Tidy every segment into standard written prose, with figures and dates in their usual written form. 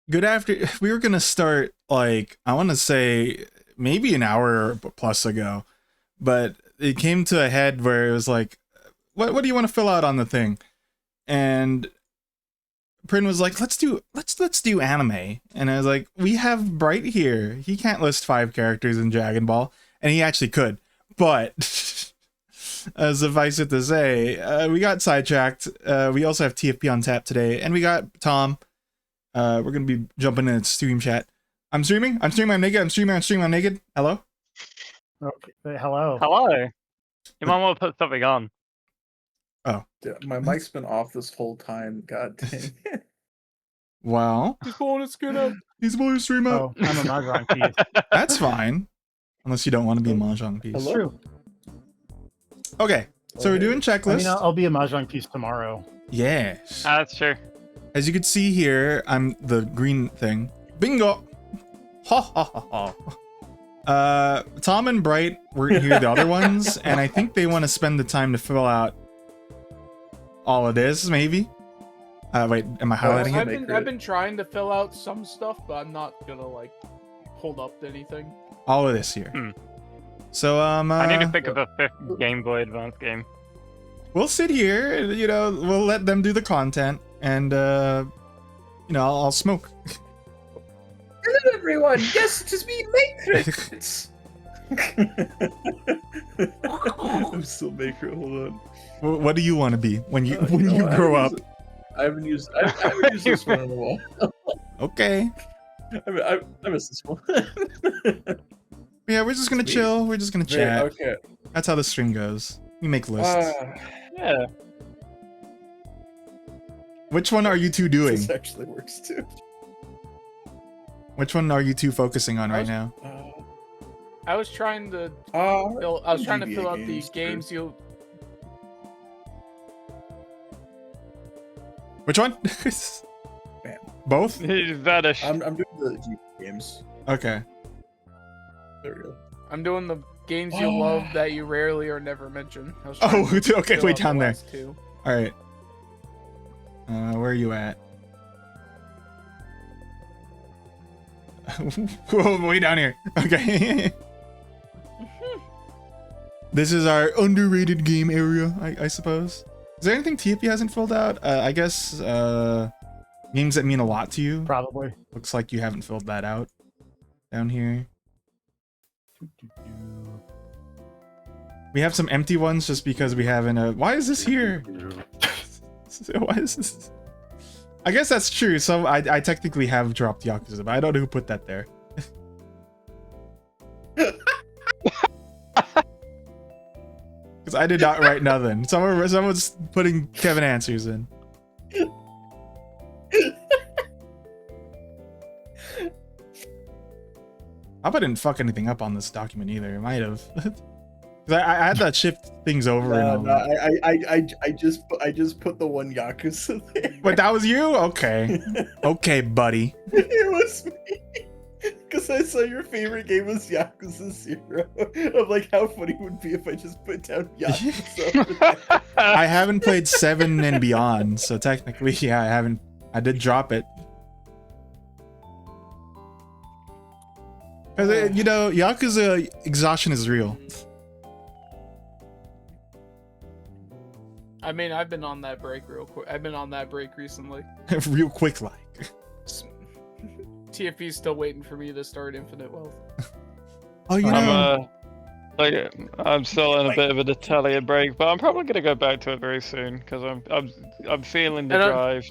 good after. We were gonna start like I want to say maybe an hour plus ago, but it came to a head where it was like, what do you want to fill out on the thing? And Prin was like, let's do anime, and I was like, we have Bright here. He can't list 5 characters in Dragon Ball, and he actually could, but suffice it to say, we got sidetracked. We also have TFP on tap today, and we got Tom. We're gonna be jumping in stream chat. I'm streaming. I'm naked. I'm naked. Hello. Okay. Hello. Hello. You might want to put something on. Oh. Dude, my mic's been off this whole time. God dang it. Well, He's pulling his skin up. he's blowing stream up. Oh, I'm a Mahjong piece. That's fine. Unless you don't want to be a Mahjong piece. Hello? True. Okay, so we're doing checklist. I mean, I'll be a Mahjong piece tomorrow. Yes. That's true. As you can see here, I'm the green thing. Bingo! Ha ha ha ha. Tom and Bright weren't here, the other ones, and I think they want to spend the time to fill out all of this, maybe? Wait, am I highlighting it? I've been trying to fill out some stuff, but I'm not gonna, like, hold up to anything. All of this here. So, I need to think of a 5th Game Boy Advance game. we'll sit here, you know, we'll let them do the content, and, you know, I'll smoke. Hello, everyone. Yes, it is me, Matrix. I'm still Maker. Hold on. What do you want to be when you I grow up? I haven't used this one in a while. Okay. I missed this one. Yeah, we're just gonna chill. We're just gonna chat. Okay. That's how the stream goes. We make lists. Yeah. Which one are you two doing? This actually works too. Which one are you two focusing on right now? I was trying to fill out the games you. Which one? Man. Both? He's vanished. I'm doing the GP games. Okay. There we go. I'm doing the games you love that you rarely or never mention. I was Oh, trying to okay, fill way out the down there. last 2. All right. Where are you at? Whoa, way down here. Okay. This is our underrated game area, I suppose. Is there anything TFP hasn't filled out? I guess games that mean a lot to you. Probably. Looks like you haven't filled that out down here. We have some empty ones just because we haven't. Why is this here? Why is this? I guess that's true. So I technically have dropped Yakuza, but I don't know who put that there. Because I did not write nothing. Someone's putting Kevin answers in. I didn't fuck anything up on this document either. It might have. Because I had that shift things over and over. I just put the one Yakuza there. But that was you? Okay. Okay, buddy. It was me. Because I saw your favorite game was Yakuza 0. I'm like, how funny would it be if I just put down Yakuza? I haven't played 7 and beyond, so technically, yeah, I haven't. I did drop it. Because, you know, Yakuza exhaustion is real. I mean, I've been on that break real quick. I've been on that break recently. Real quick, like. TFP's still waiting for me to start Infinite Wealth. Oh, you know. I'm still in a bit of an Italian break, but I'm probably gonna go back to it very soon because I'm feeling the drive.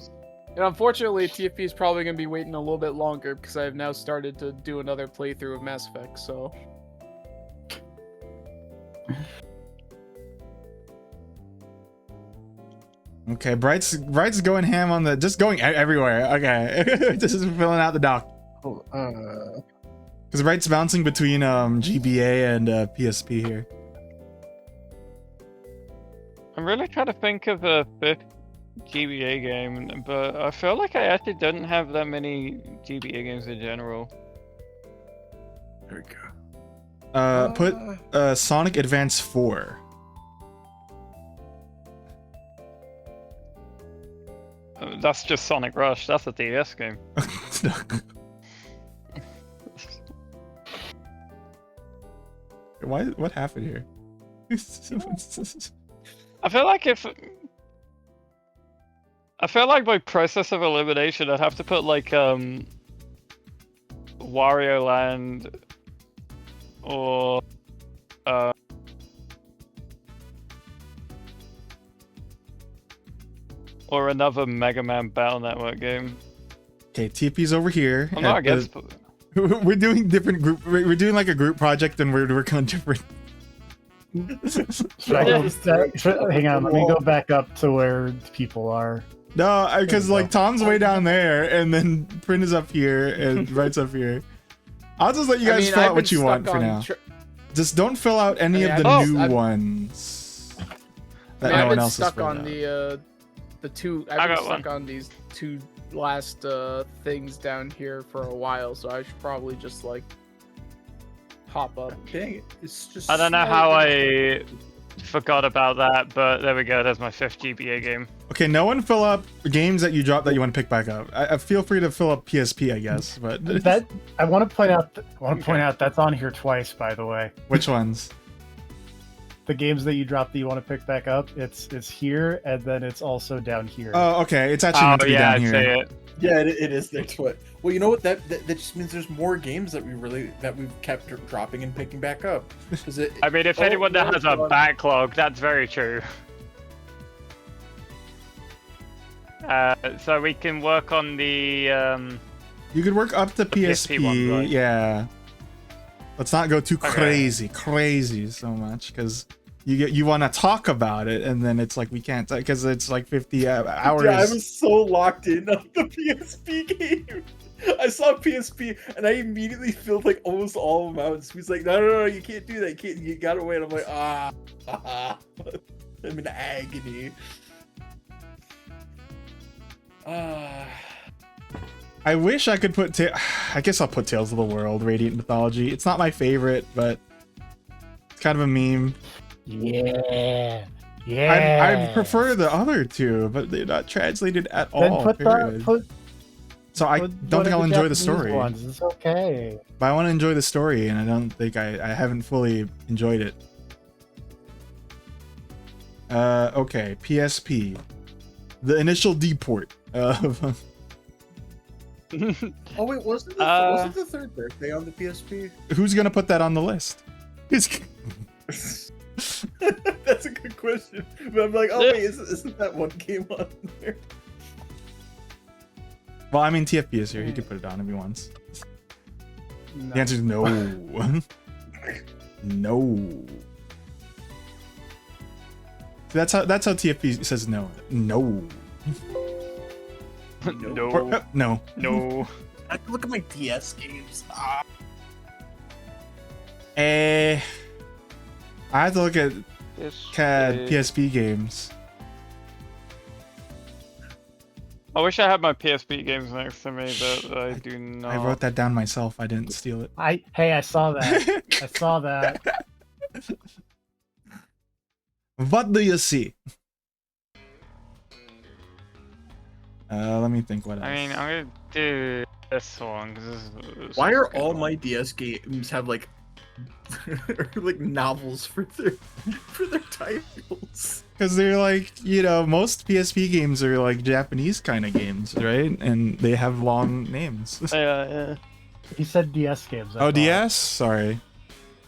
And unfortunately, TFP is probably gonna be waiting a little bit longer because I have now started to do another playthrough of Mass Effect. So. Okay, Bright's going ham on the, just going everywhere. Okay, just filling out the doc. Because Bright's bouncing between GBA and PSP here. I'm really trying to think of a 5th GBA game, but I feel like I actually don't have that many GBA games in general. There we go. Put Sonic Advance 4. That's just Sonic Rush. That's a DS game. Why? What happened here? I feel like by process of elimination, I'd have to put like Wario Land or another Mega Man Battle Network game. Okay, TP's over here. I'm not against. We're doing different group. We're doing like a group project, and we're working on different. Should I go, hang on, let me go back up to where people are. No, because like Tom's way down there, and then Prin is up here, and Right's up here. I'll just let you guys fill out what you want for now. Just don't fill out any of the new ones that no one else has filled out. The two. I've been stuck on these two last things down here for a while, so I should probably just like pop up. Dang it! It's just. I don't know how I forgot about that, but there we go. There's my 5th GBA game. Okay, no one fill up games that you dropped that you want to pick back up. I feel free to fill up PSP, I guess, but that I want to point out that's on here twice, by the way. Which ones? The games that you dropped that you want to pick back up, it's here, and then it's also down here. Oh, okay. It's actually meant to be down here. It. Yeah, it is there too. Well, you know what? That just means there's more games that we've kept dropping and picking back up. I mean, if anyone that has a backlog, that's very true. So we can work on the. You could work up to PSP, one, right? Yeah. Let's not go too crazy so much, because you want to talk about it, and then it's like we can't, because it's like 50 hours. Yeah, I was so locked in on the PSP game. I saw PSP, and I immediately filled like almost all of them out. He's like, no, you can't do that. You gotta wait. I'm like, I'm in agony. I wish I could put. I guess I'll put Tales of the World, Radiant Mythology. It's not my favorite, but it's kind of a meme. Yeah. I prefer the other two, but they're not translated at all. So I don't think I'll enjoy the story. It's okay. But I want to enjoy the story, and I don't think I haven't fully enjoyed it. Okay, PSP. The initial D port of. Oh wait, wasn't the third birthday on the PSP? Who's gonna put that on the list? That's a good question. But I'm like, oh wait, isn't that one game on there? Well, I mean, TFP is here. He could put it on if he wants. No. The answer is no. No. That's how TFP says no. No. No. No. No. I can look at my DS games. I have to look at PSP games. I wish I had my PSP games next to me, but I do not. I wrote that down myself. I didn't steal it. I saw that. I saw that. What do you see? Let me think what else. I mean, I'm gonna do this one. This Why are all my DS games have like like novels for their titles? Because they're like, most PSP games are like Japanese kind of games, right? And they have long names. Yeah. He said DS games. Oh, DS? Sorry.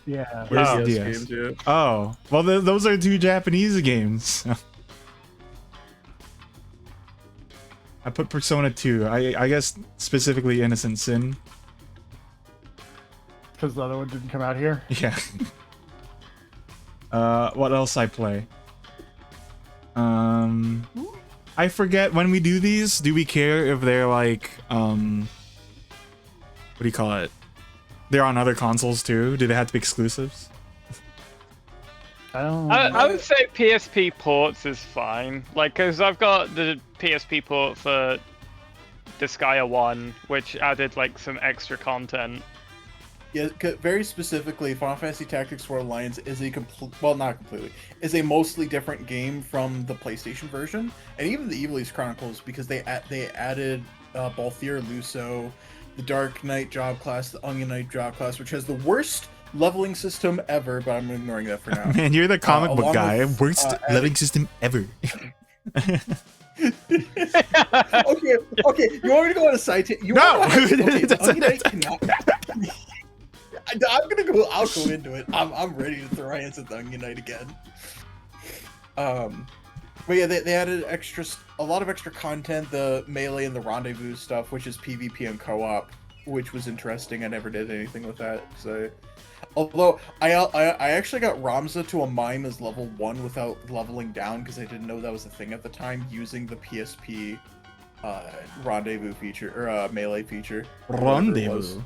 Yeah. Where's the DS? Games, yeah. Oh, well, those are 2 Japanese games. I put Persona 2. I guess specifically Innocent Sin. Because the other one didn't come out here? Yeah. What else I play? I forget, when we do these, do we care if they're like, what do you call it? They're on other consoles too? Do they have to be exclusives? I would say PSP ports is fine. Like, because I've got the PSP port for Disgaea 1, which added like some extra content. Yeah, very specifically, Final Fantasy Tactics 4 Alliance is not completely, is a mostly different game from the PlayStation version, and even the Evilise Chronicles, because they added Balthier Luso, the Dark Knight job class, the Onion Knight job class, which has the worst leveling system ever, but I'm ignoring that for now. Man, you're the comic book along guy. with, Worst living system ever. Okay, you want me to go on a side tangent? No! Onion Knight cannot... I'll go into it. I'm ready to throw hands at the Onion Knight again. But yeah, they added a lot of extra content, the melee and the rendezvous stuff, which is PvP and co-op, which was interesting. I never did anything with that. So, although I actually got Ramza to a mime as level 1 without leveling down because I didn't know that was a thing at the time, using the PSP rendezvous feature or melee feature. Rendezvous.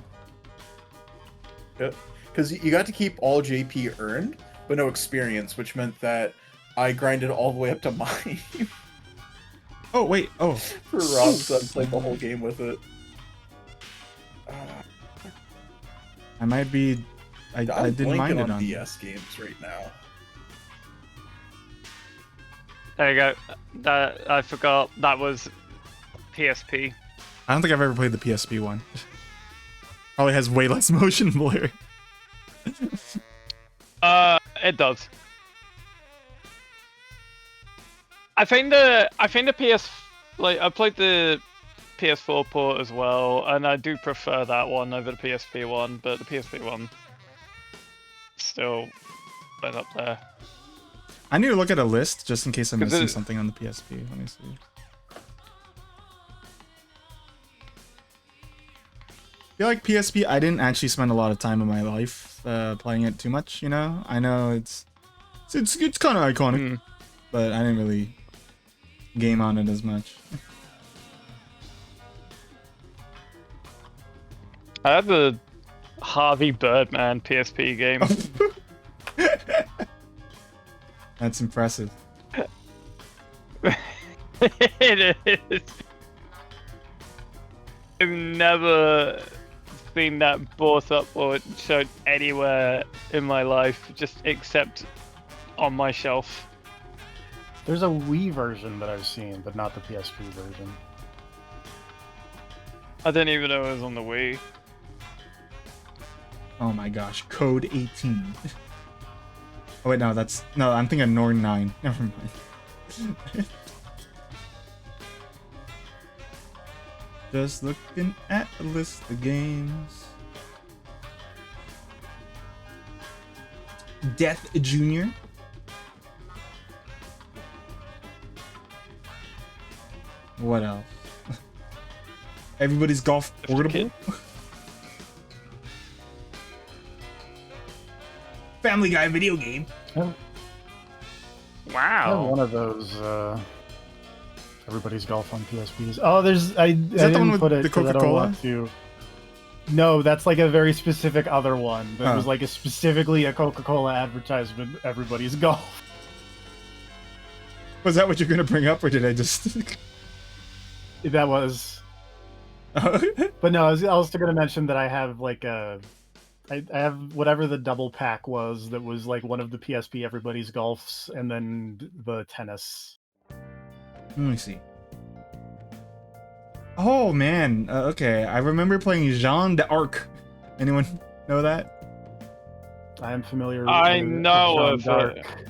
Because you got to keep all JP earned, but no experience, which meant that I grinded all the way up to mine. Oh, wait. Oh. For Ramza, I played the whole game with it. I might be... I didn't mind it on DS games right now. There you go. That I forgot. That was PSP. I don't think I've ever played the PSP one. Probably has way less motion blur. It does. I think the PS, like, I played the PS4 port as well, and I do prefer that one over the PSP one, but the PSP one still went up there. I need to look at a list just in case I'm missing something on the PSP. Let me see. I feel like PSP, I didn't actually spend a lot of time in my life playing it too much, you know? I know it's kind of iconic, but I didn't really game on it as much. I had the Harvey Birdman PSP game. That's impressive. It is. I've never seen that brought up or shown anywhere in my life, just except on my shelf. There's a Wii version that I've seen, but not the PSP version. I didn't even know it was on the Wii. Oh my gosh, code 18. Oh wait, no, I'm thinking Norn 9. Never mind. Just looking at a list of games. Death Jr. What else? Everybody's Golf Portable. Family Guy video game. I Wow. have one of those. Everybody's Golf on PSPs. Oh, there's. I that the didn't one with put it the 'cause I don't Coca-Cola? want to. No, that's like a very specific other one. That Oh. was like specifically a Coca-Cola advertisement. Everybody's Golf. Was that what you're gonna bring up, or did I just? That was. But no, I was also going to mention that I have like I have whatever the double pack was that was like one of the PSP Everybody's Golfs and then the tennis. Let me see. Oh man, okay. I remember playing Jeanne d'Arc. Anyone know that? I am familiar. I with know Jeanne of it. d'Arc.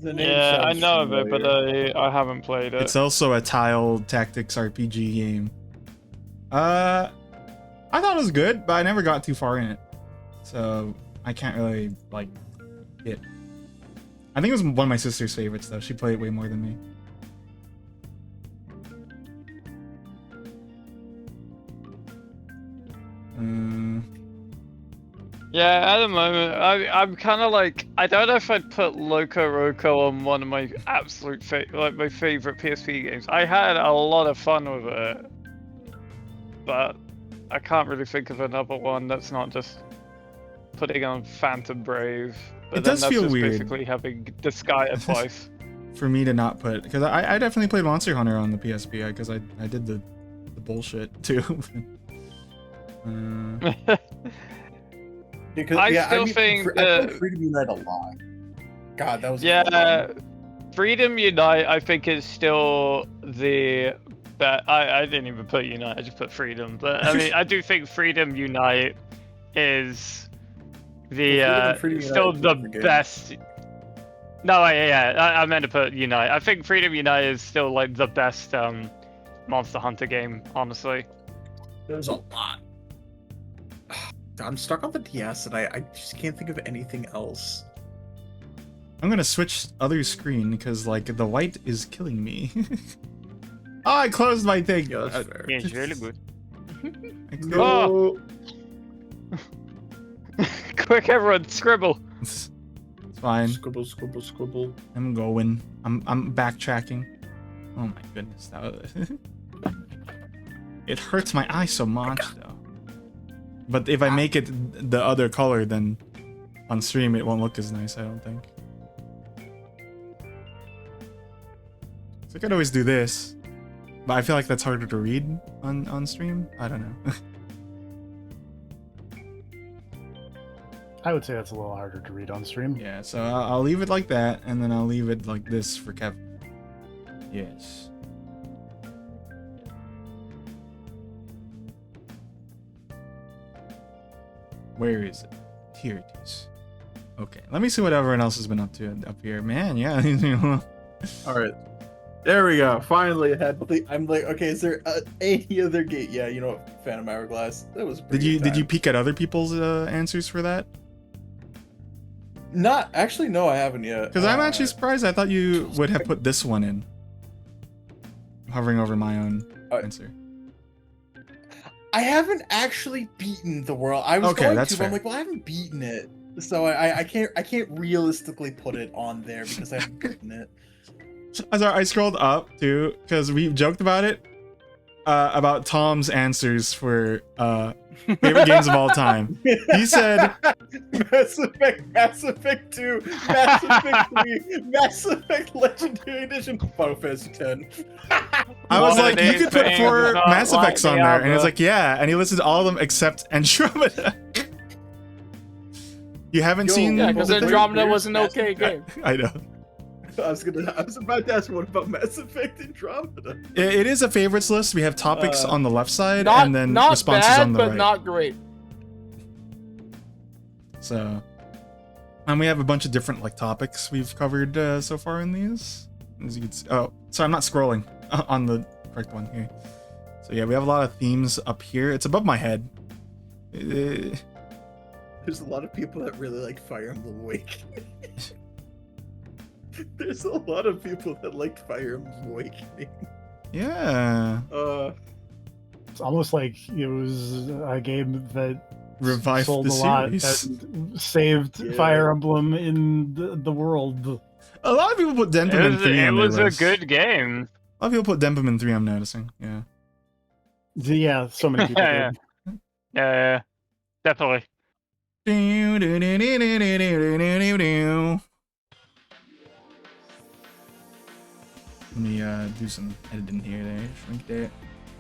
The name Yeah, I sounds know of it, but familiar. I haven't played it. It's also a tiled tactics RPG game. I thought it was good, but I never got too far in it, so I can't really like it. I think it was one of my sister's favorites though. She played it way more than me. Yeah, at the moment, I'm kind of like, I don't know if I'd put Loco Roco on one of my absolute my favorite PSP games. I had a lot of fun with it, but I can't really think of another one that's not just putting on Phantom Brave. But It then does that's feel just weird. basically having Disgaea twice. For me to not put, because I definitely played Monster Hunter on the PSP because I did the bullshit too. Because, I still think I played Freedom Unite a lot. God, that was yeah, Freedom Unite I think is still the bet. I didn't even put Unite. I just put Freedom. But I mean, I do think Freedom Unite is the Freedom still Unite is the a different game. best. No, I meant to put Unite. I think Freedom Unite is still like the best Monster Hunter game, honestly. There's a lot. I'm stuck on the DS, and I just can't think of anything else. I'm gonna switch other screen because like the white is killing me. Oh, I closed my thing. Yeah, that's fair. Yeah, it's really good. I closed- Oh! Quick, everyone, scribble. It's fine. Scribble, scribble, scribble. I'm going. I'm backtracking. Oh my goodness, that was... It hurts my eye so much though. But if I make it the other color, then on stream it won't look as nice, I don't think. So I could always do this, but I feel like that's harder to read on stream. I don't know. I would say that's a little harder to read on stream. Yeah, so I'll leave it like that, and then I'll leave it like this for Kevin. Yes. Where is it? Here it is. Okay, let me see what everyone else has been up to up here. Man, yeah. All right. There we go. Finally, I had. I'm like, okay, is there any other gate? Yeah, you know, Phantom Hourglass. That was. A pretty good Did you time. peek at other people's answers for that? Not actually. No, I haven't yet. Because I'm actually surprised. I thought you would have put this one in. I'm hovering over my own answer. I haven't actually beaten the world. I was Okay, going that's to, but I'm fair. like, well, I haven't beaten it, so I can't realistically put it on there because I haven't beaten it. I scrolled up too because we joked about it, about Tom's answers for favorite games of all time. He said Mass Effect 2, Mass Effect 3, Mass Effect Legendary Edition, Final Fantasy 10. I was One of like, you these could put things 4 is not Mass like Effects on there, and he's Diablo. like, yeah, and he listed all of them except Andromeda. You haven't Yo, seen? Yeah, because Well, Andromeda where's was an Mass okay game. I know. I was about to ask what about Mass Effect Andromeda. It is a favorites list. We have topics on the left side Not, and then not responses bad, on the but right. not great. So, and we have a bunch of different like topics we've covered so far in these. As you can see, oh, so I'm not scrolling on the correct one here. So yeah, we have a lot of themes up here. It's above my head. There's a lot of people that really like Fire Emblem Awakening. There's a lot of people that liked Fire Emblem Awakening. Yeah, It's almost like it was a game that revived sold the a lot series. and saved Yeah. Fire Emblem in the world. A lot of people put Denpman 3 It on their was a list. good game. A lot of people put Denpman 3. I'm noticing. Yeah. Yeah, so many people Yeah. did. Yeah, definitely. Let me do some editing here. There, shrink that.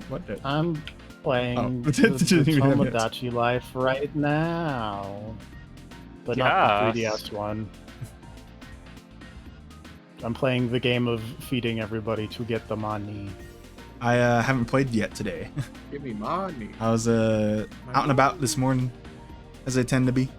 What the? I'm playing Oh, the didn't even have it. Tomodachi Life right now, but not the Yes. 3DS one. I'm playing the game of feeding everybody to get the money. I haven't played yet today. Give me money. I was out and about this morning, as I tend to be.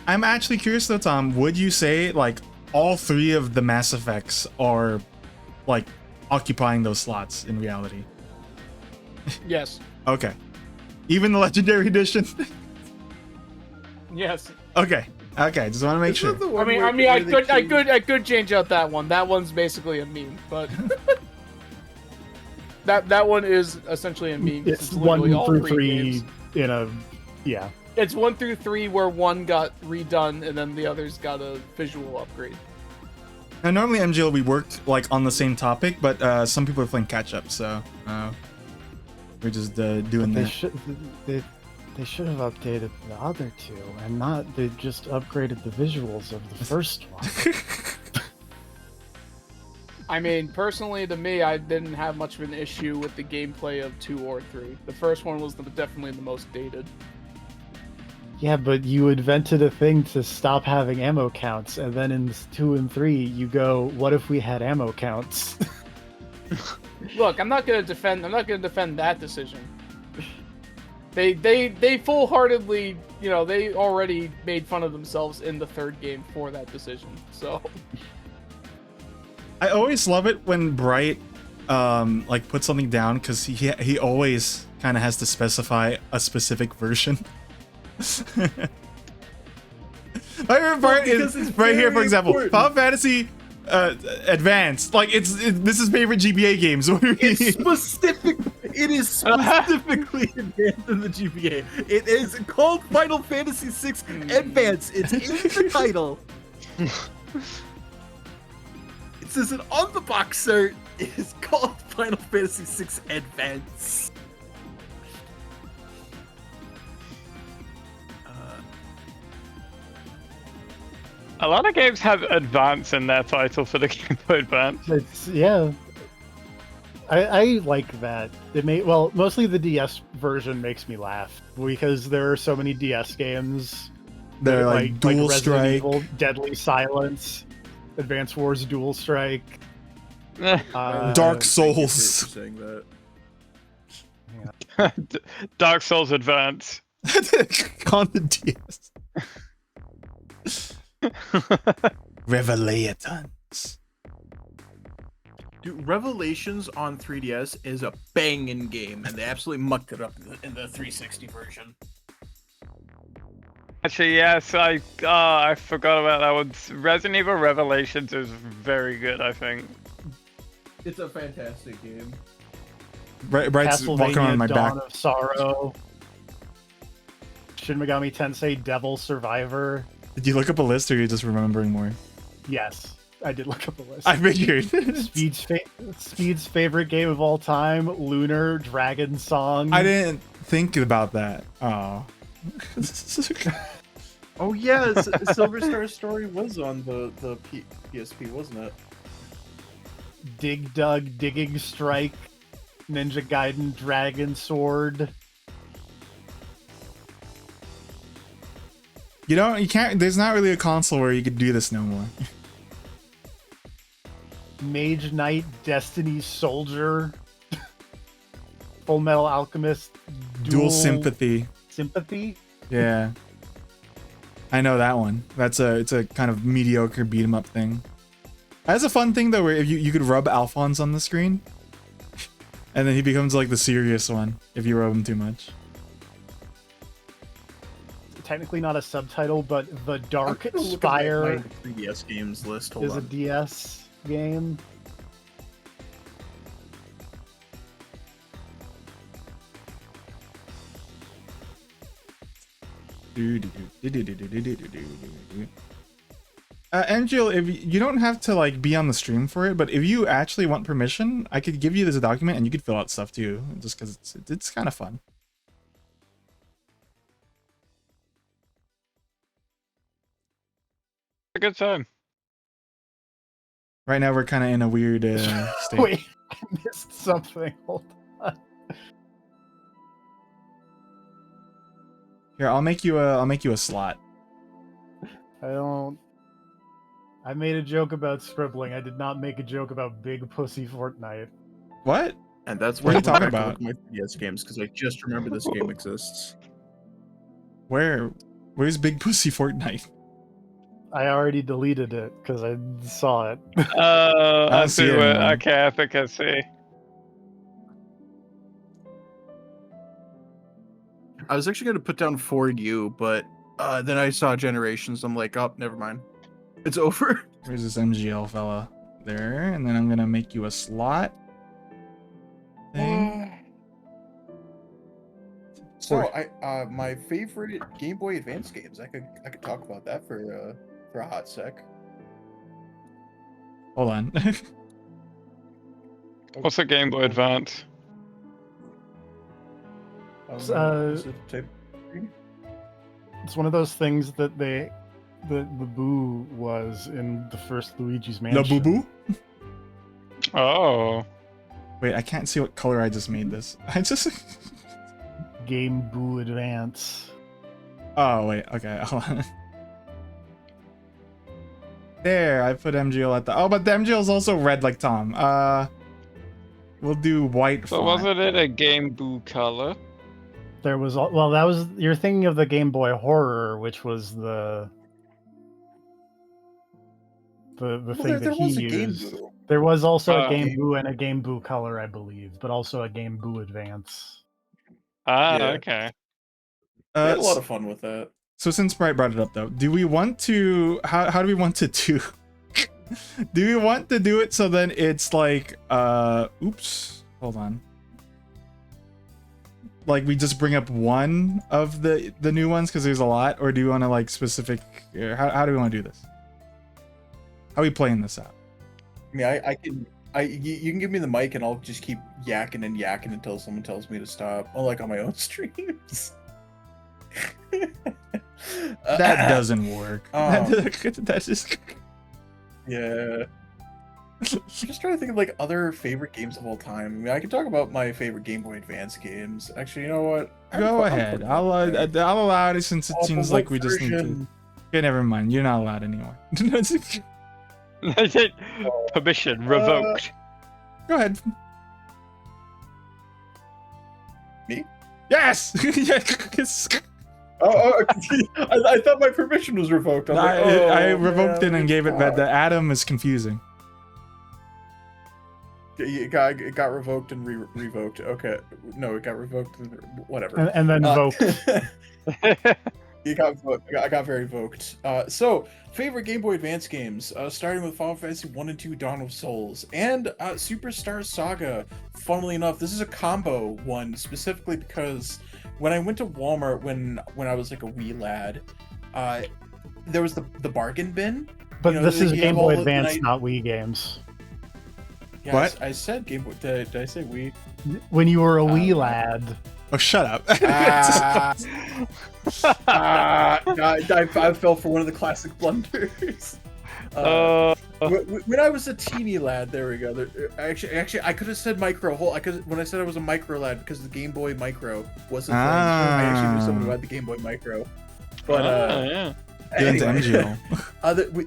I'm actually curious though, Tom. Would you say like all 3 of the Mass Effects are like occupying those slots in reality? Yes. Okay. Even the Legendary Edition? Yes. Okay. Okay, just want to make sure. I could change out that one. That one's basically a meme, but that one is essentially a meme. 'cause It's literally 1 all through 3 3 games. in a yeah. It's 1 through 3 where one got redone and then the others got a visual upgrade. Now, normally MGL we worked like on the same topic, but some people are playing catch up, so we're just doing They that. should have updated the other 2 and not they just upgraded the visuals of the first one. I mean, personally, to me, I didn't have much of an issue with the gameplay of 2 or 3. The first one was definitely the most dated. Yeah, but you invented a thing to stop having ammo counts, and then in 2 and 3, you go, "What if we had ammo counts?" Look, I'm not gonna defend that decision. They full-heartedly, they already made fun of themselves in the third game for that decision. So I always love it when Bright like puts something down, because he always kind of has to specify a specific version. My favorite part is right here, for example, important. Final Fantasy Advanced. Like this is favorite GBA games. What do you mean? It is specifically advanced in the GBA. It is called Final Fantasy VI Advance. It's in the title. It says it on the box art. It is called Final Fantasy VI Advance. A lot of games have Advance in their title for the Game Boy Advance. Yeah. I like that. Mostly the DS version makes me laugh, because there are so many DS games. They're like Dual Resident Strike, Evil, Deadly Silence, Advance Wars Dual Strike, Dark Souls. Saying that. Dark Souls Advance. On the DS. Revelations. Dude, Revelations on 3DS is a banging game, and they absolutely mucked it up in the 360 version. Actually, yes, I forgot about that one. Resident Evil Revelations is very good, I think. It's a fantastic game. Bright's walking on my back. Dawn of Sorrow, Shin Megami Tensei Devil Survivor. Did you look up a list, or are you just remembering more? Yes, I did look up a list. I figured. Speed's favorite game of all time, Lunar Dragon Song. I didn't think about that. Oh. Oh yeah, Silver Star Story was on the PSP, wasn't it? Dig Dug, Digging Strike, Ninja Gaiden Dragon Sword. You can't. There's not really a console where you could do this no more. Mage Knight, Destiny Soldier, Full Metal Alchemist, Dual Sympathy. Sympathy? Yeah. I know that one. It's a kind of mediocre beat 'em up thing. That's a fun thing though, where if you could rub Alphonse on the screen, and then he becomes like the serious one if you rub him too much. Technically not a subtitle, but The Dark Spire 3DS games list. is a DS game. Angel, if you don't have to like be on the stream for it, but if you actually want permission, I could give you this document and you could fill out stuff too, just because it's kind of fun. A good time. Right now we're kind of in a weird state. Wait, I missed something. Hold on. Here, I'll make you a slot. I made a joke about scribbling. I did not make a joke about Big Pussy Fortnite. What? And that's what why are you talking about? My 3DS games, because I just remember this game exists. Where's Big Pussy Fortnite? I already deleted it because I saw it. I see it. Okay, I think I see. I was actually going to put down For You, but then I saw Generations. I'm like, oh, never mind. It's over. Where's this MGL fella? There, and then I'm gonna make you a slot thing. So my favorite Game Boy Advance games. I could talk about that for a hot sec. Hold on. What's a Game Boy Advance? It's one of those things that the Boo was in the first Luigi's Mansion. The Boo Boo? Oh. Wait, I can't see what color I just made this. I just... Game Boo Advance. Oh wait, okay. Hold on. There, I put MGL at the. Oh, but the MGL is also red like Tom. We'll do white But font. wasn't it a Game Boo color? There was well, that was you're thinking of the Game Boy Horror, which was the thing that he was a Game used. Boo. There was also a Oh. Game Boo and a Game Boo Color, I believe, but also a Game Boo Advance. Ah, Yeah. okay. I had a lot of fun with that. So since Bright brought it up though, do we want to how do we want to do do we want to do it so then it's like oops, hold on. Like we just bring up one of the new ones because there's a lot, or do you want to like specific how do we want to do this? How are we playing this out? I mean, you can give me the mic and I'll just keep yakking and yakking until someone tells me to stop. Unlike on my own streams. That doesn't work. That's just yeah. I'm just trying to think of like other favorite games of all time. I mean, I can talk about my favorite Game Boy Advance games. Actually, you know what? Go ahead. I'll allow it since it seems like we just need to. Okay, never mind. You're not allowed anymore. Permission revoked. Go ahead. Me? Yes. Yes. I thought my permission was revoked. I revoked it and gave it back. The Adam is confusing. It got revoked and revoked. Okay, no, it got revoked. And, whatever. And then voked. I got very voked. So favorite Game Boy Advance games, starting with Final Fantasy 1 and 2 Dawn of Souls and Superstar Saga. Funnily enough, this is a combo one specifically because when I went to Walmart when I was like a wee lad, there was the bargain bin. But this is Game Boy Advance, not Wii games. Yeah, what? I said Game Boy. Did I say Wii? When you were a wee lad. Oh, shut up. I fell for one of the classic blunders. When I was a teeny lad, there we go. Actually, I could have said micro. When I said I was a micro lad, because the Game Boy Micro was a thing. I actually knew someone who had the Game Boy Micro. But yeah. Anyway,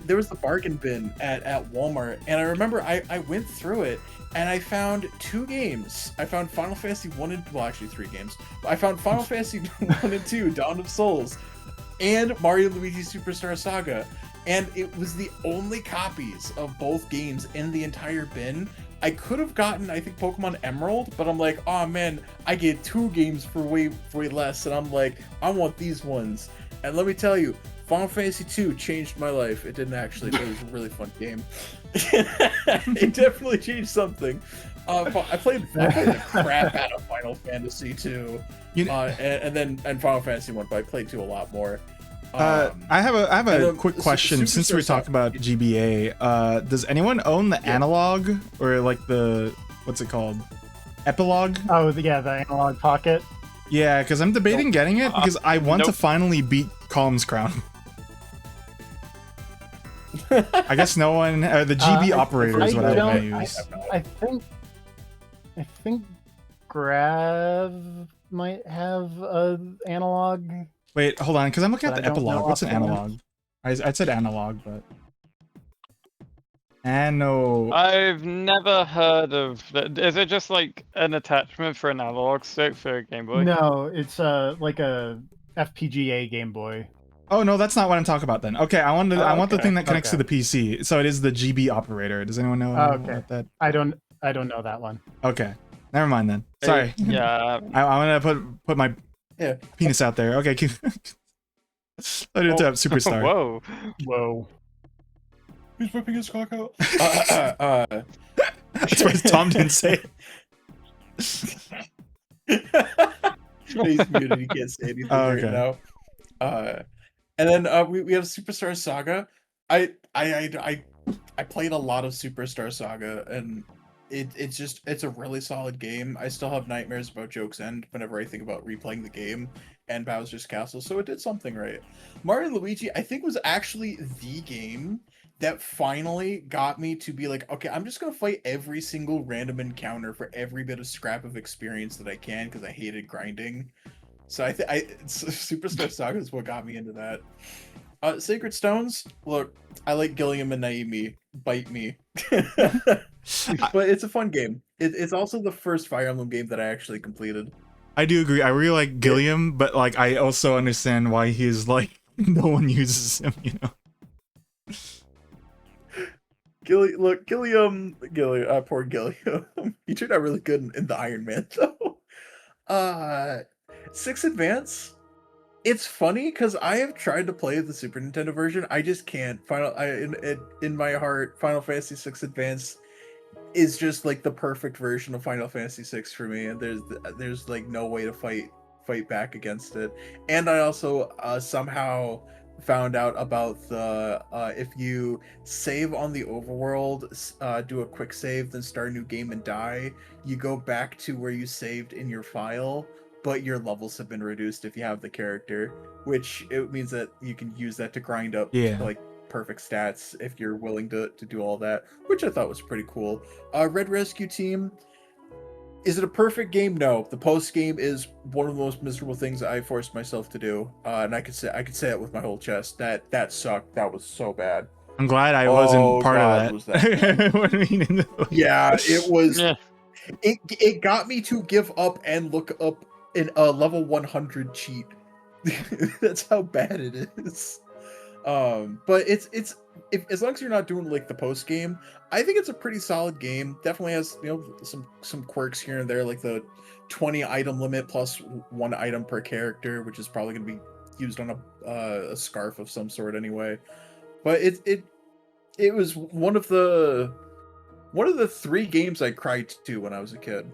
there was the bargain bin at Walmart, and I remember I went through it and I found 2 games. I found Final Fantasy 1 and actually 3 games. I found Final Fantasy 1 and 2 Dawn of Souls and Mario and Luigi Superstar Saga, and it was the only copies of both games in the entire bin. I could have gotten, I think, Pokemon Emerald, but I'm like, oh man, I get 2 games for way less, and I'm like, I want these ones. And let me tell you, Final Fantasy 2 changed my life. It didn't actually, but it was a really fun game. It definitely changed something. I played the crap out of Final Fantasy 2, and Final Fantasy 1, but I played 2 a lot more. I have a quick question. Since we talked about GBA, does anyone own the analog or like the what's it called, epilogue? Oh yeah, the analog pocket. Yeah, because I'm debating getting it because I want to finally beat Calm's Crown. I guess no one. The GB operator is what I want to use. I think Grav might have an analog. Wait, hold on, because I'm looking at the epilogue. What's an analog? I said analog, but I've never heard of that. Is it just like an attachment for an analog stick for a Game Boy? No, it's like a FPGA Game Boy. Oh no, that's not what I'm talking about then. Okay, I want the thing that connects to the PC. So it is the GB operator. Does anyone know about that? I don't know that one. Okay, never mind then. Sorry. Yeah. I want to put my penis out there. Okay. I do have Superstar. Whoa. He's whipping his cock out. That's why Tom didn't say it. He's muted. He can't say anything right now. And then we have Superstar Saga. I played a lot of Superstar Saga, and it's a really solid game. I still have nightmares about Joke's End whenever I think about replaying the game and Bowser's Castle, so it did something right. Mario and Luigi, I think, was actually the game that finally got me to be like, okay, I'm just gonna fight every single random encounter for every bit of scrap of experience that I can, because I hated grinding. So Superstar Saga is what got me into that. Sacred Stones. Look, I like Gilliam and Naimi. Bite me. But it's a fun game. It's also the first Fire Emblem game that I actually completed. I do agree. I really like Gilliam, but like I also understand why he's like no one uses him. You know. Gilliam, poor Gilliam. He turned out really good in the Iron Man though. 6 Advance. It's funny because I have tried to play the Super Nintendo version. I just can't. In my heart, Final Fantasy 6 Advance is just like the perfect version of Final Fantasy 6 for me, and there's like no way to fight back against it. And I also somehow found out about the if you save on the overworld, do a quick save, then start a new game and die, you go back to where you saved in your file, but your levels have been reduced if you have the character, which it means that you can use that to grind up like perfect stats if you're willing to do all that, which I thought was pretty cool. Red Rescue Team. Is it a perfect game? No. The post game is one of the most miserable things I forced myself to do, and I could say it with my whole chest. That sucked. That was so bad. I'm glad I wasn't part of that. Yeah, it was. Yeah. It got me to give up and look up a level 100 cheat. That's how bad it is. But it's as long as you're not doing like the post game, I think it's a pretty solid game. Definitely has, you know, some quirks here and there, like the 20 item limit plus 1 item per character, which is probably going to be used on a scarf of some sort anyway. But it was one of the 3 games I cried to when I was a kid.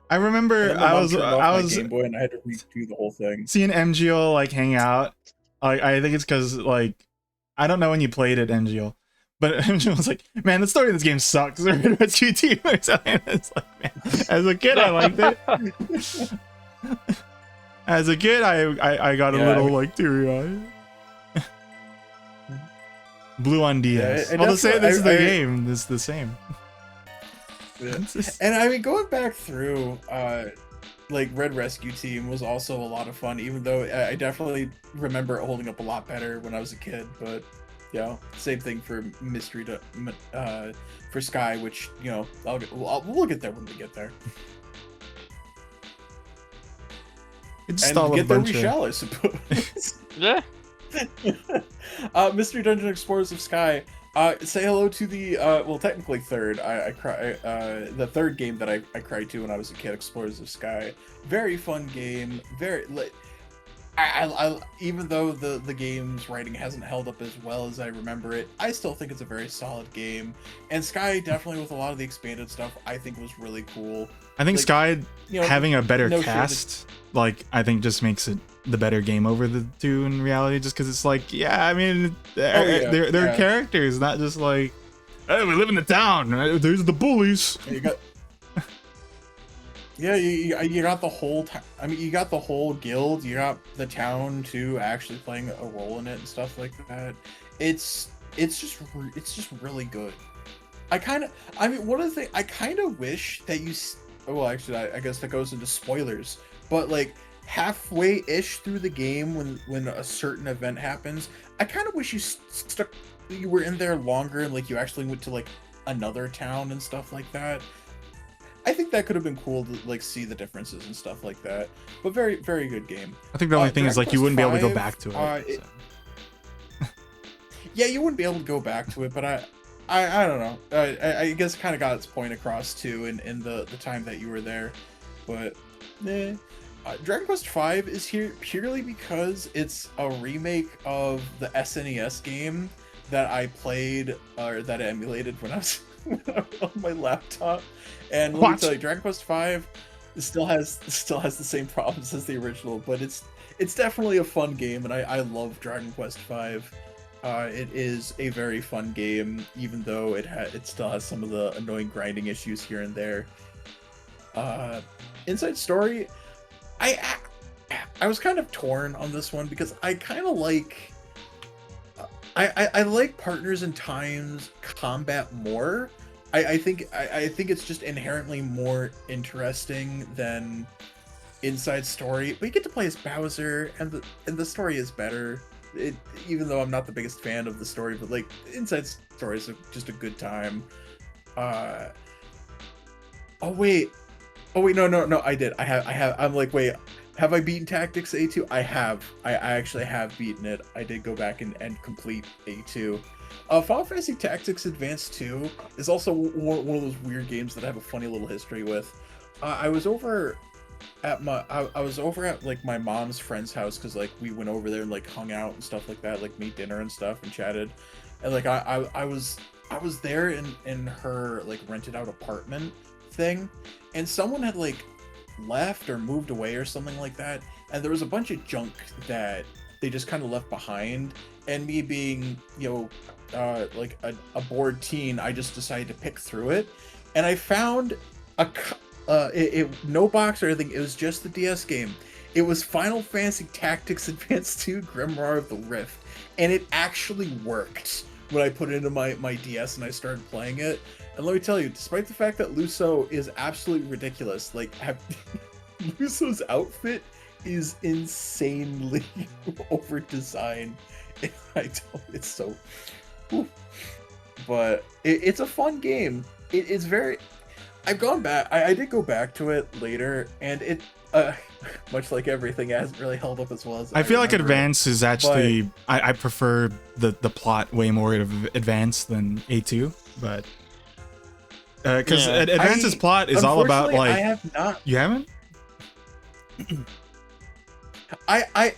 I remember I was Game Boy and I had to read through the whole thing. Seeing MGO like hang out, like I think it's because like I don't know when you played it, MGO, but MGO was like, man, the story of this game sucks. Rescue Team or something. It's like, man, as a kid I liked it. As a kid I got a little like teary-eyed. Blue on DS. Well, to say this is the game, it's the same. Yeah. And I mean, going back through, like Red Rescue Team was also a lot of fun, even though I definitely remember it holding up a lot better when I was a kid. But yeah, same thing for for Sky, which, you know, we'll get there when we get there. And get there we shall, I suppose. Yeah. Mystery Dungeon Explorers of Sky. Say hello to the well, technically third. The third game that I cried to when I was a kid, Explorers of Sky. Very fun game. Very like, I even though the game's writing hasn't held up as well as I remember it, I still think it's a very solid game. And Sky, definitely with a lot of the expanded stuff, I think was really cool. I think like, Sky, you know, having a better cast, like I think just makes it the better game over the two in reality, just because it's like, yeah, I mean, they're characters, not just like, hey, we live in the town, there's the bullies. You got, you got the whole I mean, you got the whole guild, you got the town too actually playing a role in it and stuff like that. It's just really good. I kind of wish that you, well, actually I guess that goes into spoilers, but like halfway-ish through the game when a certain event happens, I kind of wish you were in there longer and like you actually went to like another town and stuff like that. I think that could have been cool to like see the differences and stuff like that. But very, very good game. I think the only thing is like you wouldn't be able to go back to it. Yeah, you wouldn't be able to go back to it, but I don't know. I guess it kind of got its point across too in the time that you were there. But Dragon Quest V is here purely because it's a remake of the SNES game that I played, or that I emulated when I was on my laptop. And let me tell you, Dragon Quest V still has the same problems as the original, but it's definitely a fun game, and I love Dragon Quest V. It is a very fun game, even though it still has some of the annoying grinding issues here and there. Inside Story, I was kind of torn on this one because I kind of like I like Partners in Time's combat more, I think it's just inherently more interesting than Inside Story, but you get to play as Bowser, and the story is better. Even though I'm not the biggest fan of the story, but like Inside Story is just a good time. Uh, oh wait, no, I did. I'm like, wait, have I beaten Tactics A2? I have. I actually have beaten it. I did go back and complete A2. Final Fantasy Tactics Advance 2 is also one of those weird games that I have a funny little history with. I was over at I was over at like my mom's friend's house because like we went over there and like hung out and stuff like that, like made dinner and stuff and chatted, and like I was there in her like rented out apartment thing, and someone had like left or moved away or something like that, and there was a bunch of junk that they just kind of left behind, and me being, you know, like a bored teen, I just decided to pick through it, and I found no box or anything. It was just the DS game. It was Final Fantasy Tactics Advance 2 Grimoire of the Rift, and it actually worked when I put it into my DS and I started playing it. And let me tell you, despite the fact that Luso is absolutely ridiculous, like Luso's outfit is insanely over designed. It's so, whew. But it's a fun game. It's very. I've gone back. I did go back to it later, and it, much like everything, hasn't really held up as well as I feel like remember Advance is actually. I prefer the plot way more of Advance than A2, but because Advance's plot is all about like. I have not. You haven't? I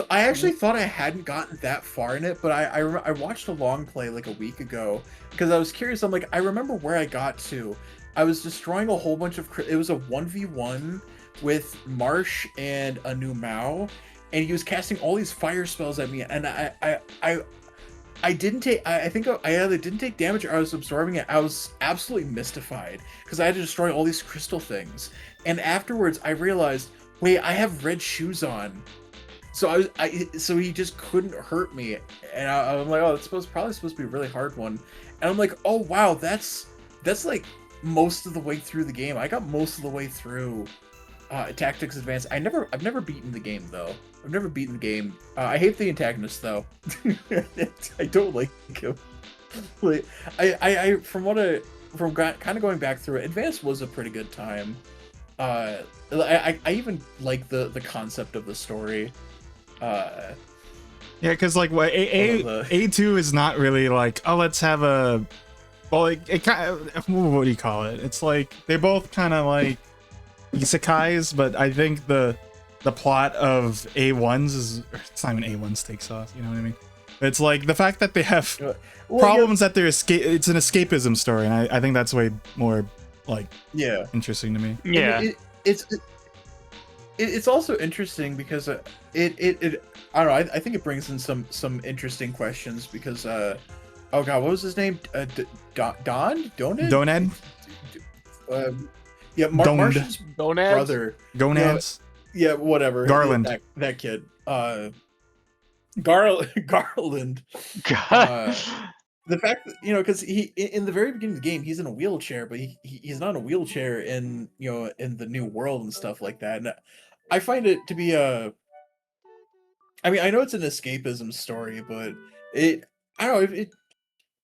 actually thought I hadn't gotten that far in it, but I watched a long play like a week ago because I was curious. I'm like, I remember where I got to. I was destroying a whole bunch of. It was a 1v1 with Marsh and a new Mao, and he was casting all these fire spells at me, and I didn't take. I think I either didn't take damage or I was absorbing it. I was absolutely mystified because I had to destroy all these crystal things, and afterwards I realized, wait, I have red shoes on. So so he just couldn't hurt me, and I'm like, oh, that's probably supposed to be a really hard one, and I'm like, oh wow, that's like most of the way through the game. I got most of the way through Tactics Advance. I've never beaten the game though. I've never beaten the game. I hate the antagonist though. I don't like him. Like, from kind of going back through it, Advance was a pretty good time. I even like the concept of the story. Yeah, because like A2 is not really like, oh, let's have a, well, it kind of, what do you call it? It's like they're both kind of like isekais, but I think the plot of A1's is, it's not even A1's takes off, you know what I mean? It's like the fact that they have problems that they're it's an escapism story, and I think that's way more like interesting to me. Yeah, it's also interesting because it I don't know, I think it brings in some interesting questions because oh god, what was his name? Doned? Yeah, Marsh's brother. Gonads? Yeah, whatever. Garland. That kid. Garland. The fact that, because he, in the very beginning of the game, he's in a wheelchair, but he's not in a wheelchair in the new world and stuff like that. And I find it to be I mean, I know it's an escapism story, but I don't know,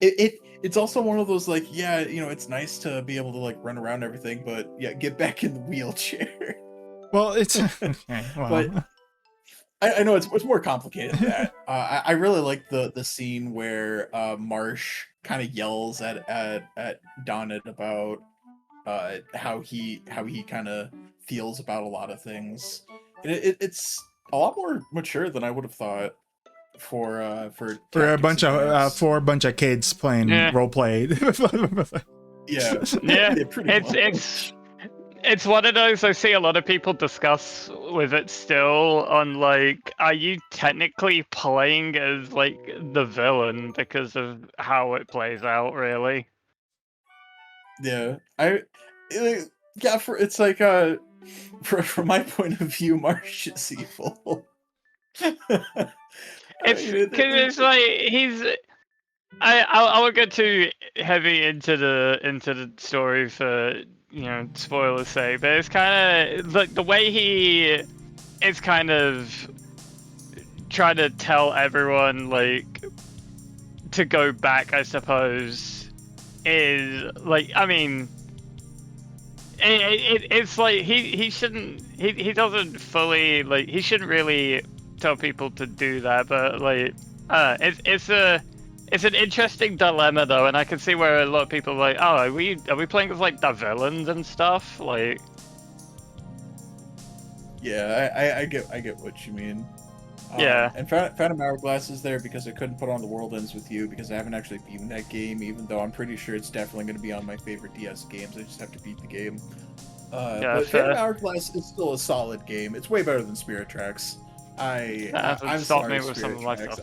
it's also one of those like, yeah, it's nice to be able to like run around and everything, but yeah, get back in the wheelchair. Well, it's okay, well. But I know it's more complicated than that. I really like the scene where Marsh kind of yells at Donnet about how he kind of feels about a lot of things. It's a lot more mature than I would have thought for a bunch of kids playing role play. Yeah, it's one of those I see a lot of people discuss with it still on like, are you technically playing as like the villain because of how it plays out, really? Yeah, it's like from my point of view, Marsh is evil. It's because it's like I won't get too heavy into the story for spoilers sake, but it's kind of like the way he is kind of trying to tell everyone like to go back, I suppose, is like it's like he shouldn't he doesn't fully like he shouldn't really tell people to do that, but like it's an interesting dilemma though, and I can see where a lot of people are like, oh, are we playing as like the villains and stuff, like. Yeah, I get what you mean. Yeah. And Phantom Hourglass is there because I couldn't put on The World Ends With You because I haven't actually beaten that game, even though I'm pretty sure it's definitely going to be on my favorite DS games. I just have to beat the game. But Phantom Hourglass is still a solid game. It's way better than Spirit Tracks. I'm sorry, Spirit Tracks.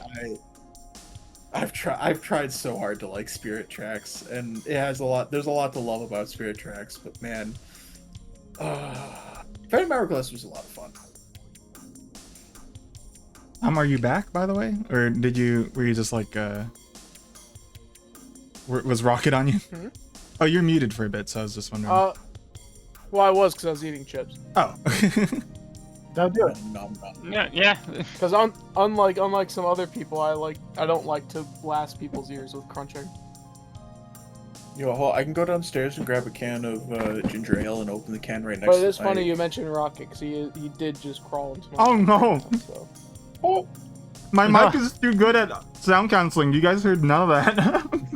I've tried so hard to like Spirit Tracks, and it has a lot. There's a lot to love about Spirit Tracks, but man, Phantom Hourglass was a lot of fun. Are you back, by the way, or were you just like was Rocket on you? Mm-hmm. Oh, you're muted for a bit, so I was just wondering. Well, I was because I was eating chips. Oh. Don't do it. Yeah. Because unlike some other people, I don't like to blast people's ears with crunching. I can go downstairs and grab a can of ginger ale and open the can right next. But it is funny you mentioned Rocket because he did just crawl into my. Oh no! So. Oh, my mic is too good at sound canceling. You guys heard none of that.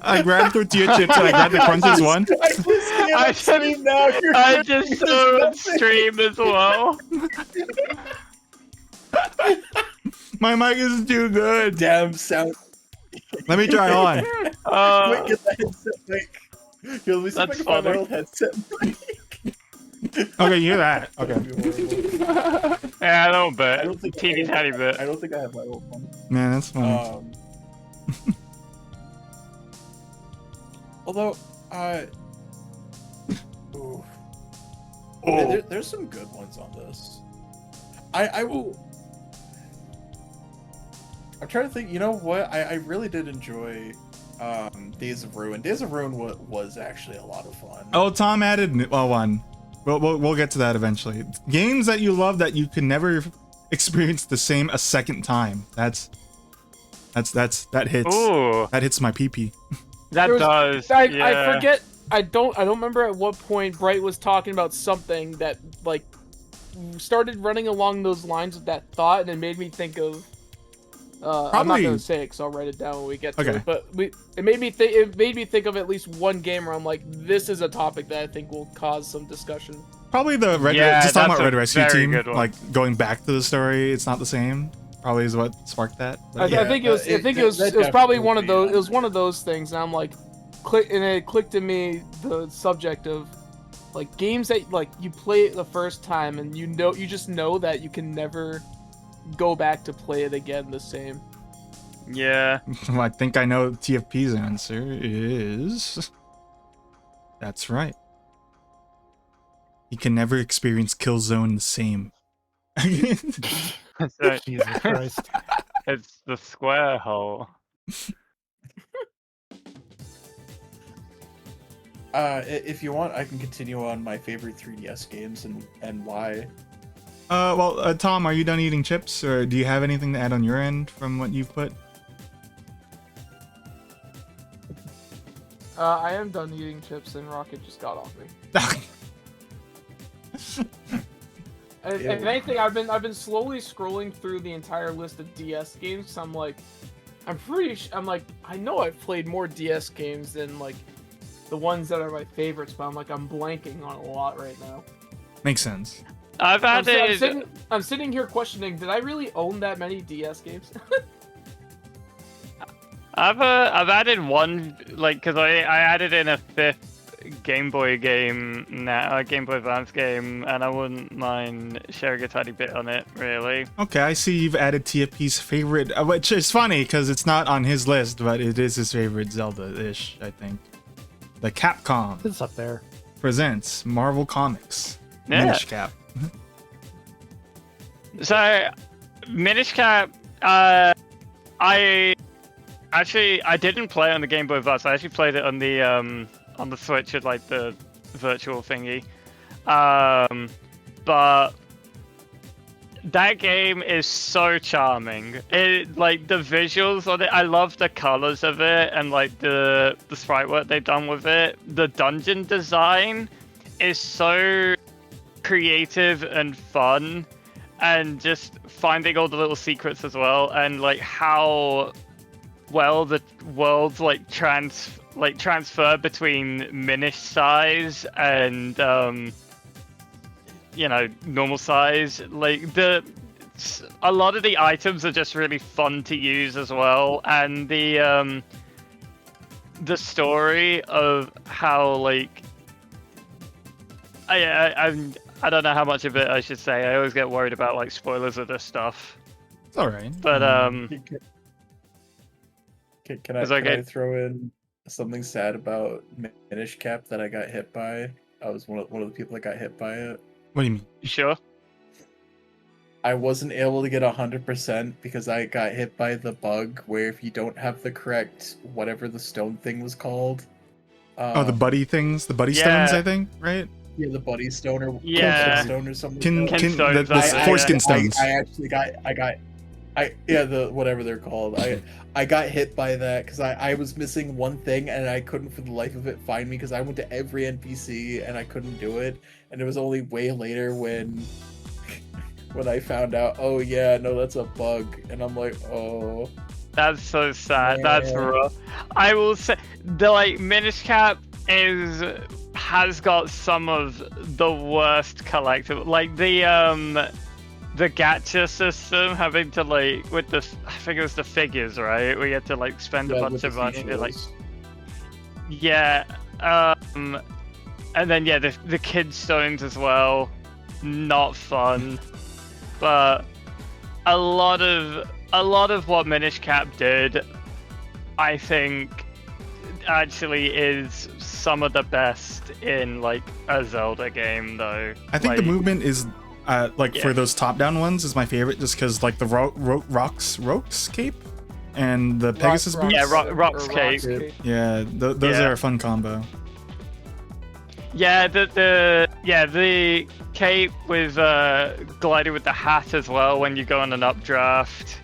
I grabbed tortilla chips and I grabbed the crunches one. I just saw it stream as well. My mic is too good. Damn sound. Let me try on. Wait, get the headset mic. Yo, let me see if I can find my old headset mic. Okay, you hear that? Okay. Yeah, a little bit. I don't think teeny tiny bit. I don't think I have my old one. Man, that's funny. Although, there's some good ones on this. I will. I'm trying to think. You know what? I really did enjoy Days of Ruin. Days of Ruin was actually a lot of fun. Oh, Tom added one. We'll get to that eventually. Games that you love that you can never experience the same a second time. That hits. Ooh. That hits my pee. That does. I forget. I don't remember at what point Bright was talking about something that like started running along those lines with that thought, and it made me think of. I'm not gonna say it because I'll write it down when we get to it. But it made me think of at least one game where I'm like, this is a topic that I think will cause some discussion. Probably the just talking about Red Rescue Team, like going back to the story. It's not the same. Probably is what sparked that. I think it was probably one of those. It was one of those things, and I'm like, it clicked in me the subject of like games that like you play it the first time and you just know that you can never go back to play it again the same. Yeah. I think I know TFP's answer is. That's right. You can never experience Killzone the same. That's right. Jesus Christ. It's the square hole. If you want, I can continue on my favorite 3DS games and why. Tom, are you done eating chips, or do you have anything to add on your end from what you've put? I am done eating chips, and Rocket just got off me. And anything, I've been slowly scrolling through the entire list of DS games. So I'm like, I know I've played more DS games than like the ones that are my favorites, but I'm blanking on a lot right now. Makes sense. I'm sitting here questioning, did I really own that many DS games? I've added one, like, because I added in a 5th Game Boy game now, Game Boy Advance game, and I wouldn't mind sharing a tiny bit on it, really. Okay, I see you've added TFP's favorite, which is funny because it's not on his list, but it is his favorite Zelda-ish, I think. The Capcom. It's up there. Presents Marvel Comics. Yeah. Minish Cap. So, Minish Cap, Actually, I didn't play it on the Game Boy Advance. I actually played it on the Switch with like the virtual thingy. But that game is so charming. It like the visuals on it. I love the colors of it and like the sprite work they've done with it. The dungeon design is so creative and fun, and just finding all the little secrets as well, and like how well the worlds like transfer between Minish size and normal size. Like a lot of the items are just really fun to use as well, and the story of how like I don't know how much of it I should say. I always get worried about like spoilers of this stuff. It's all right. But Can I throw in something sad about Minish Cap that I got hit by? I was one of the people that got hit by it. What do you mean? Sure. I wasn't able to get 100% because I got hit by the bug where if you don't have the correct whatever the stone thing was called. The buddy things, the buddy stones, I think, right? Yeah, the buddy stone or stone or something. The foreskin stones. The whatever they're called. I got hit by that because I was missing one thing and I couldn't for the life of it find me because I went to every NPC and I couldn't do it, and it was only way later when I found out, oh yeah, no, that's a bug, and I'm like, oh. That's so sad. Man. That's rough. I will say the like Minish Cap has got some of the worst collectible, like the gacha system, having to like with the I think it was the figures, right? We had to like spend a bunch of money to like and then the kid stones as well, not fun. But a lot of what Minish Cap did, I think, actually is some of the best in like a Zelda game, though. I think the movement is for those top-down ones is my favorite, just because like the Rock's cape and the Pegasus boots. Yeah, Rock's cape. Yeah, those are a fun combo. Yeah, the cape with gliding with the hat as well when you go on an updraft.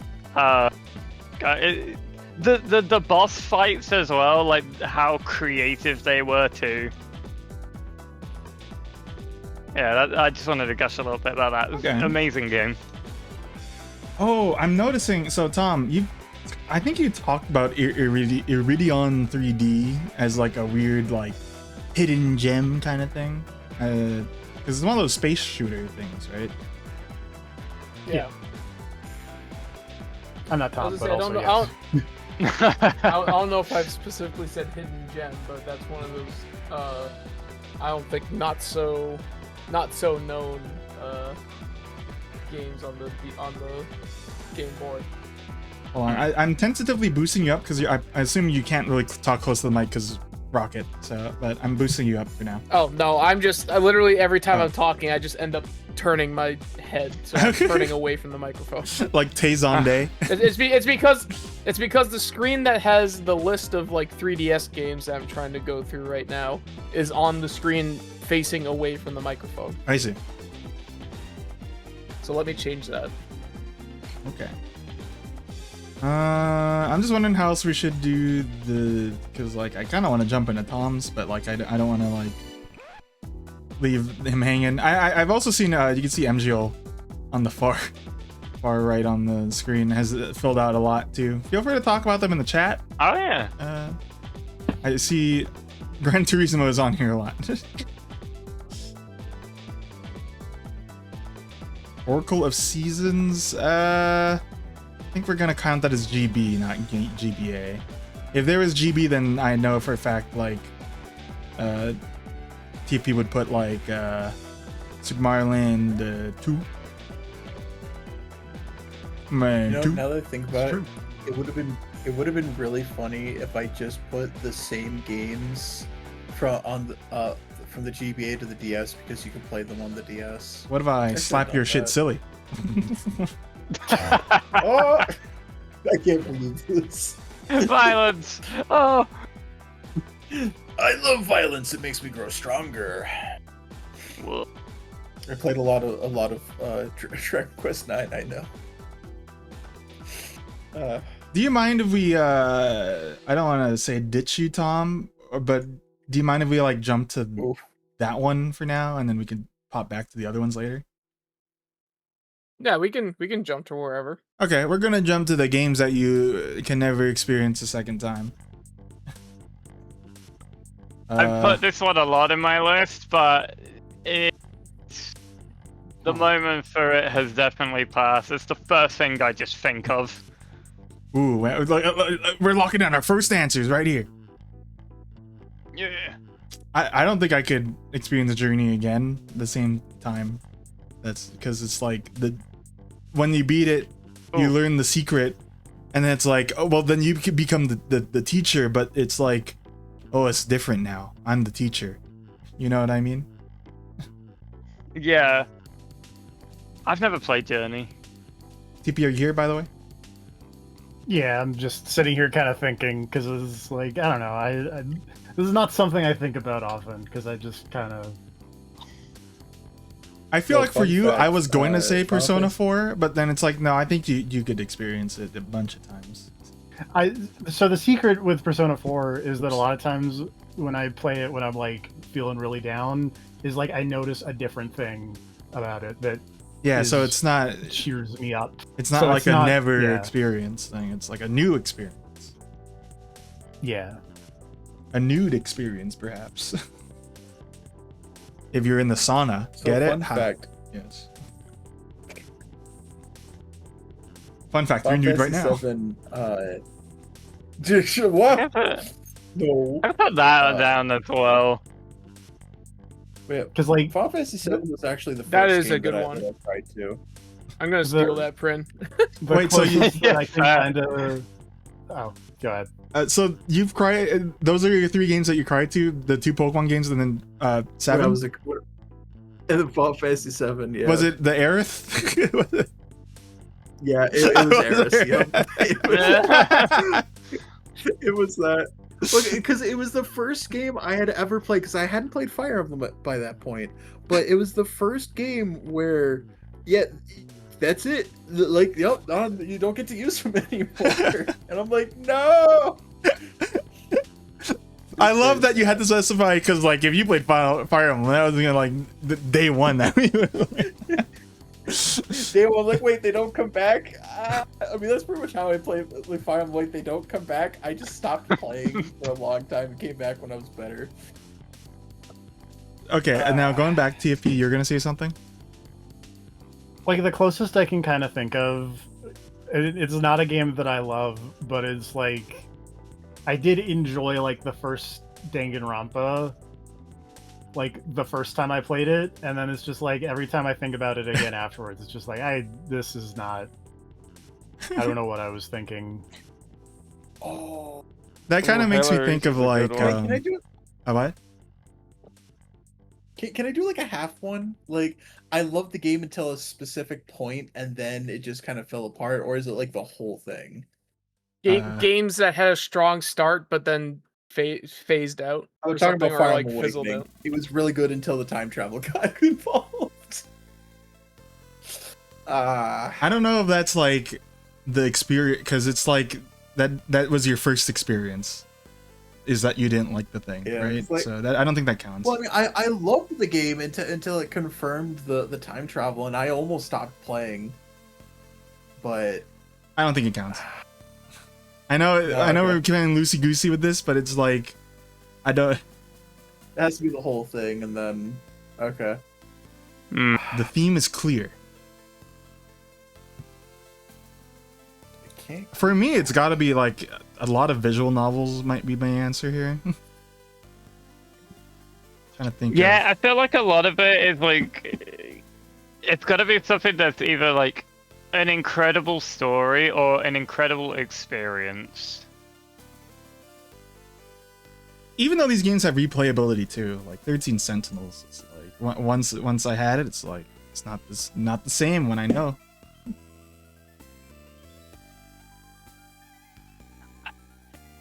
The boss fights as well, like how creative they were too. Yeah, I just wanted to gush a little bit about that. Okay. Amazing game. Oh, I'm noticing. So Tom, I think you talked about Iridion 3D as like a weird like hidden gem kind of thing, because it's one of those space shooter things, right? Yeah. I'm not Tom, but also yes. I don't know if I've specifically said hidden gem, but that's one of those. I don't think not so known games on the Game Boy. Hold on, I'm tentatively boosting you up because I assume you can't really talk close to the mic because Rocket. But I'm boosting you up for now. Oh no, I literally every time I'm talking, I just end up turning my head, so I'm turning away from the microphone. Like Tazon Day. It's because the screen that has the list of like 3DS games that I'm trying to go through right now is on the screen facing away from the microphone. I see. So let me change that. Okay. I'm just wondering how else we should do because like I kind of want to jump into Tom's, but like I don't want to like leave him hanging. I've also seen you can see MGO on the far right on the screen has filled out a lot too. Feel free to talk about them in the chat. Oh yeah. I see Gran Turismo is on here a lot. Oracle of Seasons. I think we're gonna count that as GB, not GBA. If there was GB, then I know for a fact like TFP would put like Super Mario Land 2. Man, 2. Now that I think about it, it would have been really funny if I just put the same games from the GBA to the DS because you can play them on the DS. What if I slap your shit silly? Oh, I can't believe this. Violence. Oh. I love violence. It makes me grow stronger. Well, I played a lot of Dragon Quest 9. I know. Do you mind if we I don't want to say ditch you, Tom, but do you mind if we like jump to Oof. that one for now and then we can pop back to the other ones later? Yeah, we can jump to wherever. Okay, we're gonna jump to the games that you can never experience a second time. I've put this one a lot in my list, but the moment for it has definitely passed. It's the first thing I just think of. Ooh, we're locking down our first answers right here. Yeah. I don't think I could experience the journey again at the same time. That's because it's like when you beat it, you learn the secret, and then it's like, oh well, then you could become the teacher, but it's like, oh, it's different now. I'm the teacher. You know what I mean? Yeah. I've never played Journey. TP, are you here, by the way? Yeah, I'm just sitting here kind of thinking because it's like I don't know. I this is not something I think about often because I just kind of. I feel So like for fun you, I fact, was going to say Persona Jonathan? 4, but then it's like, no, I think you could experience it a bunch of times. So the secret with Persona 4 is that a lot of times when I play it when I'm like feeling really down is like I notice a different thing about it that Yeah, so is- it's not cheers me up. it's not So like it's a not- never yeah. experience thing. It's like a new experience. Yeah. A nude experience, perhaps. If you're in the sauna, So get fun it? fact. Yes. Fun fact, you're nude right now. 7, what? I put No. that down as well. Wait, Because like Final Fantasy 7 was actually the first That is game a good that one. I tried to. I'm gonna steal that, Prin. the Wait, so you- closest that I can Yeah. kind of. Oh, go ahead. So you've cried. Those are your 3 games that you cried to. The 2 Pokemon games, and then 7. When I was in Final Fantasy 7, yeah. Was it the Aerith? Yeah, it was Eris, yep. It was that. Look, because it was the first game I had ever played, because I hadn't played Fire Emblem by that point. But it was the first game where, yeah, that's it. Like, yep, you don't get to use them anymore. And I'm like, no! I love that you had to specify because, like, if you played Fire Emblem, that was gonna like day one. That They were like, wait, they don't come back? I mean, that's pretty much how I play like Fire Emblem. Like, they don't come back. I just stopped playing for a long time and came back when I was better. okay. And now going back, TFP, you're gonna say something. Like the closest I can kind of think of, it's not a game that I love, but it's like I did enjoy like the first Danganronpa, like the first time I played it, and then it's just like every time I think about it again afterwards, it's just like this is not. I don't know what I was thinking. Oh, That kind of makes me think of Hillary's a like good one. can I do it? what? Can I do like a half one? Like, I loved the game until a specific point, and then it just kind of fell apart, or is it like the whole thing? Games that had a strong start but then phased out. I'm or talking something, about Fire or like Emblem fizzled Awakening. out. It was really good until the time travel got involved. I don't know if that's like the experience because it's like that was your first experience. Is that you didn't like the thing, Yeah, right? it's like- So that I don't think that counts. Well, I mean, I loved the game until it confirmed the time travel, and I almost stopped playing. But I don't think it counts. I know No, we're okay. playing loosey goosey with this, but it's like I don't. it has to be the whole thing, and then okay. Mm. The theme is clear. I can't. For me, it's got to be like a lot of visual novels might be my answer here. Trying to think. Yeah, I feel like a lot of it is like it's gotta be something that's either like an incredible story or an incredible experience. Even though these games have replayability too, like 13 Sentinels, it's like once I had it, it's like it's not the same when I know.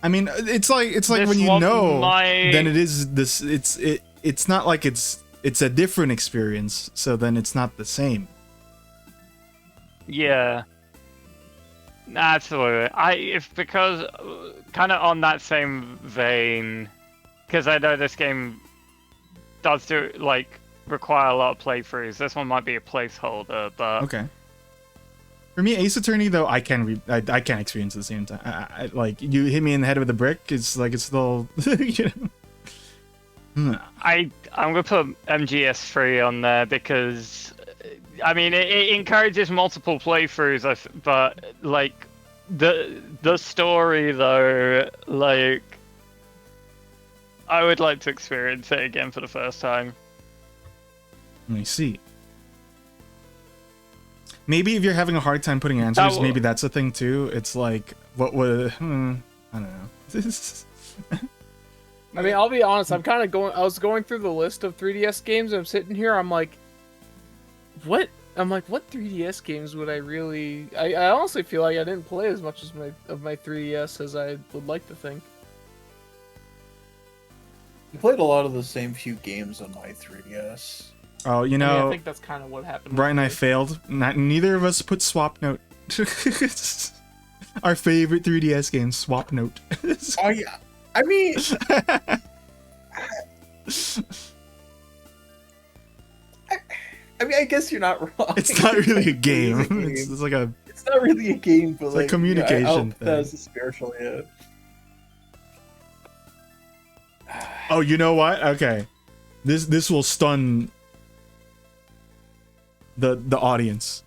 I mean, it's like This when you one know, might- then it is this. It's not like it's a different experience. So then it's not the same. Yeah. Absolutely. Because kind of on that same vein, because I know this game does require a lot of playthroughs. This one might be a placeholder, but Okay. For me, Ace Attorney though, I can experience at the same time. Like you hit me in the head with a brick. It's like it's still, you know. I'm gonna put MGS3 on there because I mean it encourages multiple playthroughs, but like the story though, like I would like to experience it again for the first time. Let me see. Maybe if you're having a hard time putting answers, maybe that's a thing too. It's like, what would... I don't know. I mean, I'll be honest. I was going through the list of 3DS games, and I'm sitting here. I'm like, what? I'm like, what 3DS games would I really? I honestly feel like I didn't play as much as my 3DS as I would like to think. I played a lot of the same few games on my 3DS. Oh, you I know, mean, I think that's kind of what happened. Brian and I failed. Neither of us put Swap Note. Our favorite 3DS game, Swap Note. Oh yeah, I mean, I guess you're not wrong. It's not really a game. It is a game. It's like a... It's not really a game, but It's a like communication that was thing. a spiritual, yeah. Oh, you know what? Okay. This will stun the audience.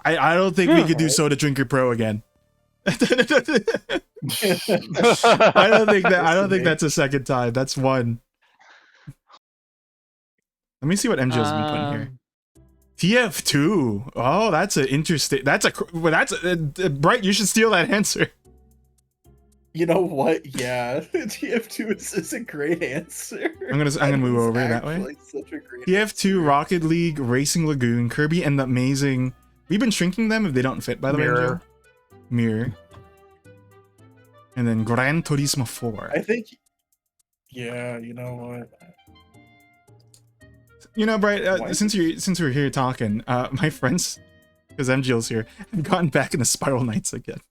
I don't think we could do Soda Drinker Pro again. I don't think that's a second time. That's one. Let me see what MJ's been putting here. TF2. Oh, that's an interesting. Bright. You should steal that answer. You know what? Yeah, TF2 is a great answer. I'm gonna move over that way. Such a great TF2, Rocket League, Racing Lagoon, Kirby, and the amazing. We've been shrinking them if they don't fit, by the way. Mirror. Mirror. And then Gran Turismo 4. I think. Yeah, you know what? You know, Bright, since we're here talking, my friends, because MGL's here, have gotten back into Spiral Knights again.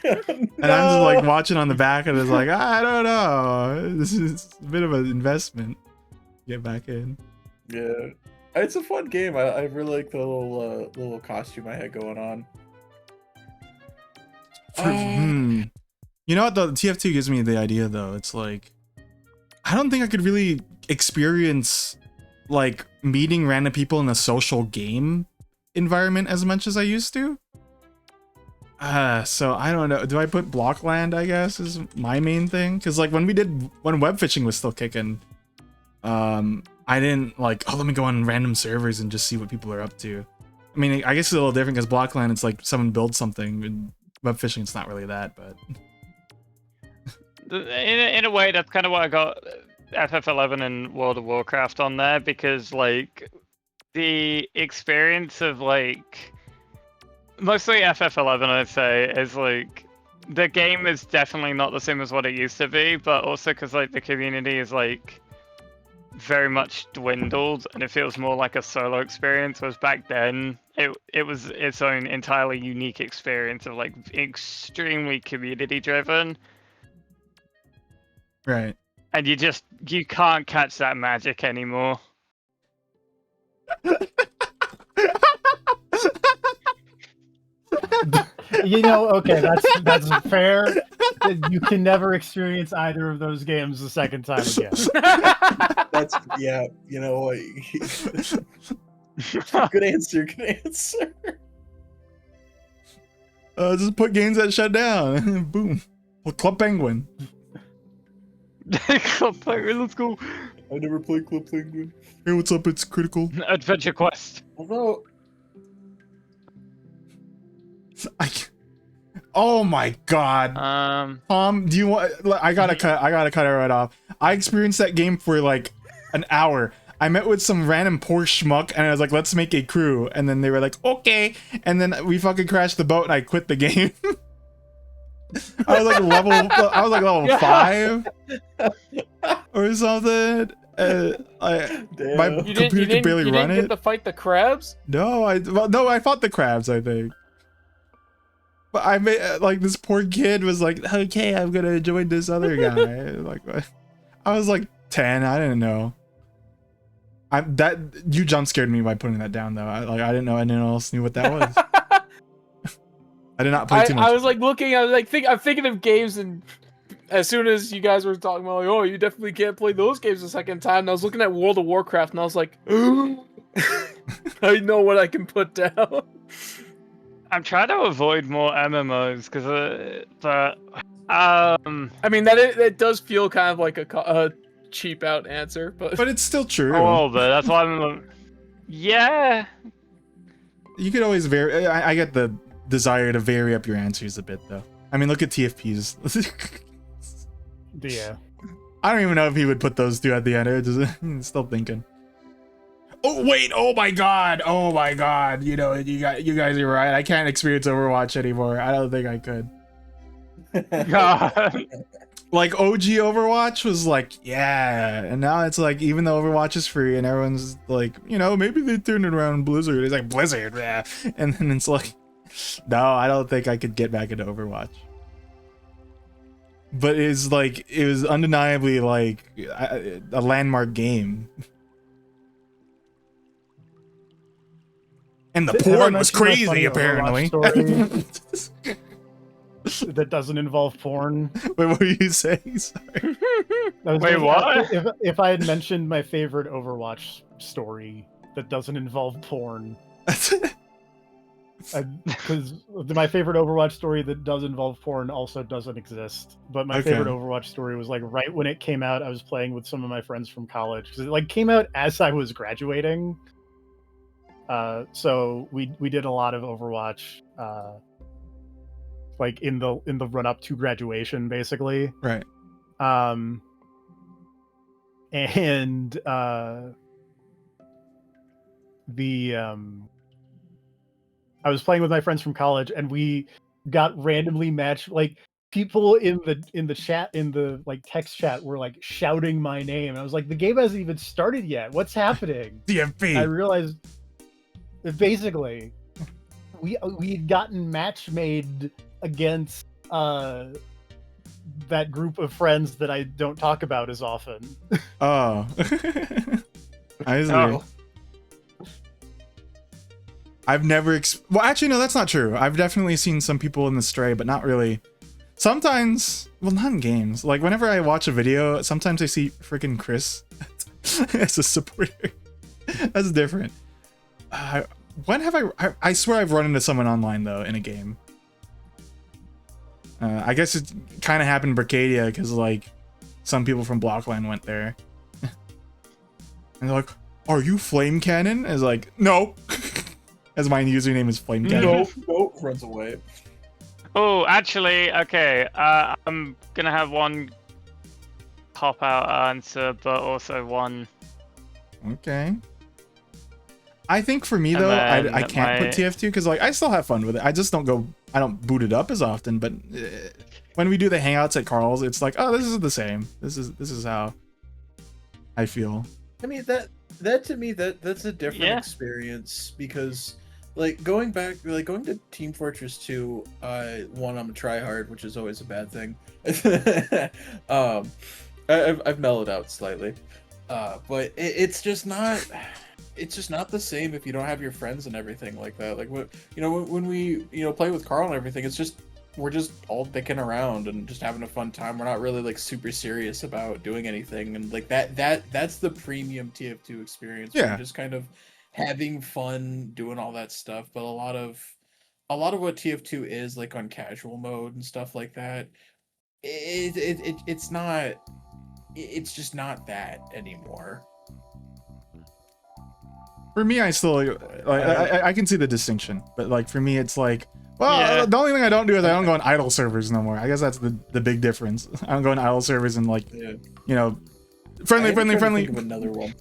And I'm just like watching on the back, and it's like, I don't know. This is a bit of an investment. Get back in. Yeah, it's a fun game. I really like the little costume I had going on. You know what? The TF2 gives me the idea, though. It's like, I don't think I could really experience like meeting random people in a social game environment as much as I used to. So I don't know. Do I put Blockland, I guess, is my main thing? Because like when web fishing was still kicking, I didn't like, oh, let me go on random servers and just see what people are up to. I mean, I guess it's a little different because Blockland, it's like someone builds something, and web fishing, it's not really that, but in a way, that's kind of why I got FF11 and World of Warcraft on there, because like the experience of like mostly FF11, I'd say, is like the game is definitely not the same as what it used to be, but also because like the community is like very much dwindled and it feels more like a solo experience, whereas back then it was its own entirely unique experience of like extremely community driven. right. And you can't catch that magic anymore. You know, okay, that's fair. You can never experience either of those games the second time again. That's yeah. You know what? Good answer. Good answer. Just put games that shut down. Boom. Well, Club Penguin. Let's go. I never played Club Penguin. Hey, what's up? It's Critical. Adventure Quest. Although, oh my god. Tom, do you want? I gotta cut it right off. I experienced that game for like an hour. I met with some random poor schmuck, and I was like, "Let's make a crew." And then they were like, "Okay." And then we fucking crashed the boat, and I quit the game. I was like level Yeah. 5 or something. My Damn. computer could barely you run didn't it. get to fight the crabs? No, I fought the crabs, I think. But I made like this poor kid was like, okay, I'm gonna join this other guy. Like, I was like 10. I didn't know. You jump scared me by putting that down though. I didn't know anyone else knew what that was. I did not play too much. I was like looking. I was like, I'm thinking of games, and as soon as you guys were talking about, like, oh, you definitely can't play those games a second time. And I was looking at World of Warcraft, and I was like, I know what I can put down. I'm trying to avoid more MMOs because, I mean, it does feel kind of like a cheap out answer, but it's still true. Oh, but that's why I'm. Yeah. You could always vary. I get the desire to vary up your answers a bit, though. I mean, look at TFPs. Yeah. I don't even know if he would put those two at the end. I'm still thinking. Oh wait! Oh my god! Oh my god! You know, you guys are right. I can't experience Overwatch anymore. I don't think I could. God. Like OG Overwatch was like, yeah, and now it's like, even though Overwatch is free and everyone's like, you know, maybe they turned it around Blizzard. It's like Blizzard, yeah. And then it's like, no, I don't think I could get back into Overwatch. But it's like, it was undeniably like a landmark game. And the porn was crazy, apparently. That doesn't involve porn. Wait, what were you saying? Sorry. Wait, what? If I had mentioned my favorite Overwatch story that doesn't involve porn, because my favorite Overwatch story that does involve porn also doesn't exist. But my favorite Overwatch story was like right when it came out. I was playing with some of my friends from college because it like came out as I was graduating. So we did a lot of Overwatch. Like in the run up to graduation, basically. Right. And I was playing with my friends from college, and we got randomly matched. Like people in the chat, in the like text chat, were like shouting my name. And I was like, the game hasn't even started yet. What's happening? TFP. I realized that basically we'd gotten match made against that group of friends that I don't talk about as often. Oh. I see. Oh. I've never well, actually no, that's not true. I've definitely seen some people in the Stray, but not really. Sometimes, well, not in games. Like whenever I watch a video, sometimes I see freaking Chris as a supporter. That's different. When have I swear I've run into someone online though in a game. I guess it kind of happened in Bercadia because like some people from Blockland went there. And they're like, "Are you Flame Cannon?" Is like, "No." As my username is Flame Cannon. Nope, runs away. Oh, actually, okay. I'm gonna have one cop out answer, but also one. Okay. I think for me though, I can't put TF2 because like I still have fun with it. I just don't boot it up as often. But when we do the hangouts at Carl's, it's like, oh, this is the same. This is how I feel. I mean that to me that's a different experience because like going to Team Fortress 2, one, I'm a tryhard, which is always a bad thing. I've mellowed out slightly, but it's just not the same if you don't have your friends and everything like that. Like when we play with Carl and everything, it's just we're just all dicking around and just having a fun time. We're not really like super serious about doing anything, and like that's the premium TF2 experience. Yeah, we're just kind of having fun doing all that stuff. But a lot of what TF2 is like on casual mode and stuff like that, it's not. It's just not that anymore. For me, I still like I can see the distinction, but like for me, it's like, well, the only thing I don't do is I don't go on idle servers no more. I guess that's the big difference. I don't go on idle servers and like, friendly. Think of another one.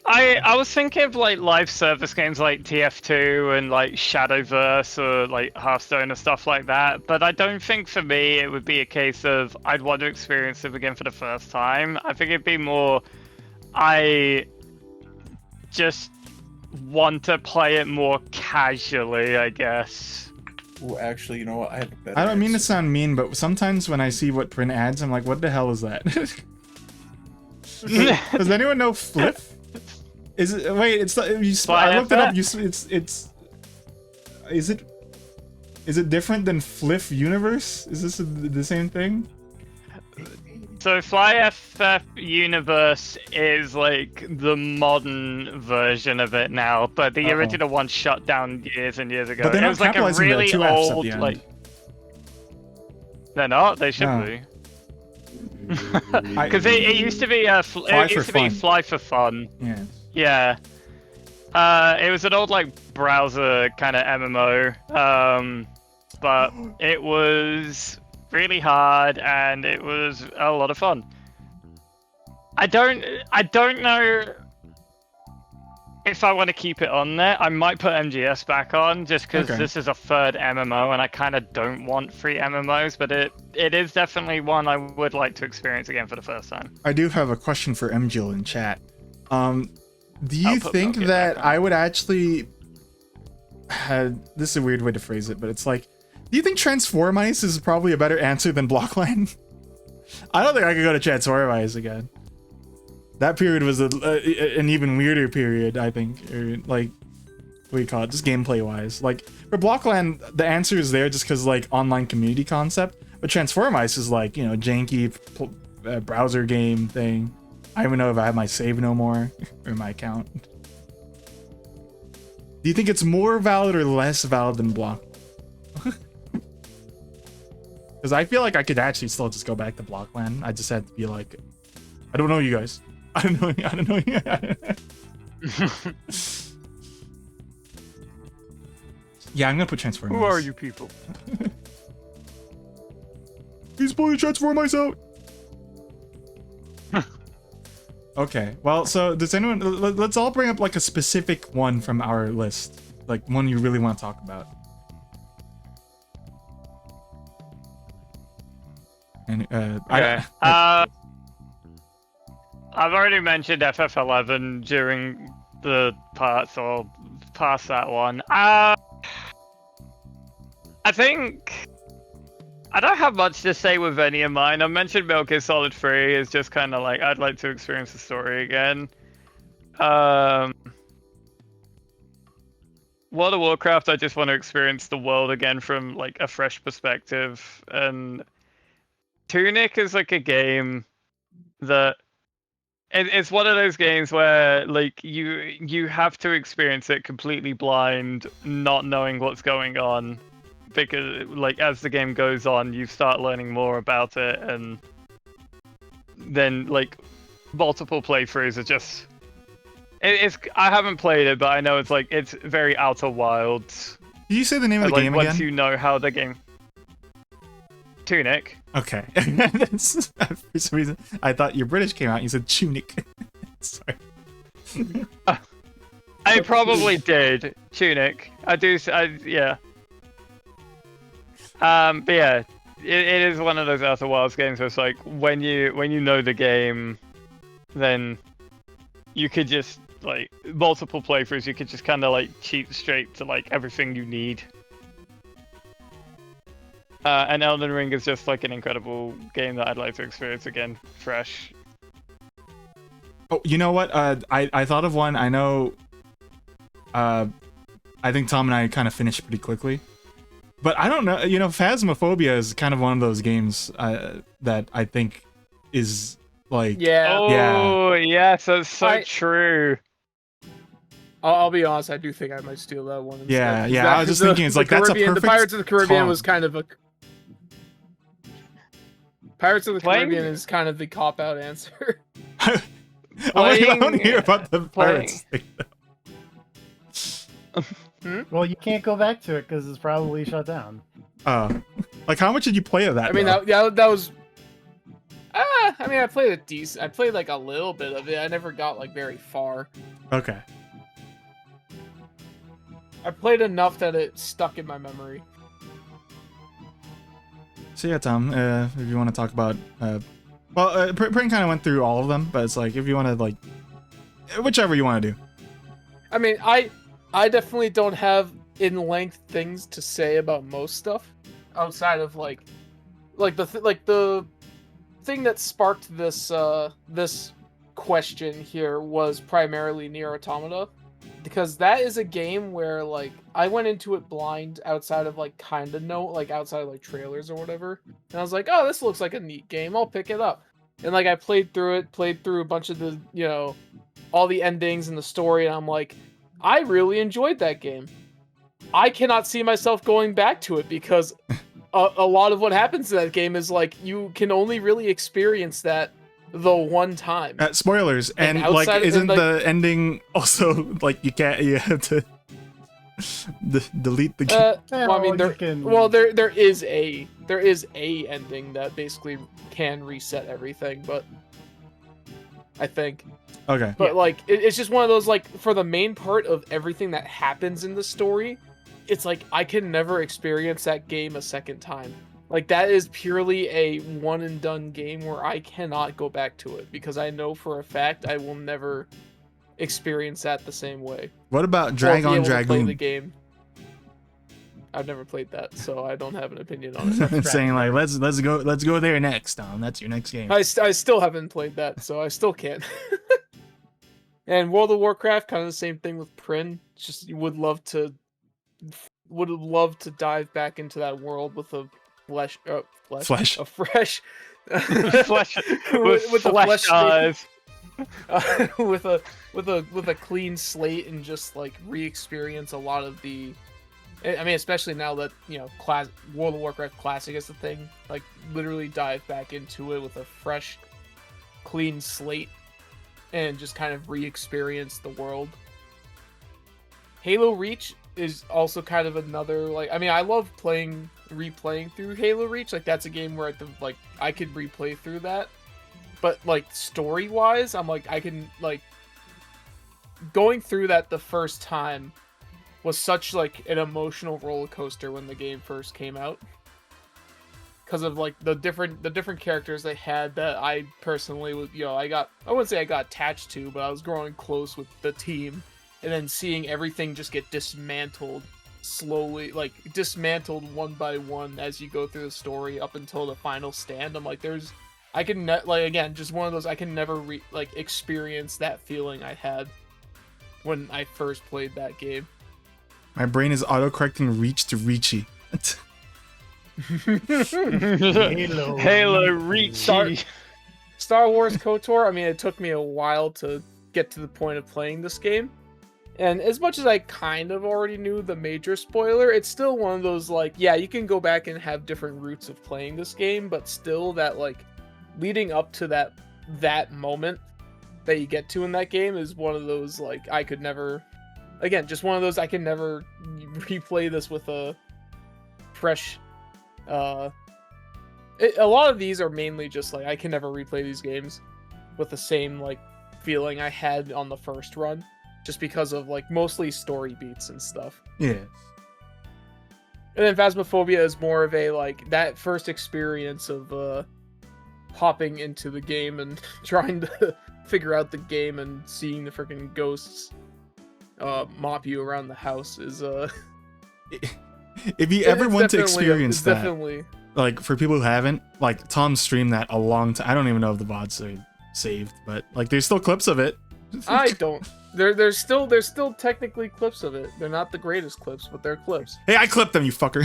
I was thinking of like live service games like TF2 and like Shadowverse or like Hearthstone or stuff like that, but I don't think for me it would be a case of I'd want to experience it again for the first time. I think it'd be more I just want to play it more casually, I guess. Well, actually, you know what? I have a better I don't mean to answer. sound mean, but sometimes when I see what Prin adds, I'm like, what the hell is that? Does anyone know Flip? Is it? Wait, it's not. I looked it up. It's. Is it different than Fliff Universe? Is this the same thing? So Fly FF Universe is like the modern version of it now, but the original one shut down years and years ago. But they're It not was like a capitalizing the really two Fs at old the end. like. They're not. They should No. be. Because it used to be Fly for Fun. Yeah. Yeah. It was an old like browser kind of MMO, but it was really hard and it was a lot of fun. I don't know if I want to keep it on there. I might put MGS back on just because this is a third MMO and I kind of don't want 3 MMOs, but it is definitely one I would like to experience again for the first time. I do have a question for MGL in chat. Do you think Milky that back on. I would actually... this is a weird way to phrase it, but it's like, do you think Transformice is probably a better answer than Blockline? I don't think I could go to Transformice again. That period was an even weirder period, I think. Or, like, what do you call it? Just gameplay-wise. Like, for Blockland, the answer is there just because, like, online community concept. But Transformice is, like, you know, janky browser game thing. I don't even know if I have my save no more, or my account. Do you think it's more valid or less valid than Block? Because I feel like I could actually still just go back to Blockland. I just had to be like, I don't know you guys. I don't know you. Yeah, I'm gonna put Transformice. Who are you people? He's pulling Transformice out. Okay, well, so does anyone... Let's all bring up, like, a specific one from our list. Like, one you really want to talk about. And, I've already mentioned FF11 during the part, so I'll pass that one. I think... I don't have much to say with any of mine. I mentioned Metal Gear Solid 3 is just kind of like, I'd like to experience the story again. World of Warcraft, I just want to experience the world again from like a fresh perspective. And Tunic is like a game that it's one of those games where like you have to experience it completely blind, not knowing what's going on. Because like as the game goes on, you start learning more about it, and then like multiple playthroughs are just. It's I haven't played it, but I know it's like it's very Outer Wilds. Did you say the name of the Like game once again? you know how the game. Tunic. Okay. For some reason, I thought your British came out and you said Tunic. Sorry. I probably did. Tunic. Yeah. But yeah, it is one of those Outer Wilds games where it's like when you know the game, then you could just like multiple playthroughs. You could just kind of like cheat straight to like everything you need. And Elden Ring is just like an incredible game that I'd like to experience again, fresh. Oh, you know what? I thought of one. I know. I think Tom and I kind of finished pretty quickly. But I don't know, you know, Phasmophobia is kind of one of those games that I think is like... Yeah. Oh, yes, that's so true. I'll be honest, I do think I might steal that one. Yeah, instead. yeah, I was just thinking, it's like, that's a perfect The Pirates of the Caribbean call. was kind of a... Pirates of the Playing- Caribbean is kind of the cop-out answer. I want to hear about the Pirates thing. Well, you can't go back to it because it's probably shut down. Like, how much did you play of that? I mean, though? that was... I mean, I played a decent. I played like a little bit of it. I never got like very far. Okay. I played enough that it stuck in my memory. So yeah, Tom, if you want to talk about, Prin kind of went through all of them, but it's like if you want to like, whichever you want to do. I mean, I definitely don't have in-length things to say about most stuff outside of like the thing that sparked this this question here was primarily Nier Automata, because that is a game where like I went into it blind outside of like outside of like trailers or whatever, and I was like, oh, this looks like a neat game, I'll pick it up. And like I played through a bunch of the, you know, all the endings and the story, and I'm like, I really enjoyed that game. I cannot see myself going back to it because a lot of what happens in that game is like you can only really experience that the one time. Spoilers, and like isn't the ending also like you have to delete the game? Well, I mean, there is a ending that basically can reset everything, but I think. Okay. But like it's just one of those, like, for the main part of everything that happens in the story, it's like I can never experience that game a second time. Like that is purely a one and done game where I cannot go back to it because I know for a fact I will never experience that the same way. What about Dragon Dragoon? The game. I've never played that, so I don't have an opinion on it. Saying like let's go there next, Tom. That's your next game. I still haven't played that, so I still can't. And World of Warcraft, kind of the same thing with Prin. Just would love to dive back into that world with a fresh with a flesh eyes. with a clean slate and just like re-experience a lot of the. I mean, especially now that, you know, World of Warcraft Classic is the thing. Like, literally dive back into it with a fresh, clean slate and just kind of re-experience the world. Halo Reach is also kind of another, like, I mean, I love replaying through Halo Reach. Like, that's a game where I could replay through that. But, like, story-wise, I'm like, I can, like, going through that the first time was such like an emotional roller coaster when the game first came out, because of like the different characters they had that I personally was, you know, I wouldn't say I got attached to, but I was growing close with the team, and then seeing everything just get dismantled slowly, like dismantled one by one as you go through the story up until the final stand. I'm like, just one of those, I can never experience that feeling I had when I first played that game. My brain is autocorrecting Reach to Reachy. Halo Reach. Star Wars KOTOR, I mean, it took me a while to get to the point of playing this game. And as much as I kind of already knew the major spoiler, it's still one of those, like, yeah, you can go back and have different routes of playing this game, but still that, like, leading up to that moment that you get to in that game is one of those, like, I could never... Again, just one of those, I can never replay this with a fresh... a lot of these are mainly just, like, I can never replay these games with the same, like, feeling I had on the first run. Just because of, like, mostly story beats and stuff. Yeah. And then Phasmophobia is more of a, like, that first experience of, hopping into the game and trying to figure out the game and seeing the freaking ghosts mop you around the house is if you ever want to experience that, definitely, like, for people who haven't, like, Tom streamed that a long time. I don't even know if the VODs are saved, but like there's still clips of it. I don't. There's still technically clips of it. They're not the greatest clips, but they're clips. Hey, I clipped them, you fucker.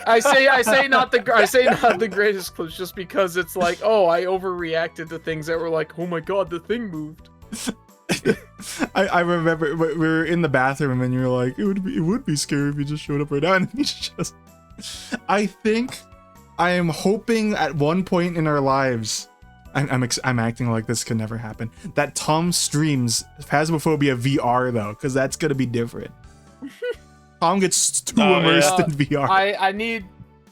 I say not the greatest clips just because it's like, oh, I overreacted to things that were like, oh my god, the thing moved. I remember we were in the bathroom and you were like, it would be scary if you just showed up right now, and you just... I think I am hoping at one point in our lives, I'm acting like this could never happen, that Tom streams Phasmophobia VR though, because that's gonna be different. Tom gets too immersed in VR.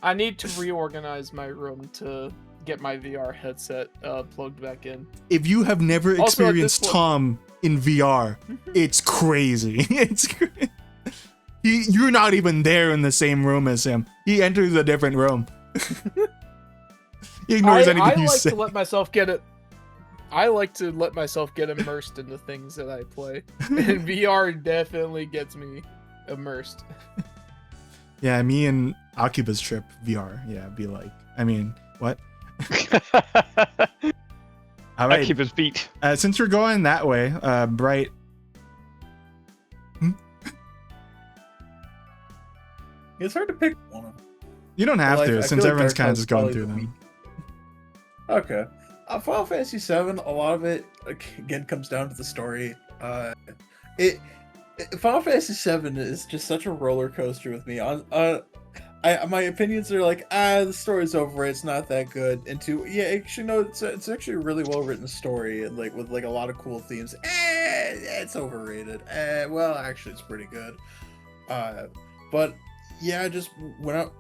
I need to reorganize my room to get my VR headset plugged back in. If you have never Also, at this experienced point- Tom in VR, it's crazy. You're not even there in the same room as him. He enters a different room. He ignores anything I you like say. to let myself get it. I like to let myself get immersed in the things that I play, and VR definitely gets me immersed. Yeah, me and Akiba's trip VR. Yeah, be like. I mean, what? All right. Akiba's beat. Since we're going that way, Bright. It's hard to pick one. You don't have Well, to, I since feel like everyone's Dark kind of Cloud's just going probably through the them. Okay. Final Fantasy VII, a lot of it again comes down to the story. Final Fantasy VII is just such a roller coaster with me. My opinions are like, the story's over, it's not that good. Into actually no, it's actually a really well written story and like with like a lot of cool themes. It's overrated. Well, actually, it's pretty good. But yeah, just went out.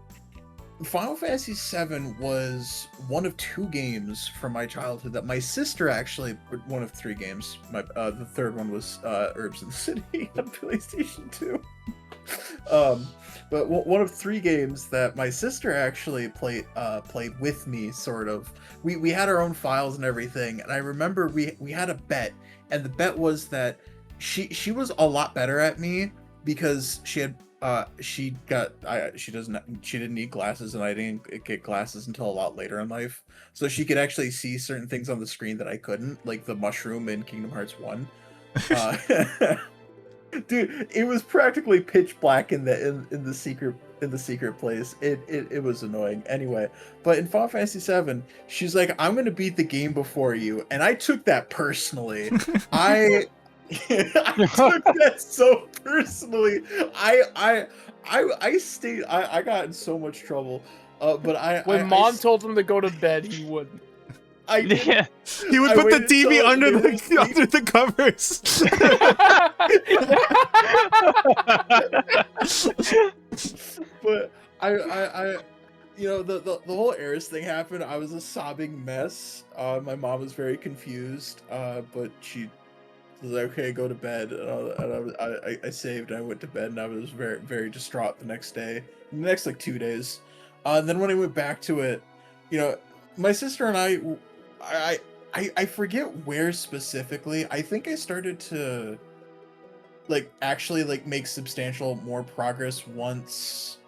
Final Fantasy VII was one of 2 games from my childhood that my sister actually, one of 3 games. The third one was Herbs in the City on PlayStation 2. But one of 3 games that my sister actually played with me, sort of. We had our own files and everything, and I remember we had a bet, and the bet was that she was a lot better at me because she didn't need glasses, and I didn't get glasses until a lot later in life, so she could actually see certain things on the screen that I couldn't, like the mushroom in Kingdom Hearts 1. Dude, it was practically pitch black in the secret place. It was annoying. Anyway, but in Final Fantasy VII, she's like, "I'm gonna beat the game before you," and I took that personally. I took that so personally. I got in so much trouble. But When Mom told him to go to bed, he wouldn't. I did. Yeah. He would I put the waited TV till under they were asleep. under the covers. But I the whole Eris thing happened. I was a sobbing mess. My mom was very confused. But she was like, "Okay, go to bed." And I saved. And I went to bed, and I was very, very distraught the next day. The next like 2 days. And then when I went back to it, my sister and I forget where specifically. I think I started to actually make substantial more progress once.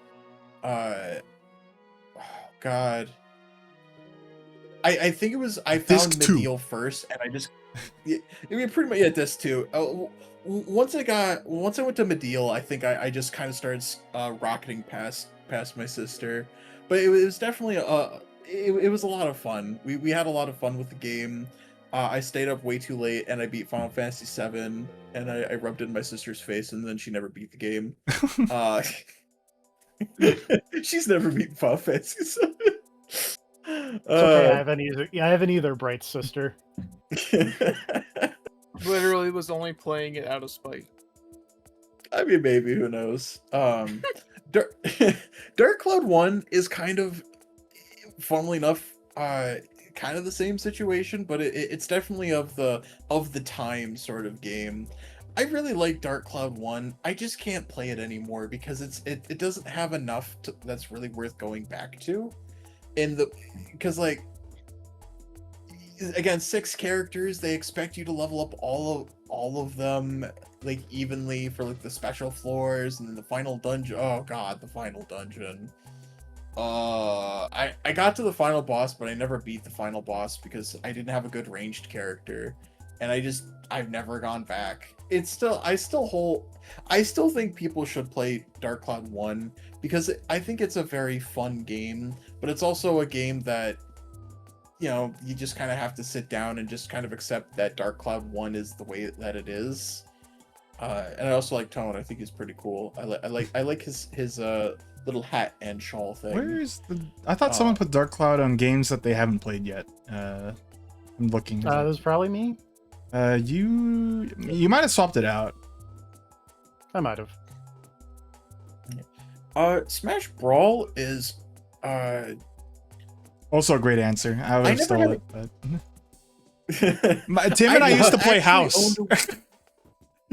Oh God. I think it was I found Disc 2. Medial first, and I just pretty much Disc 2. Once I went to Medial, I think I just kind of started rocketing past my sister, but it was definitely it was a lot of fun. We had a lot of fun with the game. I stayed up way too late, and I beat Final Fantasy VII, and I rubbed it in my sister's face, and then she never beat the game. She's never beaten Final Fantasy VII. It's okay, I haven't either, Bright sister. Literally was only playing it out of spite. I mean, maybe, who knows? Dark Cloud 1 is kind of, funnily enough, kind of the same situation, but it's definitely of the time sort of game. I really like Dark Cloud 1. I just can't play it anymore because it doesn't have enough that's really worth going back to. Because again, 6 characters, they expect you to level up all of them evenly for the special floors, and then the final dungeon. Oh god, the final dungeon. I got to the final boss, but I never beat the final boss because I didn't have a good ranged character, and I've never gone back. I still think people should play Dark Cloud 1 because I think it's a very fun game, but it's also a game that you just kind of have to sit down and just kind of accept that Dark Cloud 1 is the way that it is. And I also like Tone. I think he's pretty cool. I like his little hat and shawl thing. Where's I thought someone put Dark Cloud on games that they haven't played yet. I'm looking. That was probably me. You might have swapped it out. I might have. Smash Brawl is Also a great answer. I would I have never stole had it, but Tim and I used to play actually house. owned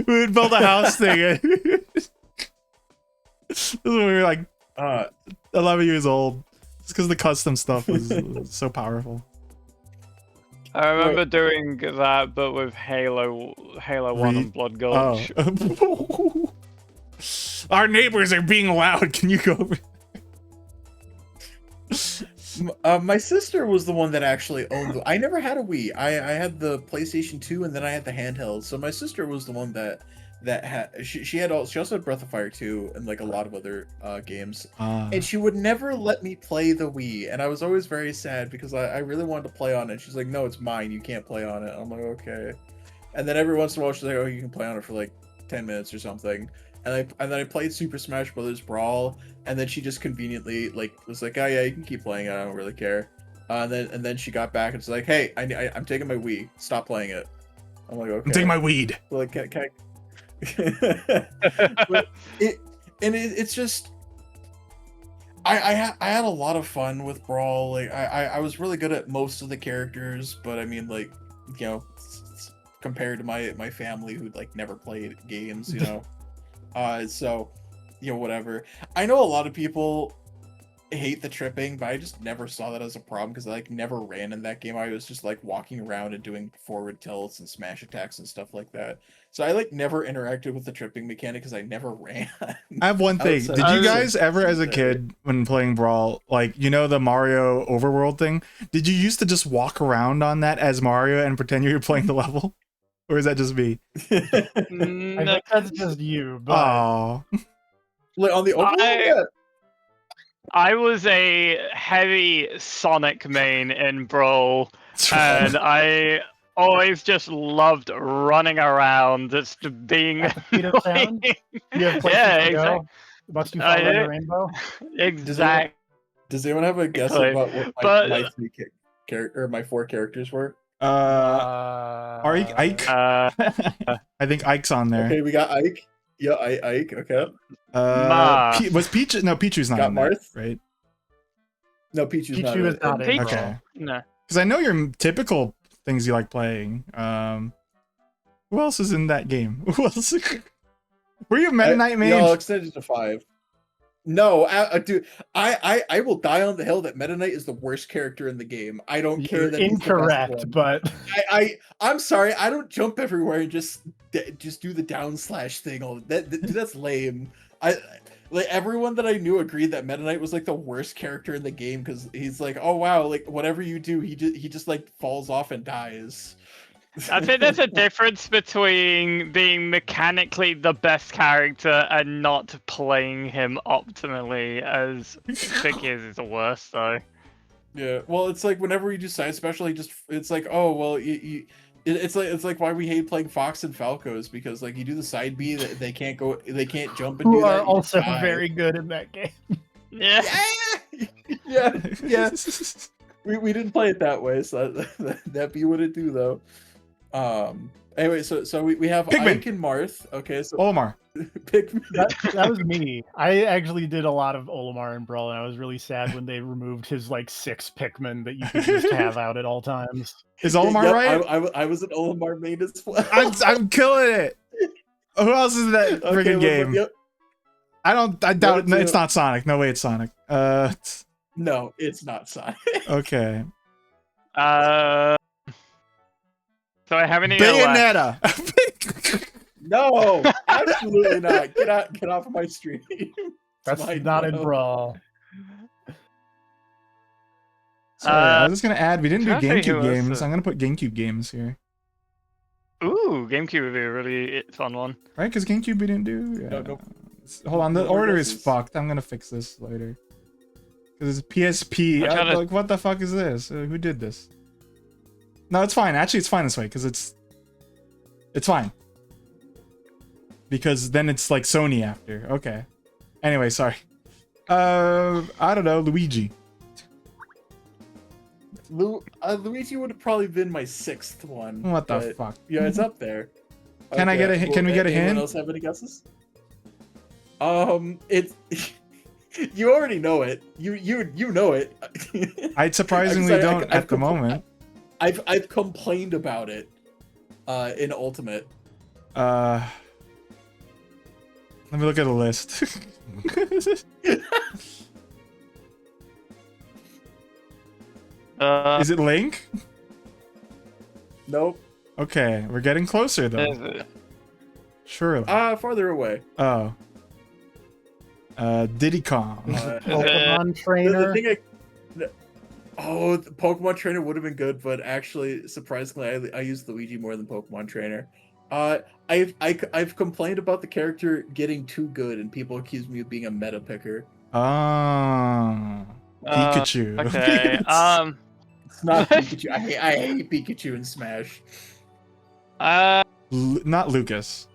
We would build a house thing. This is when we were like a- 11 years old. Just because the custom stuff was so powerful. I remember doing that, but with Halo 1 and Blood Gulch. Oh. Our neighbors are being loud. Can you go over? my sister was the one that actually owned I never had a Wii. I had the PlayStation 2 and then I had the handheld. So my sister was the one that had she also had Breath of Fire 2 and like a lot of other games. And she would never let me play the Wii, and I was always very sad because I really wanted to play on it. She's like, "No, it's mine. You can't play on it." I'm like, "Okay." And then every once in a while she's like, "Oh, you can play on it for like 10 minutes or something." And then I played Super Smash Brothers Brawl, and then she just conveniently like was like, "Oh yeah, you can keep playing it. I don't really care." And then she got back and she's like, "Hey, I'm taking my Wii. Stop playing it." I'm like, "Okay." I'm taking my weed. Like, can but it's just I had a lot of fun with Brawl. Like I was really good at most of the characters, but I mean, like, you know, compared to my family who'd like never played games, you know. So, you know, whatever. I know a lot of people hate the tripping, but I just never saw that as a problem because I like never ran in that game. I was just like walking around and doing forward tilts and smash attacks and stuff like that. So I like never interacted with the tripping mechanic because I never ran. I have one thing. Did you guys ever, as a kid, when playing Brawl, like, you know, the Mario overworld thing? Did you used to just walk around on that as Mario and pretend you were playing the level? Or is that just me? I think that's just you. But Oh, Like on the overworld, I was a heavy Sonic main in Brawl, and I always just loved running around, just being. speed of sound. You have places Yeah, to exactly. go. Must you follow the rainbow? Exactly. does anyone have a guess Sorry, about what but- my three character or my 4 characters were? Ike? Uh, I think Ike's on there. Okay, we got Ike. Yeah, Ike. Okay. Marth. Was Peach? No, Pichu's not Got on there, Marth? right? No, Pichu's not. Pichu is not in Peach? Brawl. Okay. no. Because I know your typical things you like playing. Who else is in that game? Who else? Were you a Meta Knight main? No, I'll extend it to 5. No, dude, I will die on the hill that Meta Knight is the worst character in the game. I don't care You're that he's the best incorrect, one. but I'm sorry. I don't jump everywhere and just do the down slash thing. All that's lame. Like everyone that I knew agreed that Meta Knight was like the worst character in the game because he's like, oh wow, like whatever you do, he just like falls off and dies. I think there's a difference between being mechanically the best character and not playing him optimally, as Vicky is the worst, though. Yeah, well, it's like whenever you do side special, it's like, oh well, it's like why we hate playing Fox and Falcos because like you do the side B, they can't jump and who do that. are you just also die. very good in that game. Yeah. yeah. We didn't play it that way, so that B wouldn't do though. Anyway, so we have Pikmin. Ike and Marth. Okay, so Olimar. Pikmin. That was me. I actually did a lot of Olimar and Brawl, and I was really sad when they removed his like 6 Pikmin that you could just have out at all times. Is Olimar Yep, right? I was an Olimar main as well. I'm killing it. Who else is in that Okay, freaking game? Yep. I doubt No, it's not Sonic. No way it's Sonic. No, it's not Sonic. Okay. So I have any left? Bayonetta. No, absolutely not. Get off of my stream. That's Mine, not in bro. Brawl. Sorry, I was just gonna add. We didn't do trying to think who GameCube else games. to- I'm gonna put GameCube games here, Ooh, GameCube would be a really fun one. right? Because GameCube we didn't do. Yeah. No. Hold on, the No more order is guesses. fucked. I'm gonna fix this later. Because it's PSP. I'm trying to- Like, what the fuck is this? Who did this? No, it's fine. Actually, it's fine this way because it's fine. Because then it's like Sony after. Okay. Anyway, sorry. I don't know, Luigi. Luigi would have probably been my 6th one. What the but, fuck? Yeah, it's up there. Can I get a hint? Can we get a anyone hint? else have any guesses? It's You already know it. You know it. I surprisingly don't at the moment. I've complained about it in Ultimate. Let me look at the list. Is it Link? Nope. Okay, we're getting closer Is though. it? Surely. Farther away. Oh. Diddy Kong. Pokemon trainer. The Pokemon Trainer would have been good, but actually, surprisingly, I use Luigi more than Pokemon Trainer. I've complained about the character getting too good, and people accuse me of being a meta picker. Oh. Pikachu. Okay. It's not Pikachu. I hate Pikachu in Smash. Not Lucas.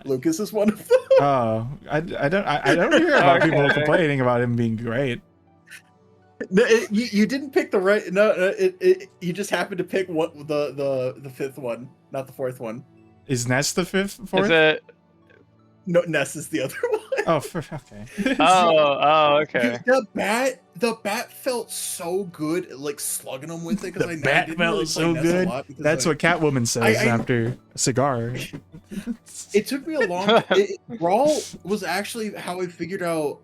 Lucas is one of them. Oh, I don't hear about people Okay. complaining about him being great. No, you didn't pick the right. No, you just happened to pick the fifth one, not the fourth one. Is Ness the fourth? Is it? No, Ness is the other one. Oh, okay. Oh, okay. The bat felt so good, like slugging him with it. The bat felt so good. That's what Catwoman says after a cigar. It took me a long. Brawl was actually how I figured out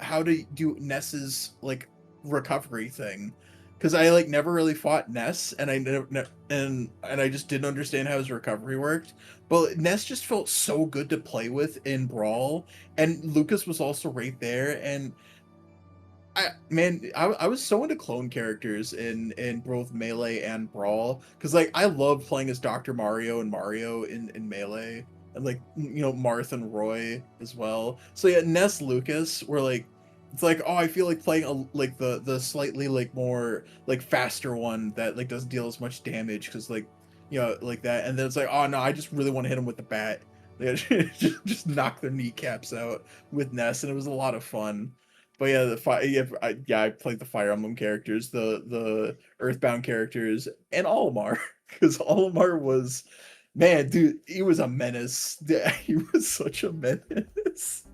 how to do Ness's like recovery thing, because I like never really fought Ness, and I never and I just didn't understand how his recovery worked. But Ness just felt so good to play with in Brawl, and Lucas was also right there. And I was so into clone characters in both Melee and Brawl, because like I loved playing as Dr. Mario and Mario in Melee, and like Marth and Roy as well. So yeah, Ness Lucas were like, it's like, oh, I feel like playing like the slightly like more like faster one that like doesn't deal as much damage, because like like that. And then it's like, oh no, I just really want to hit him with the bat. just knock their kneecaps out with Ness, and it was a lot of fun. But yeah, I played the Fire Emblem characters, the Earthbound characters, and Olimar, because Olimar was, man, dude, he was a menace. He was such a menace.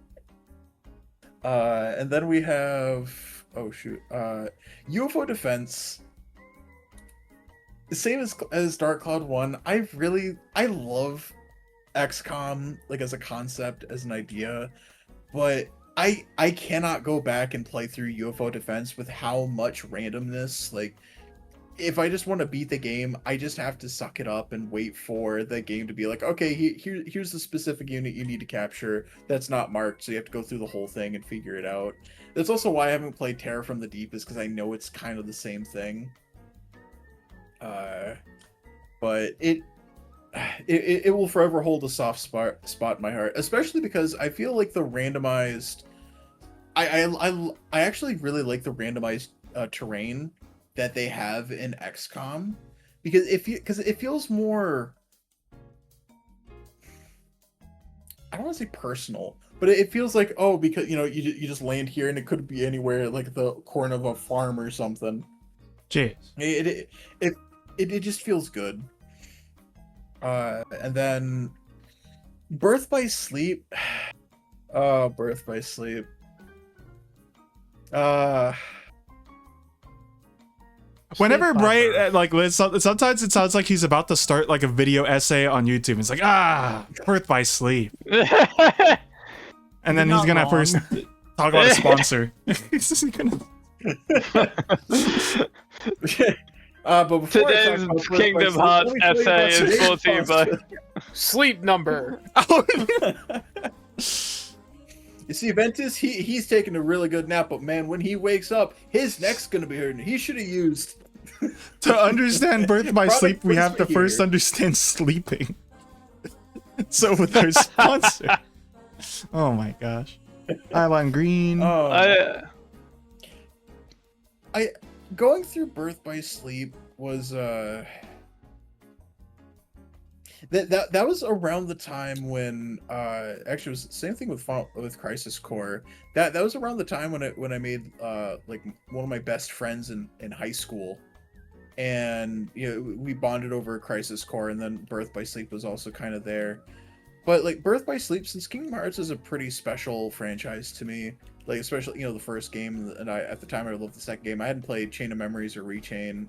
And then we have, oh shoot, UFO Defense. The same as Dark Cloud 1. I love XCOM like as a concept, as an idea, but I cannot go back and play through UFO Defense with how much randomness. Like, if I just want to beat the game, I just have to suck it up and wait for the game to be like, okay, here's the specific unit you need to capture that's not marked, so you have to go through the whole thing and figure it out. That's also why I haven't played Terror from the Deep, is because I know it's kind of the same thing. But it will forever hold a soft spot in my heart, especially because I feel like the randomized. I actually really like the randomized terrain that they have in XCOM, because it feels more. I don't want to say personal, but it feels like, oh, because you just land here and it could be anywhere, like the corner of a farm or something. Jeez. It just feels good. And then Birth by Sleep. Oh, Birth by Sleep. Whenever Bright like sometimes it sounds like he's about to start like a video essay on YouTube. It's like, Birth by Sleep, and then he's gonna first talk about a sponsor. But before Today's Kingdom Hearts essay is brought to you by Sleep number. You see, Ventus, he's taking a really good nap, but man, when he wakes up, his neck's gonna be hurting. He should have used. To understand Birth by Sleep, we have to placement first here. understand sleeping. So with our sponsor. Oh my gosh. Island Green. I going through Birth by Sleep was that was around the time when actually it was the same thing with Crisis Core. That was around the time when I made like one of my best friends in high school, and we bonded over Crisis Core, and then Birth by Sleep was also kind of there. But like Birth by Sleep, since Kingdom Hearts is a pretty special franchise to me, like especially the first game, and I at the time I loved the second game. I hadn't played Chain of Memories or Rechain.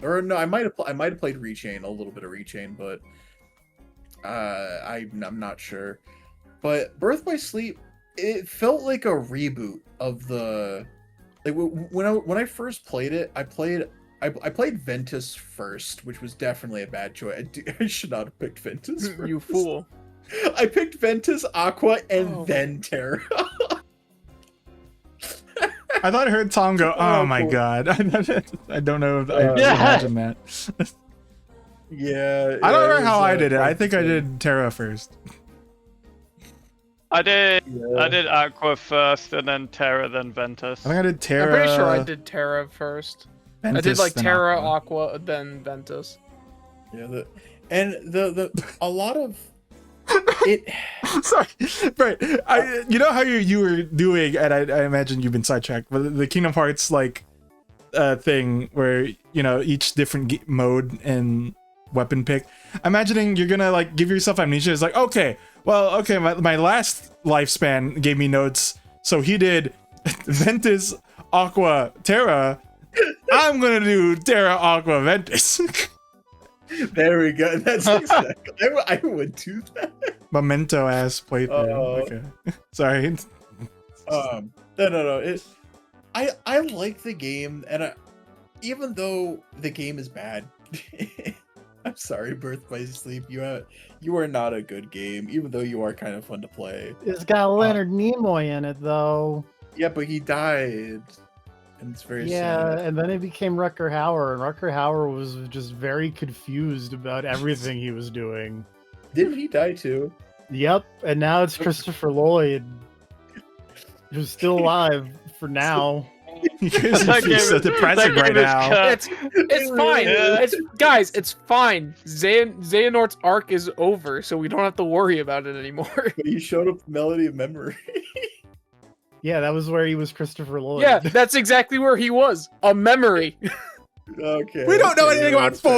Or no, I might have played Rechain, a little bit of Rechain, but I'm not sure. But Birth by Sleep, it felt like a reboot of the like when I first played it. I played Ventus first, which was definitely a bad choice. I should not have picked Ventus first. You fool. I picked Ventus, Aqua, and then Terra. I thought I heard Tom go, "Oh my cool. god!" I don't know if I imagine that. Yeah. I don't remember how I did it. I think I did Terra first. I did Aqua first, and then Terra, then Ventus. I think I did Terra. I'm pretty sure I did Terra first. Ventus, I did like then Terra, Aqua. Aqua, then Ventus. Yeah. A lot of it. Sorry, right? You know how you were doing, and I imagine you've been sidetracked, but the Kingdom Hearts like thing where each different mode and weapon pick. I'm imagining you're gonna like give yourself amnesia. It's like okay, my last lifespan gave me notes, so he did Ventus, Aqua, Terra. I'm gonna do Terra, Aqua, Ventus. There we go. That's exactly. I would do that. Memento ass playthrough. Okay, sorry. No. I like the game, and even though the game is bad, I'm sorry, Birth by Sleep. You are not a good game, even though you are kind of fun to play. It's got Leonard Nimoy in it, though. Yeah, but he died. And it's very sad. And then it became Rutger Hauer, and Rutger Hauer was just very confused about everything he was doing. Didn't he die too? Yep, and now it's Christopher Lloyd, who's still alive for now. It's so depressing right now. It's fine. Guys, it's fine. Xehanort's arc is over, so we don't have to worry about it anymore. But he showed up Melody of Memory. Yeah, that was where he was Christopher Lloyd. Yeah, that's exactly where he was. A memory. Okay. We don't know anything about 4.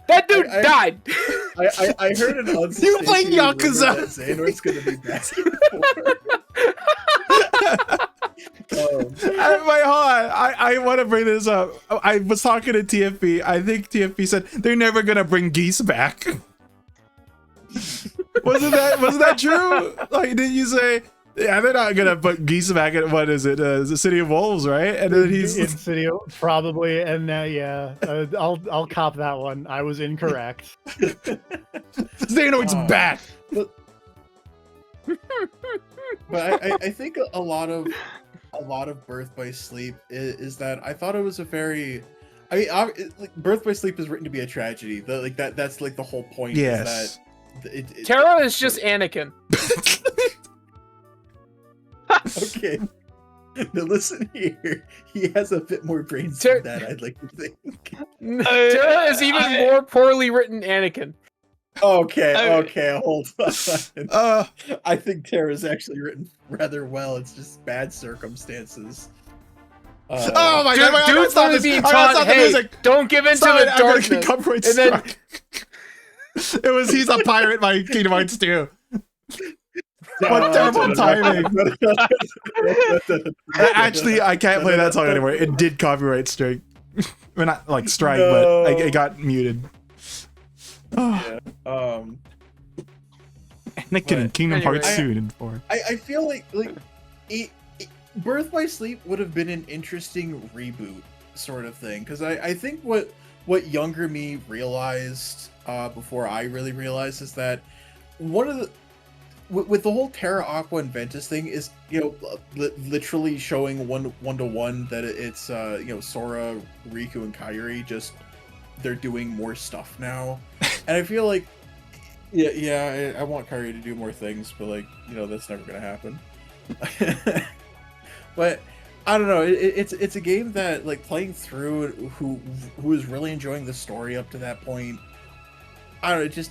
That dude died. I heard an unsubstantiated You played rumor Yakuza. that Xehanort's gonna be back in 4. Wait, hold on. I want to bring this up. I was talking to TFP. I think TFP said they're never gonna bring Geese back. wasn't that true? Like, didn't you say? Yeah, they're not gonna put Geese back at what is it? The City of Wolves, right? And then he's in City of, probably, and I'll cop that one. I was incorrect. Xehanort's back. But I think a lot of Birth by Sleep is that I thought it was a very, Birth by Sleep is written to be a tragedy. That's like the whole point. Yes. Is that Terra is just Anakin. Okay. Now listen here. He has a bit more brains than that, I'd like to think. Terra is even more poorly written Anakin. Okay, hold on. I think Terra's actually written rather well. It's just bad circumstances. Oh my god! Dude's literally being taught, hey, don't give in to the darkness. And then it was he's a pirate by Kingdom Hearts 2. What terrible timing! Actually, I can't play that song anymore. It did copyright strike. Well, not like strike, but it got muted. Yeah. Anakin in Kingdom Hearts 2 and 4. I feel like Birth by Sleep would have been an interesting reboot sort of thing, because I think what younger me realized before I really realized is that one of the with the whole Terra, Aqua, and Ventus thing is literally showing one to one that it's Sora, Riku, and Kairi, just they're doing more stuff now, and I feel like I want Kairi to do more things, but that's never gonna happen. But I don't know. It's a game that playing through it, who is really enjoying the story up to that point. I don't know.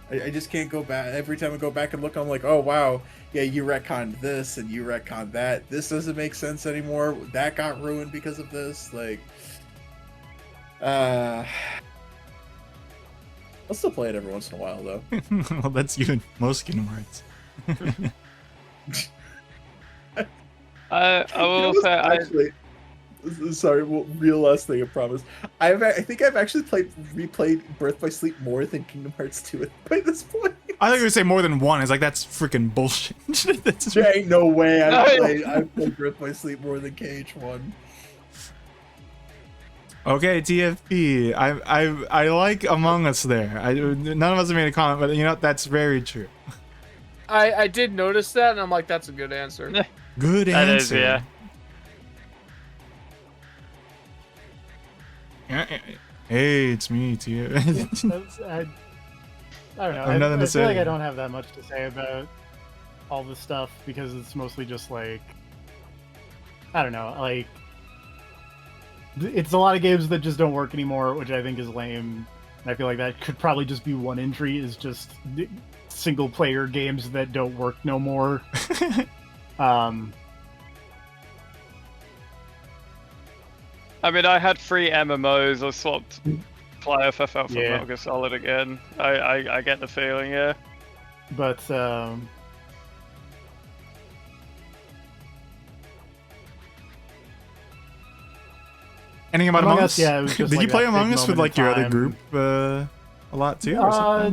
I just can't go back. Every time I go back and look, I'm like, oh wow, yeah, you retconned this and you retconned that. This doesn't make sense anymore. That got ruined because of this. I'll still play it every once in a while, though. Well, that's you in most Kingdom Hearts. I will say, Actually, sorry, real last thing, I promise. I think I've actually replayed Birth by Sleep more than Kingdom Hearts 2 by this point. I think you would say more than one. It's like, that's freaking bullshit. There ain't no way I've played Birth by Sleep more than KH1. Okay, TFP. I like Among Us there. None of us have made a comment, but you know, that's very true. I did notice that, and I'm like, that's a good answer. Good that answer. is, yeah. Hey, it's me, TFP. I don't know. I have nothing to I feel like say. I don't have that much to say about all this stuff because it's mostly just like, I don't know, like it's a lot of games that just don't work anymore, which I think is lame. And I feel like that could probably just be one entry, is just single player games that don't work no more. I mean, I had 3 MMOs. I swapped Fly FFL for Yeah. Metal Gear Solid again. I get the feeling, yeah. But Anything about Among Us? yeah, it was just Did like you play that Among big Us with moment like your in other time. group a lot too? Or something,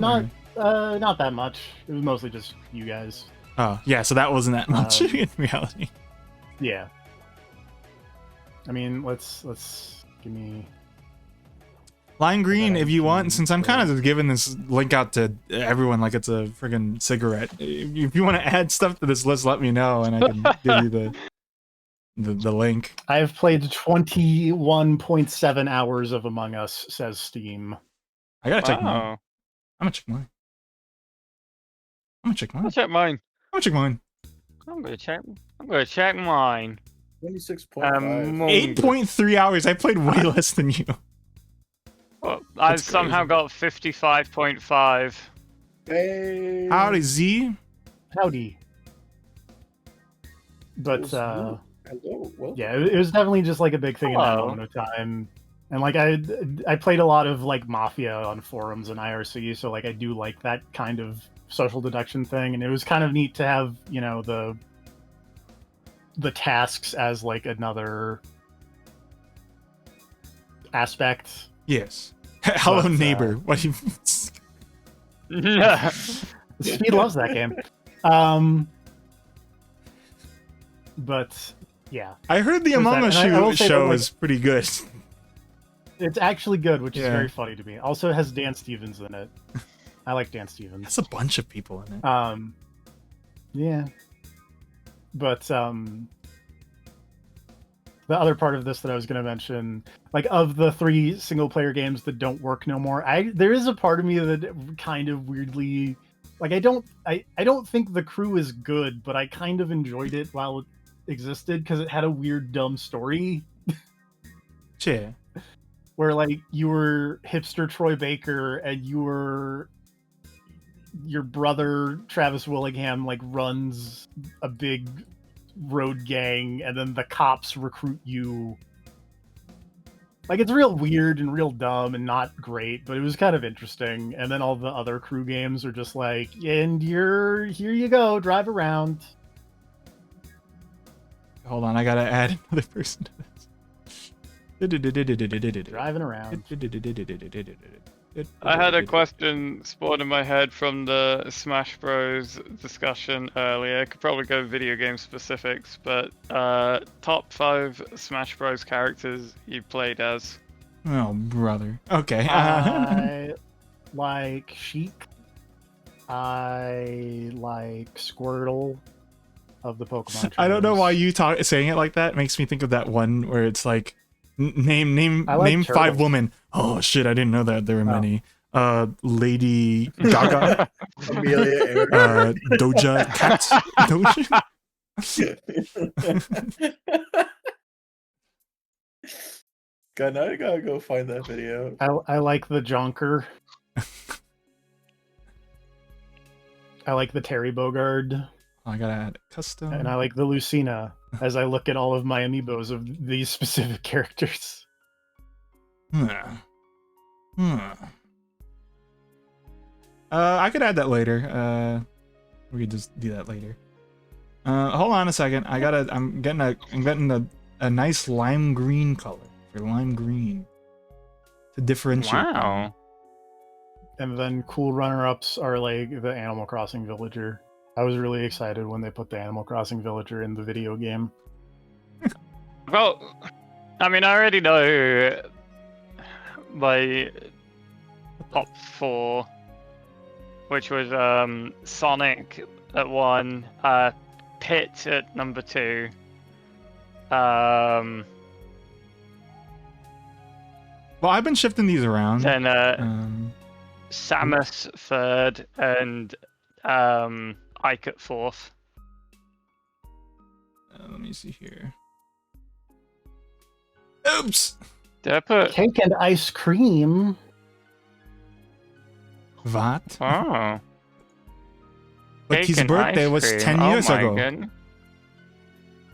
not that much. It was mostly just you guys. Oh, yeah, so that wasn't that much in reality. Yeah. I mean, let's give me. Lime Green, if you want, can since I'm kind of play. just giving this link out to everyone like it's a friggin' cigarette. If you want to add stuff to this list, let me know, and I can give you the link. I've played 21.7 hours of Among Us, says Steam. I gotta check mine. Wow. I'm gonna check mine. I'm gonna check mine. I'll check mine. I'm gonna check mine. I'm gonna check mine. 26.5. Among 8.3 hours. I played way less than you. Well, I've That's somehow crazy. got 55.5. Hey. Howdy, Z. Howdy. But Hello. Well, yeah, it was definitely just like a big thing in that Hello. moment of time. And like I played a lot of like Mafia on forums and IRC, so like I do like that kind of social deduction thing, and it was kind of neat to have, you know, the tasks as like another aspect. Yes. Hello, But, neighbor. What do you? Speed loves that game. But yeah, I heard the There's Among that, Us and I will say that, show like- is pretty good. it's actually good, which is Yeah. very funny to me. Also, it has Dan Stevens in it. I like Dan Stevens. That's a bunch of people in it. Yeah. But the other part of this that I was going to mention, like of the 3 single player games that don't work no more, there is a part of me that kind of weirdly, like I don't think the crew is good, but I kind of enjoyed it while it existed because it had a weird dumb story Yeah. where like you were hipster Troy Baker and your brother Travis Willingham like runs a big road gang, and then the cops recruit you. Like, it's real weird and real dumb and not great, but it was kind of interesting. And then all the other crew games are just like, and here you go, drive around. Hold on, I gotta add another person to this. Driving around. I had a question spawned in my head from the Smash Bros discussion earlier. Could probably go video game specifics, but top 5 Smash Bros characters you played as. Oh, brother. Okay. I like Sheik. I like Squirtle of the Pokemon. I don't know trainers. why you saying it like that makes me think of that one where it's like name I like 5 turtles. women. Oh shit, I didn't know that there were many. Lady Gaga, Amelia Earhart. Doja Cat. Doja. God, now I gotta go find that video. I like the Jonker. I like the Terry Bogard. I gotta add custom. And I like the Lucina as I look at all of my amiibos of these specific characters. I could add that later. We could just do that later. Hold on a second. I'm getting a nice lime green color for lime green to differentiate. Wow. And then cool runner-ups are like the Animal Crossing villager. I was really excited when they put the Animal Crossing villager in the video game. Well, I mean, I already know my top 4, which was Sonic at 1, Pit at number 2, Well, I've been shifting these around. then Samus 3rd, and Ike at 4th. Let me see here. Oops. Did I put? Cake and ice cream. What? Oh. But Cake his and birthday ice was cream. 10 years oh my ago. Goodness.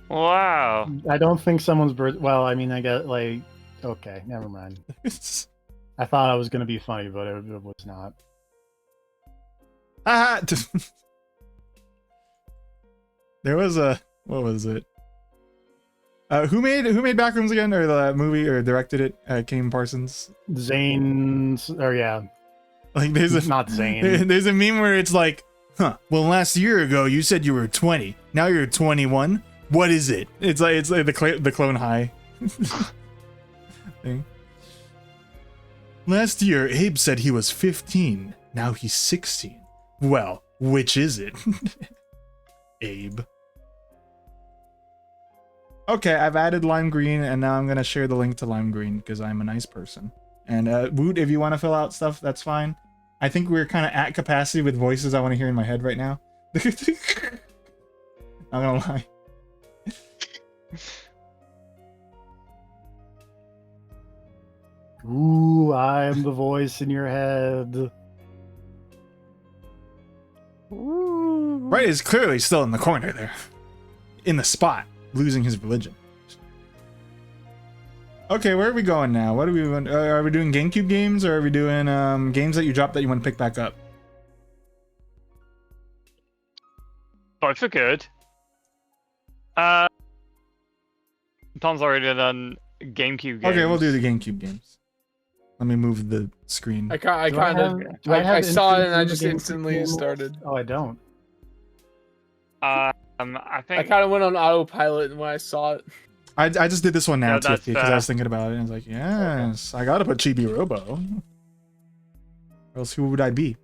Wow. I don't think someone's birth. Well, I mean, I got like. Okay, never mind. I thought I was gonna be funny, but it was not. Ah! There was a. What was it? Who made Backrooms again, or the movie, or directed it? Kane Parsons. Zane's, or yeah, Like there's a not Zane. there's a meme where it's like, huh? Well, last year ago you said you were 20. Now you're 21. What is it? It's like the Clone High thing. Last year Abe said he was 15. Now he's 16. Well, which is it? Abe. Okay, I've added lime green, and now I'm gonna share the link to lime green because I'm a nice person. And Woot, if you want to fill out stuff, that's fine. I think we're kind of at capacity with voices I want to hear in my head right now. Not gonna lie. Ooh, I'm the voice in your head. Right is clearly still in the corner there, in the spot, losing his religion. Okay, where are we going now? What are we? Are we doing GameCube games, or are we doing games that you dropped that you want to pick back up? Both are good. Tom's already done GameCube games. Okay, we'll do the GameCube games. Let me move the screen. I Do I kind of have saw it and I instant just game instantly games? started. Oh, I don't. I I think kind of went on autopilot when I saw it. I just did this one now, Yeah, that's TFP, because I was thinking about it, and I was like, yes, I gotta put Chibi Robo. Or else who would I be?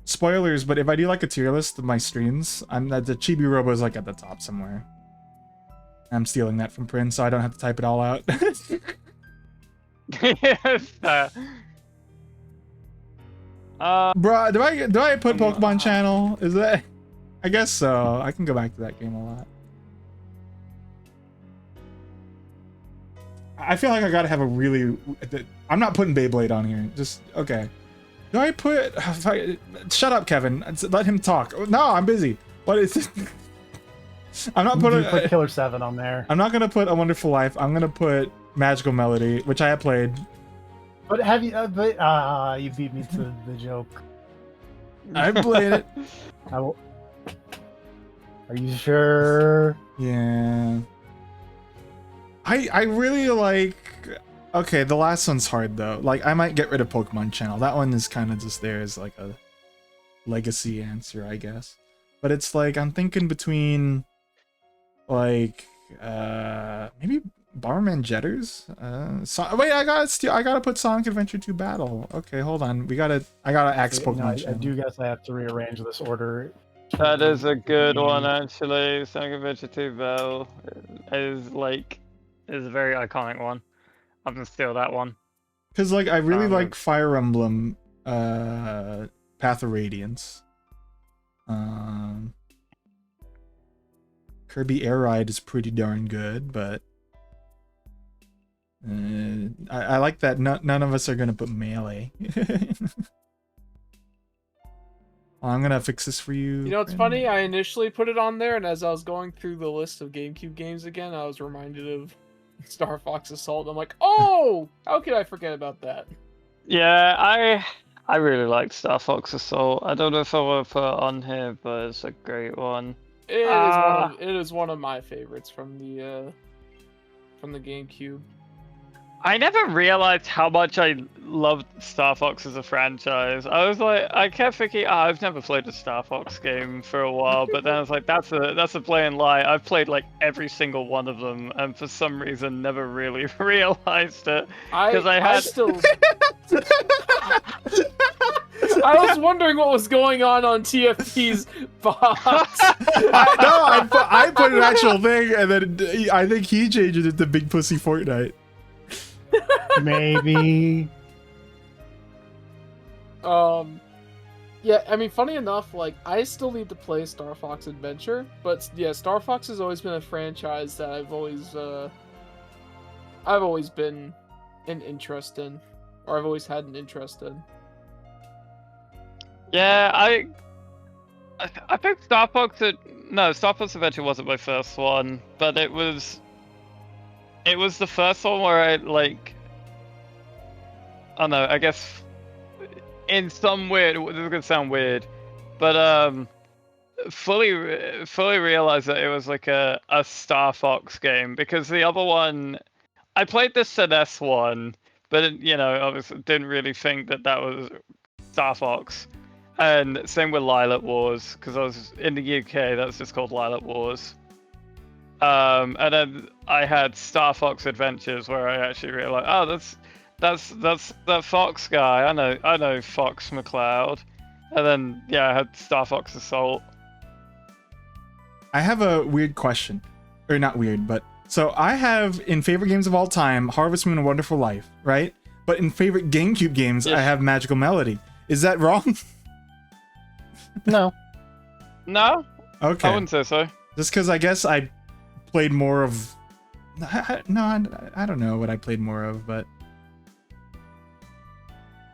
Spoilers, but if I do like a tier list of my streams, the Chibi Robo is like at the top somewhere. I'm stealing that from Prin, so I don't have to type it all out. yes. Bruh, do I put Pokemon Channel? Is that? I guess so. I can go back to that game a lot. I feel like I gotta have a really. I'm not putting Beyblade on here. Just okay. Do I put? Shut up, Kevin. Let him talk. No, I'm busy. What is it? I'm not putting. Put Killer 7 on there. I'm not gonna put A Wonderful Life. I'm gonna put Magical Melody, which I have played. But have you? You beat me to the joke. I played it. I will. Are you sure? Yeah. I really like. Okay, the last one's hard though. Like I might get rid of Pokemon Channel. That one is kind of just there as like a legacy answer, I guess. But it's like I'm thinking between like maybe Bomberman Jetters. Wait, I gotta put Sonic Adventure 2 Battle. Okay, hold on. I gotta axe Pokemon No, I Channel. do guess I have to rearrange this order. That is a good one, actually. Sonic Adventure 2 Bell is a very iconic one. I'm gonna steal that one. Cause like I really like Fire Emblem, Path of Radiance. Kirby Air Ride is pretty darn good, but I like that none of us are gonna put Melee. I'm gonna fix this for you. You know, it's Prin. funny. I initially put it on there, and as I was going through the list of GameCube games again, I was reminded of Star Fox Assault. I'm like, oh, how could I forget about that? Yeah, I really like Star Fox Assault. I don't know if I want to put it on here, but it's a great one. It is one of my favorites from the GameCube. I never realized how much I loved Star Fox as a franchise. I was like, I kept thinking, I've never played a Star Fox game for a while, but then I was like, that's a blatant lie. I've played like every single one of them, and for some reason, never really realized it because I still. I was wondering what was going on TFP's box. I put an actual thing, and then I think he changed it to Big Pussy Fortnite. Maybe. Yeah, I mean, funny enough, like, I still need to play Star Fox Adventure, but yeah, Star Fox has always been a franchise that I've always been an interest in, or I've always had an interest in. Yeah, I think Star Fox Adventure wasn't my first one, but it was the first one where I like, I don't know, I guess in some weird, this is gonna sound weird, but fully realized that it was like a Star Fox game, because the other one, I played the SNES one, but you know, obviously didn't really think that was Star Fox. And same with Lilac Wars, because I was in the UK, that's just called Lilac Wars. And then I had Star Fox Adventures, where I actually realized, oh, that's that Fox guy. I know Fox McCloud. And then yeah, I had Star Fox Assault. I have a weird question, or not weird, but so I have in favorite games of all time, Harvest Moon: A Wonderful Life, right? But in favorite GameCube games, Yes. I have Magical Melody. Is that wrong? No. No, Okay. I wouldn't say so. Just because I guess I played more of. I don't know what I played more of, but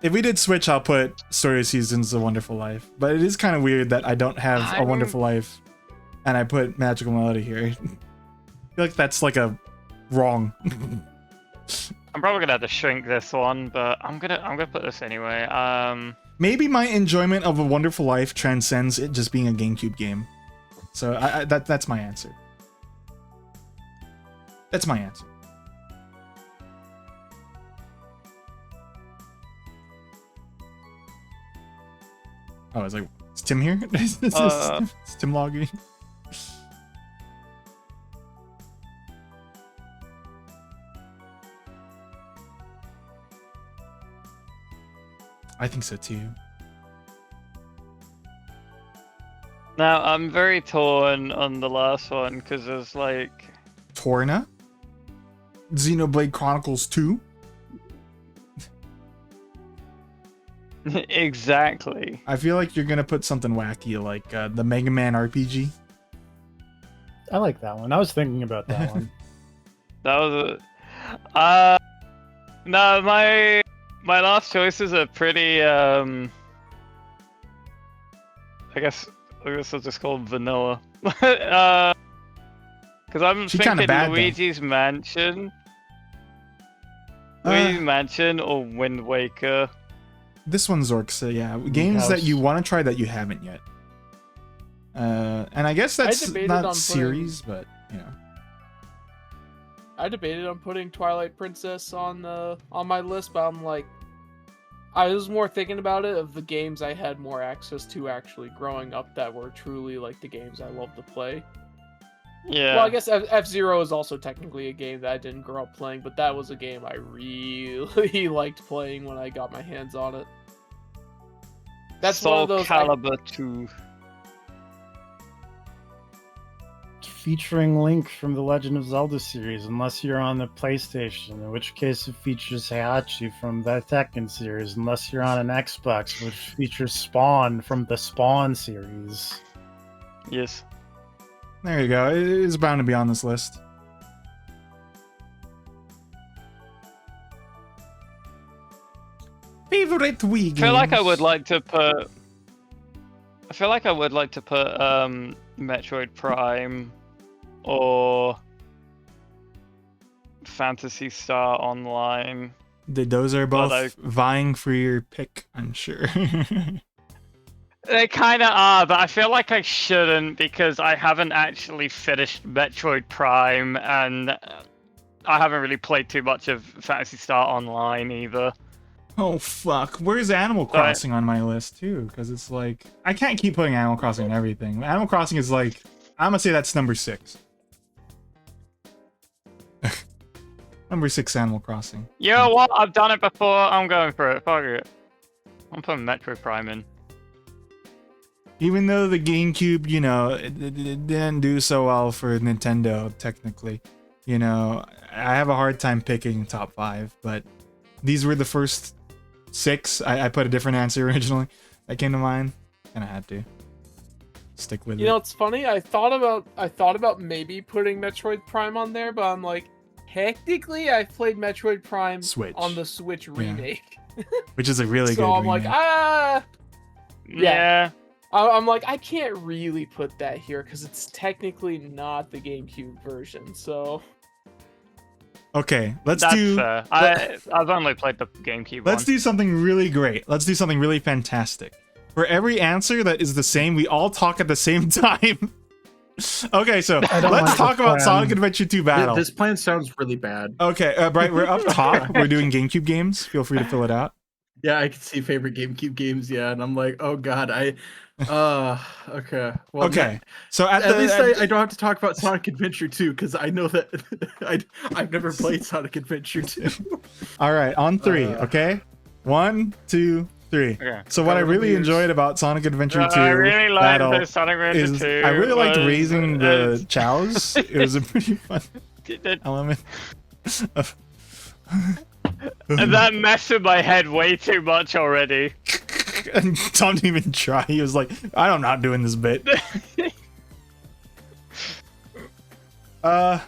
if we did switch, I'll put Story of Seasons: A Wonderful Life. But it is kind of weird that I don't have A Wonderful Life, and I put Magical Melody here. I feel like that's like a wrong. I'm probably gonna have to shrink this one, but I'm gonna put this anyway. Maybe my enjoyment of A Wonderful Life transcends it just being a GameCube game. So that's my answer. That's my answer. Oh, I was like, is Tim here? Is Tim logging? I think so too. Now I'm very torn on the last one, because there's like Torna? Xenoblade Chronicles 2? exactly. I feel like you're gonna put something wacky like the Mega Man RPG. I like that one. I was thinking about that one. That was a. No, my last choices are pretty. I guess I'll just call them vanilla. Because I'm She's kinda thinking bad, Luigi's Mansion. Luigi's Mansion or Wind Waker. This one's Zorks, yeah. Games that you want to try that you haven't yet. And I guess that's not series, but you know. I debated on putting Twilight Princess on my list, but I'm like, I was more thinking about it of the games I had more access to actually growing up that were truly like the games I love to play. Yeah. Well, I guess F-Zero is also technically a game that I didn't grow up playing, but that was a game I really liked playing when I got my hands on it. That's Soul one of those. Calibur 2. Featuring Link from the Legend of Zelda series, unless you're on the PlayStation, in which case it features Heihachi from the Tekken series, unless you're on an Xbox, which features Spawn from the Spawn series. Yes. There you go. It is bound to be on this list. Favorite Wii games? I feel like I would like to put Metroid Prime or Phantasy Star Online. Those are both Well, vying for your pick, I'm sure. They kind of are, but I feel like I shouldn't because I haven't actually finished Metroid Prime, and I haven't really played too much of Phantasy Star Online either. Oh fuck! Where's Animal Crossing on my list too? Because it's like I can't keep putting Animal Crossing on everything. Animal Crossing is like I'm gonna say that's number 6. Number 6, Animal Crossing. You know what? I've done it before. I'm going for it. Fuck it. I'm putting Metroid Prime in. Even though the GameCube, you know, it didn't do so well for Nintendo, technically. You know, I have a hard time picking top 5, but these were the first 6. I put a different answer originally that came to mind, and I had to stick with it. You know, it's funny. I thought about maybe putting Metroid Prime on there, but I'm like, technically, I've played Metroid Prime Switch. on the Switch remake. Which is a really good So I'm remake. like, Yeah. I'm like, I can't really put that here because it's technically not the GameCube version. So Okay, let's That's do. fair. I've only played the GameCube Let's one. do something really great. Let's do something really fantastic. For every answer that is the same, we all talk at the same time. Okay, so don't let's like talk this about plan. Sonic Adventure 2 Battle. This plan sounds really bad. Okay, Bright, we're up top. We're doing GameCube games. Feel free to fill it out. Yeah, I can see favorite GameCube games. Yeah, and I'm like, oh god, okay. Well, Okay, so at least the I don't have to talk about Sonic Adventure 2 because I know that I've never played Sonic Adventure 2. all right, on 3. Okay, 1, 2, 3. Okay. So what I Cover really the enjoyed about Sonic Adventure 2 I really liked Battle the Sonic Adventure is 2. I really liked was- raising the chows. It was a pretty fun element. And that messed with my head way too much already. And Tom didn't even try. He was like, I'm not doing this bit.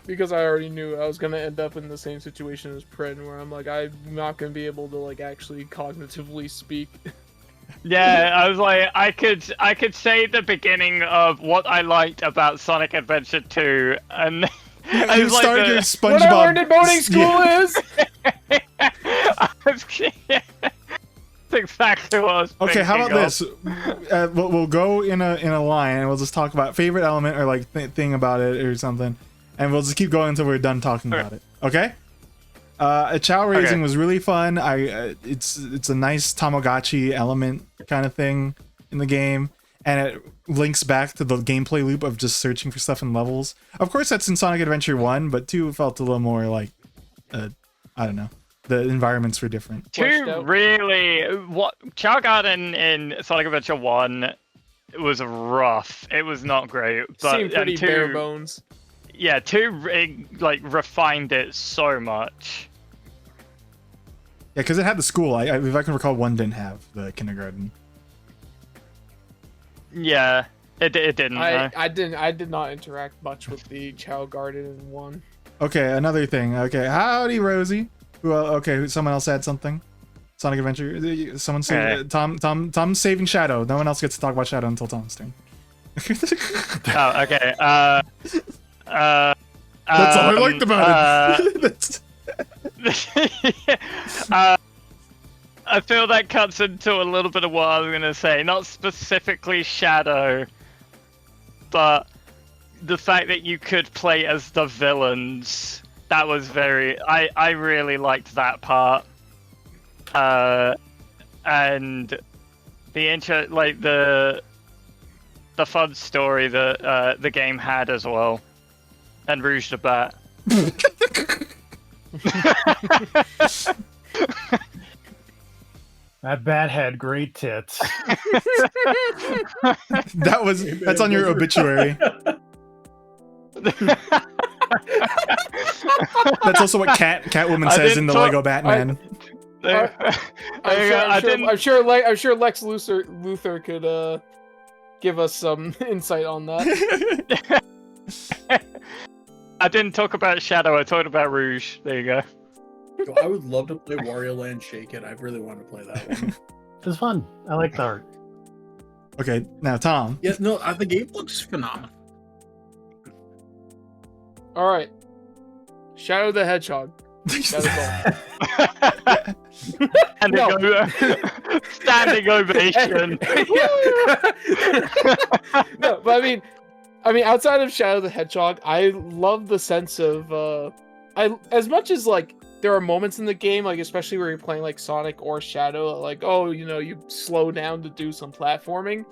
because I already knew I was gonna end up in the same situation as Prin, where I'm like, I'm not gonna be able to like actually cognitively speak. Yeah, I was like, I could say the beginning of what I liked about Sonic Adventure 2, and I you was like started the- your SpongeBob. What I learned in boarding school Yeah. is That's exactly what I was Okay, how thinking about of. this? We'll go in a line, and we'll just talk about favorite element or like thing about it or something, and we'll just keep going until we're done talking about it. Okay? A chow raising was really fun. It's a nice Tamagotchi element kind of thing in the game, and it links back to the gameplay loop of just searching for stuff in levels. Of course, that's in Sonic Adventure 1, but 2 felt a little more like, I don't know. The environments were different. Fleshed 2 out. really, what Chow Garden in Sonic Adventure 1 was rough. It was not great. But seemed pretty and 2, bare bones. Yeah, 2 like refined it so much. Yeah, because it had the school. If I can recall, 1 didn't have the kindergarten. Yeah, it didn't. no. I did not interact much with the Chow Garden in 1. Okay, another thing. Okay, howdy, Rosie. Someone else had something. Sonic Adventure. Someone say Tom's saving Shadow. No one else gets to talk about Shadow until Tom's turn. Oh, okay. That's all I liked about it. I feel that cuts into a little bit of what I was gonna say. Not specifically Shadow, but the fact that you could play as the villains. That was very. I really liked that part. And the intro, like the fun story that the game had as well, and Rouge the Bat. That bat had great tits. That's on your obituary. That's also what Catwoman I says in the didn't Lego Batman. I'm sure Lex Luthor could give us some insight on that. I didn't talk about Shadow. I talked about Rouge. There you go. Yo, I would love to play Wario Land Shake It. I really want to play that one. It was fun. I like the art. Okay, now Tom. Yeah, no, the game looks phenomenal. All right, Shadow the Hedgehog. That is all. And No. standing ovation. No, but I mean, outside of Shadow the Hedgehog, I love the sense of as much as like there are moments in the game, like especially where you're playing like Sonic or Shadow, like you slow down to do some platforming.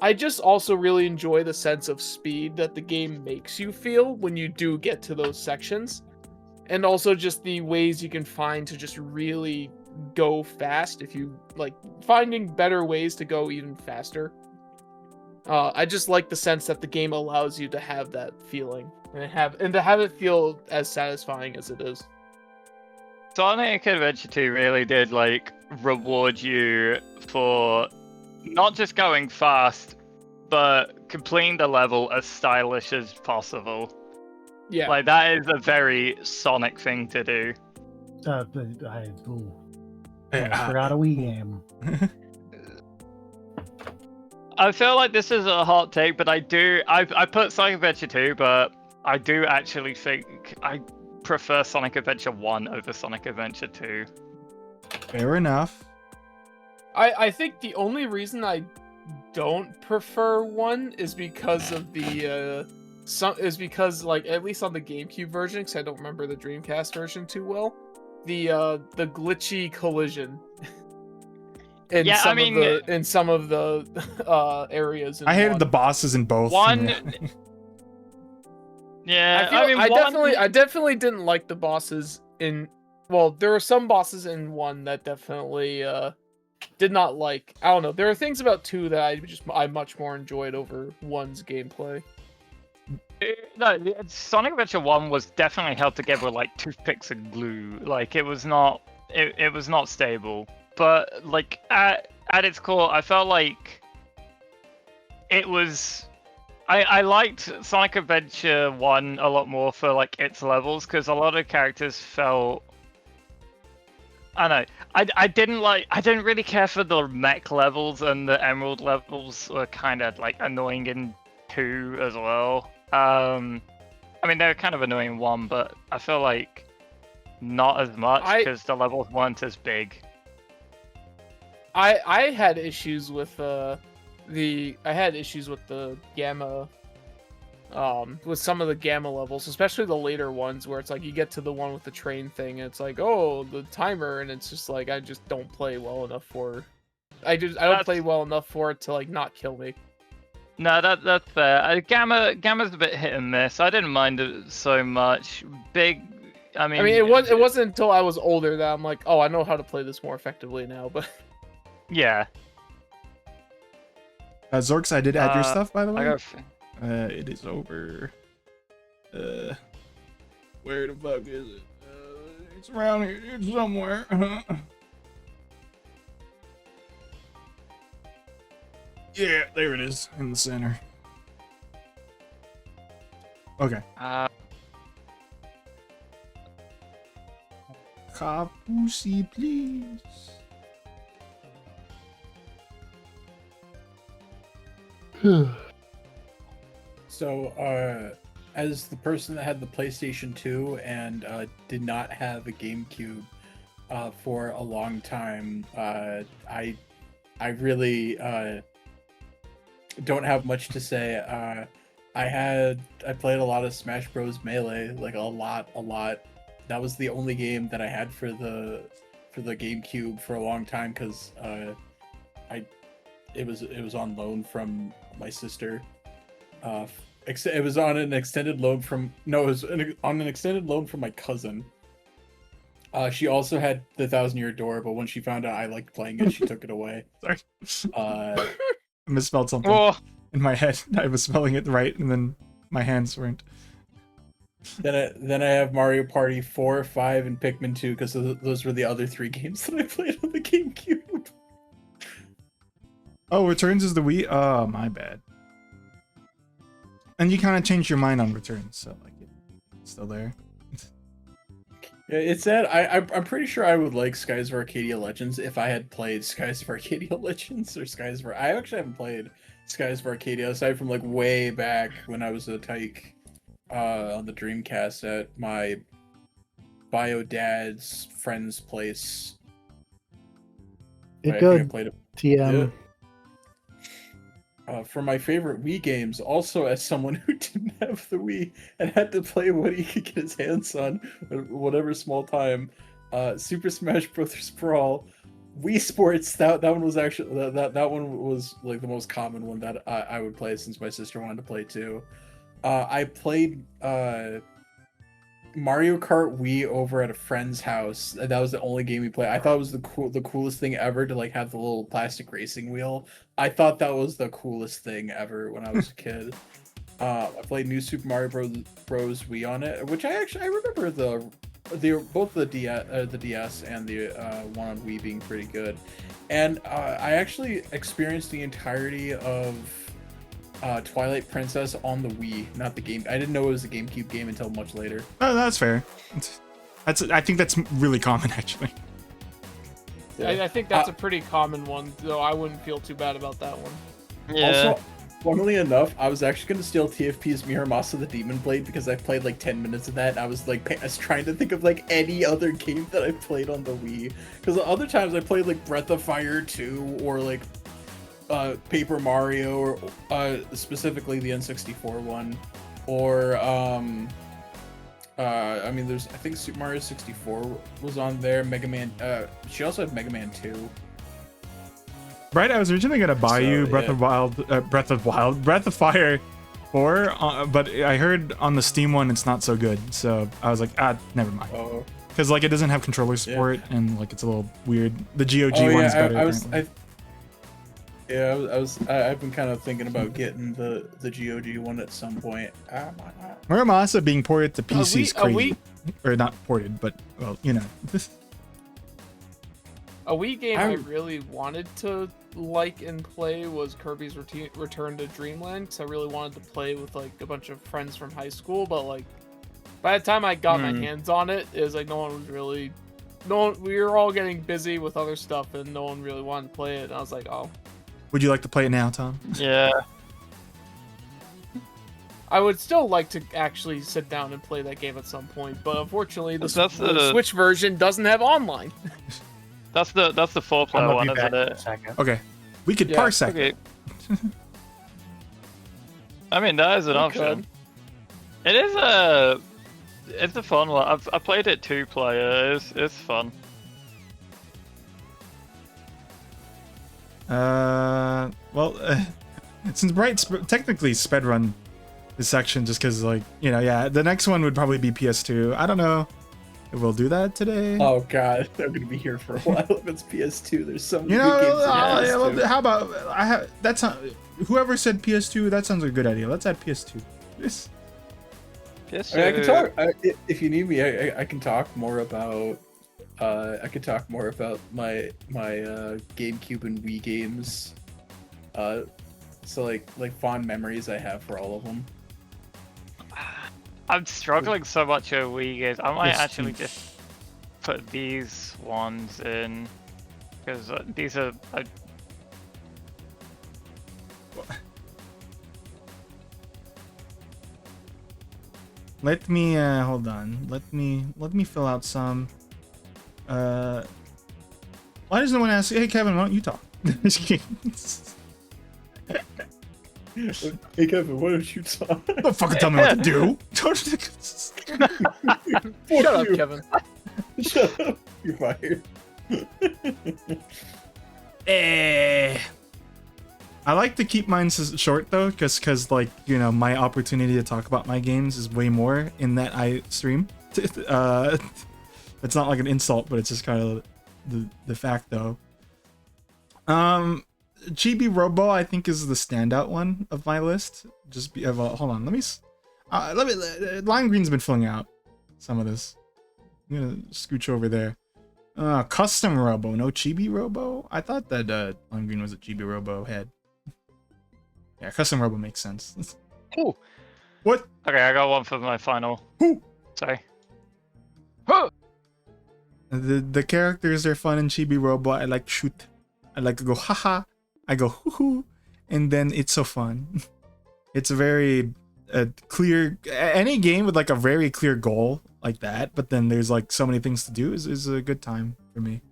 I just also really enjoy the sense of speed that the game makes you feel when you do get to those sections, and also just the ways you can find to just really go fast if you like finding better ways to go even faster. I just like the sense that the game allows you to have that feeling and to have it feel as satisfying as it is. Sonic Adventure 2 really did like reward you for not just going fast, but completing the level as stylish as possible. Yeah. Like that is a very Sonic thing to do. I forgot a Wii game. I feel like this is a hot take, but I put Sonic Adventure 2, but I do actually think I prefer Sonic Adventure 1 over Sonic Adventure 2. Fair enough. I think the only reason I don't prefer 1 is because of because like at least on the GameCube version, because I don't remember the Dreamcast version too well, the glitchy collision. In some of the areas. I hated the bosses in both. Yeah, I definitely didn't like the bosses in. Well, there were some bosses in 1 that definitely did not like. I don't know. There are things about 2 that I much more enjoyed over 1's gameplay. No, Sonic Adventure 1 was definitely held together with like toothpicks and glue. Like it was not stable. But like at its core, I felt like it was. I liked Sonic Adventure 1 a lot more for like its levels, because a lot of characters felt. I don't know. I didn't really care for the mech levels, and the Emerald levels were kind of like annoying in 2 as well. I mean they're kind of annoying in 1, but I feel like not as much because the levels weren't as big. I had issues with the gamma with some of the gamma levels, especially the later ones where it's like you get to the one with the train thing and it's like, oh, the timer, and it's just like I just don't play well enough for play well enough for it to like not kill me. No, that's fair. Gamma's a bit hit and miss. I didn't mind it so much. I mean it wasn't until I was older that I'm like, oh, I know how to play this more effectively now, but yeah. Zorks, I did add your stuff, by the way. It is over. Where the fuck is it? It's around here. It's somewhere. Yeah, there it is in the center. Okay. Kapusi, please. So, as the person that had the PlayStation 2 and did not have a GameCube for a long time, I really don't have much to say. I played a lot of Smash Bros. Melee, like a lot. That was the only game that I had for the GameCube for a long time, because it was on loan from my sister. It was on an extended loan from on an extended loan from my cousin. She also had the 1,000-Year Door, but when she found out I liked playing it, she took it away. Sorry. I misspelled something in my head. I was spelling it right, and then my hands weren't. Then I have Mario Party 4, 5, and Pikmin 2, because those were the other 3 games that I played on the GameCube. Oh, Returns is the Wii? Oh, my bad. And you kind of changed your mind on Returns, so like it's still there. Yeah, it's sad. I'm pretty sure I would like Skies of Arcadia Legends if I had played Skies of Arcadia Legends or Skies of I actually haven't played Skies of Arcadia aside from like way back when I was a tyke on the Dreamcast at my bio dad's friend's place It I good. played it. TM. For my favorite Wii games, also as someone who didn't have the Wii and had to play what he could get his hands on, whatever small time, Super Smash Bros. Brawl, Wii Sports. That one was actually that one was like the most common one that I would play since my sister wanted to play too. I played Mario Kart Wii over at a friend's house. That was the only game we played. I thought it was the coolest thing ever to like have the little plastic racing wheel. I thought that was the coolest thing ever when I was a kid. I played New Super Mario Bros. Wii on it, which I remember both the DS and the one on Wii being pretty good, and I actually experienced the entirety of Twilight Princess on the Wii, not the game. I didn't know it was a GameCube game until much later. Oh, that's fair. I think that's really common actually. I think that's a pretty common one, though. I wouldn't feel too bad about that one. Yeah. Also, funnily enough, I was actually going to steal TFP's Miramasa the Demon Blade because I played like 10 minutes of that. And I was trying to think of like any other game that I played on the Wii. Because the other times I played like Breath of Fire 2 or like Paper Mario, or specifically the N64 one, or I mean, I think Super Mario 64 was on there. Mega Man. She also had Mega Man 2. Right, I was originally gonna buy you Breath of Fire 4, but I heard on the Steam one it's not so good, so I was like, never mind. Oh. Because like it doesn't have controller support, and like it's a little weird. The GOG Oh, one is yeah, better. I've been kind of thinking about getting the GOG one at some point. Muramasa being ported to PC is A Wii- crazy. Or not ported, but well, you know. A Wii game I really wanted to like and play was Kirby's Return to Dreamland, because I really wanted to play with like a bunch of friends from high school, but like by the time I got my hands on it, it was like we were all getting busy with other stuff and no one really wanted to play it, and I was like, oh. Would you like to play it now, Tom? Yeah. I would still like to actually sit down and play that game at some point, but unfortunately the the Switch version doesn't have online. That's the 4-player one, isn't it? Okay. We could parsec. Okay. I mean, that is an option. It is it's a fun one. I played it 2-player. It's fun. Well, since Bright's technically spedrun this section just because, like, you know, yeah, the next one would probably be PS2. I don't know if we'll do that today. Oh god, I'm gonna be here for a while if it's PS2. There's so many good games on PS2. How about that's not, whoever said PS2, that sounds like a good idea. Let's add PS2. PS2. I mean, I can talk if you need me. I can talk more about. I could talk more about my GameCube and Wii games. So like fond memories I have for all of them. I'm struggling so much with Wii games. I might actually just put these ones in, because these are. Let me hold on. Let me fill out some. Why does no one ask? Hey Kevin, why don't you talk? Hey Kevin, why don't you talk? Don't fucking tell me what to do. Shut up, Kevin. Shut up. You're fired. I like to keep mine short though, because like, you know, my opportunity to talk about my games is way more in that I stream. It's not like an insult, but it's just kind of the fact though. Chibi Robo I think is the standout one of my list. Just be hold on, let me Lime Green's been filling out some of this. I'm gonna scooch over there. Custom Robo, no Chibi Robo. I thought that Lime Green was a Chibi Robo head. Yeah, Custom Robo makes sense. Cool. What? Okay, I got one for my final. Who? Sorry. The characters are fun in Chibi Robo. I like shoot. I like to go haha. I go hoo hoo, and then it's so fun. It's a very clear. Any game with like a very clear goal like that, but then there's like so many things to do is a good time for me.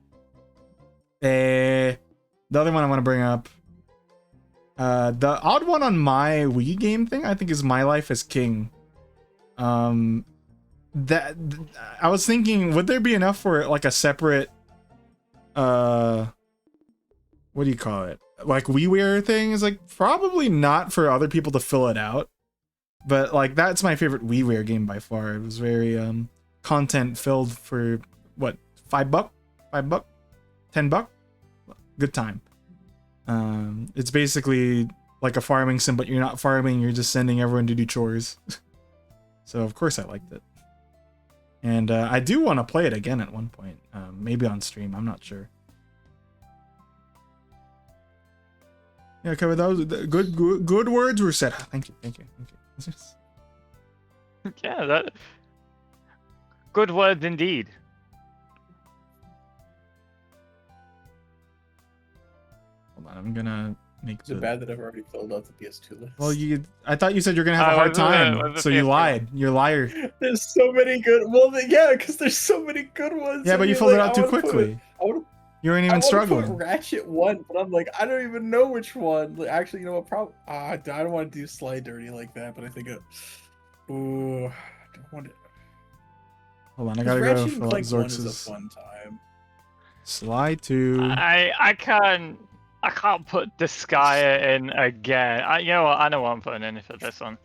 The other one I want to bring up, the odd one on my Wii game thing, I think, is My Life as King. That I was thinking, would there be enough for like a separate, what do you call it? Like WiiWare thing? Is like probably not for other people to fill it out. But like that's my favorite WiiWare game by far. It was very content filled for what, $5, $10, good time. It's basically like a farming sim, but you're not farming, you're just sending everyone to do chores. So of course I liked it. And I do want to play it again at one point, maybe on stream, I'm not sure. Yeah, okay, that was good words were said. Thank you. Yeah, that. Good words indeed. Hold on, I'm gonna make Is it bad that I've already filled out the PS2 list? Well, I thought you said you're gonna have a hard time, so you lied. You're a liar. There's so many good. Well, yeah, because there's so many good ones. Yeah, I but you mean, filled it like, out too quickly. You weren't even I struggling. put Ratchet 1, but I'm like, I don't even know which one. Like, actually, you know what? I don't want to do Sly dirty like that, but I think it. Ooh, I don't want to. Hold on, I gotta go Ratchet and fill out Clank 1 is a Zorx's. fun time. Sly 2. I can't put Disgaea in again. You know what? I know what I'm putting in for this one.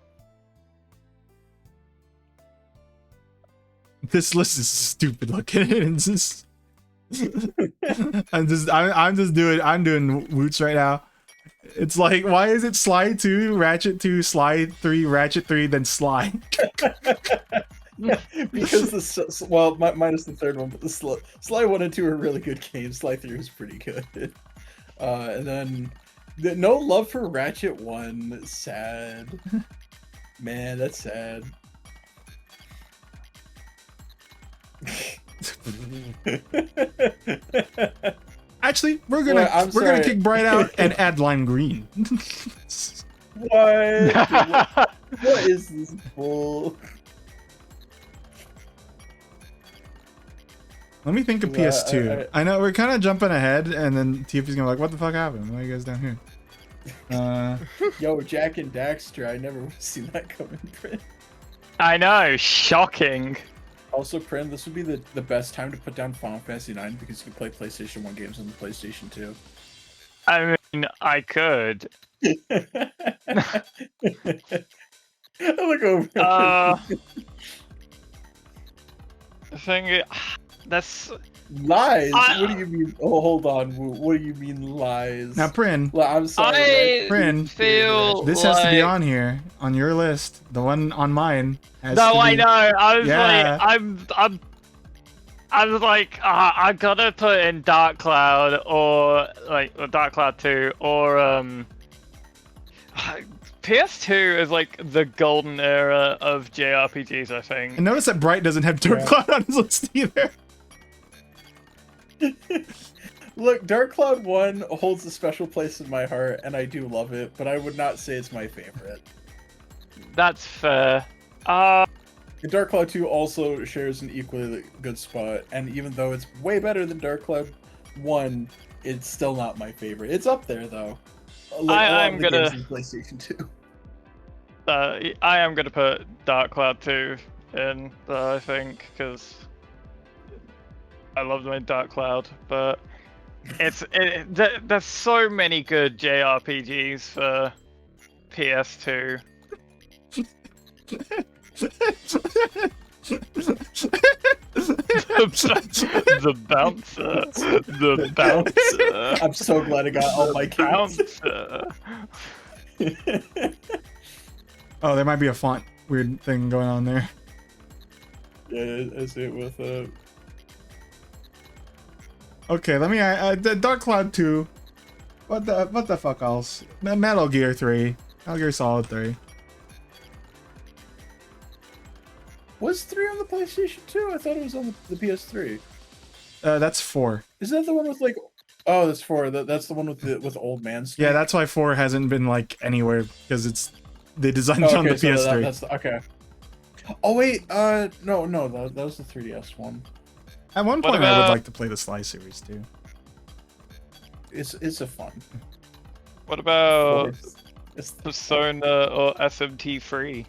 This list is stupid looking. It's just... I'm doing Woots right now. It's like, why is it Sly 2, Ratchet 2, Sly 3, Ratchet 3, then Sly? Because minus the third one, but the Sly 1 and 2 are really good games. Sly 3 was pretty good. And then no love for Ratchet 1. Sad. Man, that's sad. Actually, we're gonna kick Bright out and add Lime Green. What is this bull? Let me think of PS2. I know we're kind of jumping ahead, and then TFP's gonna be like, "What the fuck happened? Why are you guys down here?" Yo, Jack and Daxter. I never would have seen that coming, Prin. I know, shocking. Also, Prin, this would be the best time to put down Final Fantasy IX because you can play PlayStation 1 games on the PlayStation 2. I mean, I could. Look over. The thing, that's lies. What do you mean? Oh, hold on. What do you mean lies? Now, Prin. I'm sorry. Prin, feel this has to be on here on your list. The one on mine has no, to be... I know. I was Yeah. like, I was like, I gotta put in Dark Cloud or Dark Cloud 2 or PS2 is like the golden era of JRPGs, I think. And notice that Bright doesn't have Dark Cloud on his list either. Look, Dark Cloud 1 holds a special place in my heart, and I do love it, but I would not say it's my favorite. That's fair. Dark Cloud 2 also shares an equally good spot, and even though it's way better than Dark Cloud 1, it's still not my favorite. It's up there, though. I'm gonna PlayStation 2. I am gonna put Dark Cloud 2 in, I think, because I love my Dark Cloud, but there's so many good JRPGs for PS2. The bouncer. I'm so glad I got all my counts. Oh, there might be a font weird thing going on there. Yeah, I see it with Okay, let me Dark Cloud 2. What the fuck else? Metal Gear 3. Metal Gear Solid 3. Was 3 on the PlayStation 2? I thought it was on the PS3. That's 4. Is that the one with like? Oh, that's 4. That's the one with Old Man Snake. Yeah, that's why 4 hasn't been like anywhere because they designed it on the PS3. That's okay. Oh wait, no, that was the 3DS one. At one point, I would like to play the Sly series too. It's a fun. What about It's Persona or SMT3?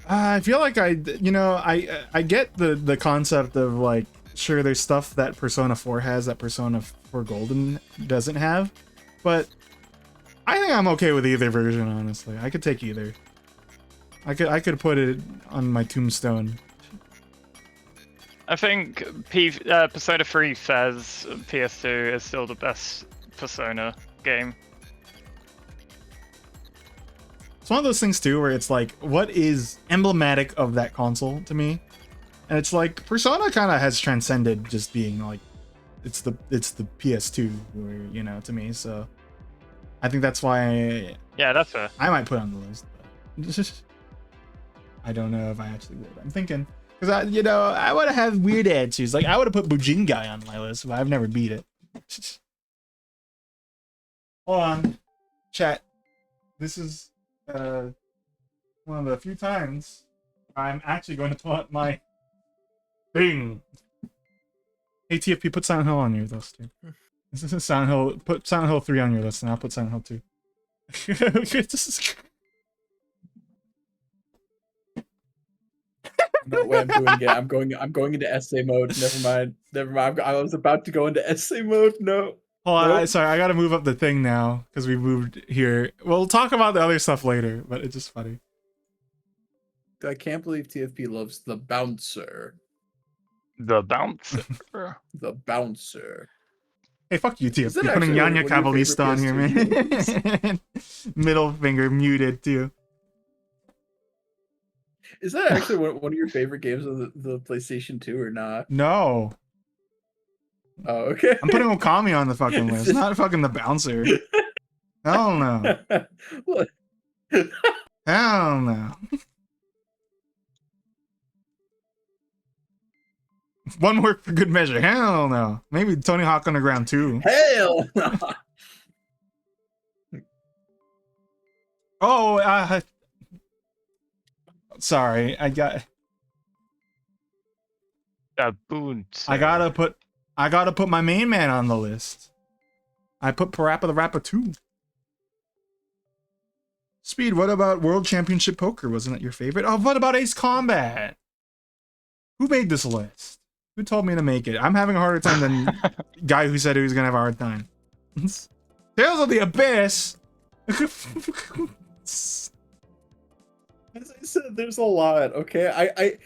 I feel like I get the concept of like, sure, there's stuff that Persona 4 has that Persona 4 Golden doesn't have, but I think I'm okay with either version, honestly. I could take either. I could put it on my tombstone. I think Persona 3 says PS2 is still the best Persona game. It's one of those things too where it's like, what is emblematic of that console to me? And it's like Persona kind of has transcended just being like, it's the PS2, where, to me. So I think that's why Yeah, that's fair. I might put it on the list. But I don't know if I actually would. I'm thinking because I would have had weird answers. Like I would have put Bujingai on my list, but I've never beat it. Hold on, chat. This is one of the few times I'm actually going to pull up my thing. Hey TFP, put Silent Hill on your list too. This is Silent Hill. Put Silent Hill 3 on your list, and I'll put Silent Hill 2. No way I'm doing it. I'm going into essay mode. Never mind. I was about to go into essay mode. No. Hold on, Nope. sorry, I gotta move up the thing now because we moved here. We'll talk about the other stuff later, but it's just funny. I can't believe TFP loves the bouncer. The bouncer. The bouncer. Hey, fuck you, Is that TFP. Putting actually one Yanya of your Cavalista on here, favorite man. Middle finger muted too. Is that actually one of your favorite games of the PlayStation 2 or not? No, Oh, okay. I'm putting Okami on the fucking list, not fucking the bouncer. Hell no. What? Hell no. One more for good measure. Hell no. Maybe Tony Hawk Underground 2. Hell no. Oh, sorry. I gotta put my main man on the list. I put Parappa the Rapper 2. Speed, what about World Championship Poker? Wasn't it your favorite? Oh, what about Ace Combat? Who made this list? Who told me to make it? I'm having a harder time than guy who said he was gonna have a hard time. Tales of the Abyss. As I said, there's a lot. Okay, I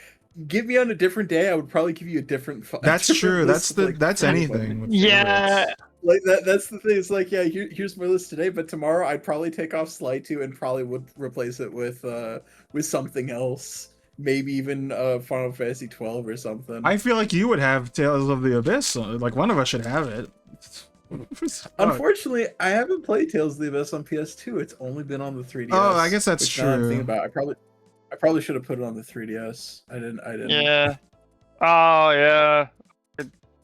give me on a different day. I would probably give you a different. That's true. That's anything. with Yeah. favorites. Like that's the thing. It's like, yeah, here's my list today, but tomorrow I'd probably take off Sly 2 and probably would replace it with something else. Maybe even Final Fantasy 12 or something. I feel like you would have Tales of the Abyss. Like one of us should have it. Unfortunately, I haven't played Tales of the Abyss on PS2. It's only been on the 3DS. Oh, I guess that's which now I'm thinking true. about, I probably should have put it on the 3DS. I didn't. Yeah. Oh yeah.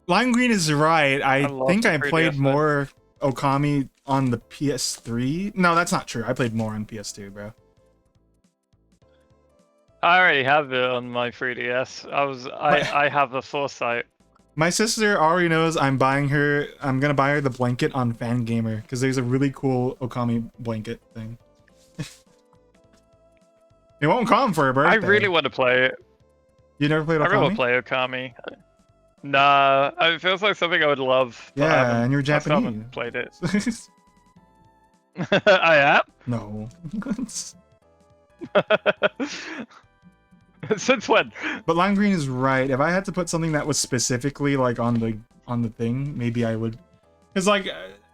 Lime Green is right. I love think the I played 3DS, more Okami on the PS3. No, that's not true. I played more on PS2, bro. I already have it on my 3DS. I have the foresight. My sister already knows I'm gonna buy her the blanket on Fangamer because there's a really cool Okami blanket thing. It won't come for her birthday. I really want to play it. You never played Okami? I really want to play Okami. Nah, it feels like something I would love. But Yeah, and you're I still Japanese. haven't played it. I am. No. Since when? But Lime Green is right. If I had to put something that was specifically like on the thing, maybe I would. Because like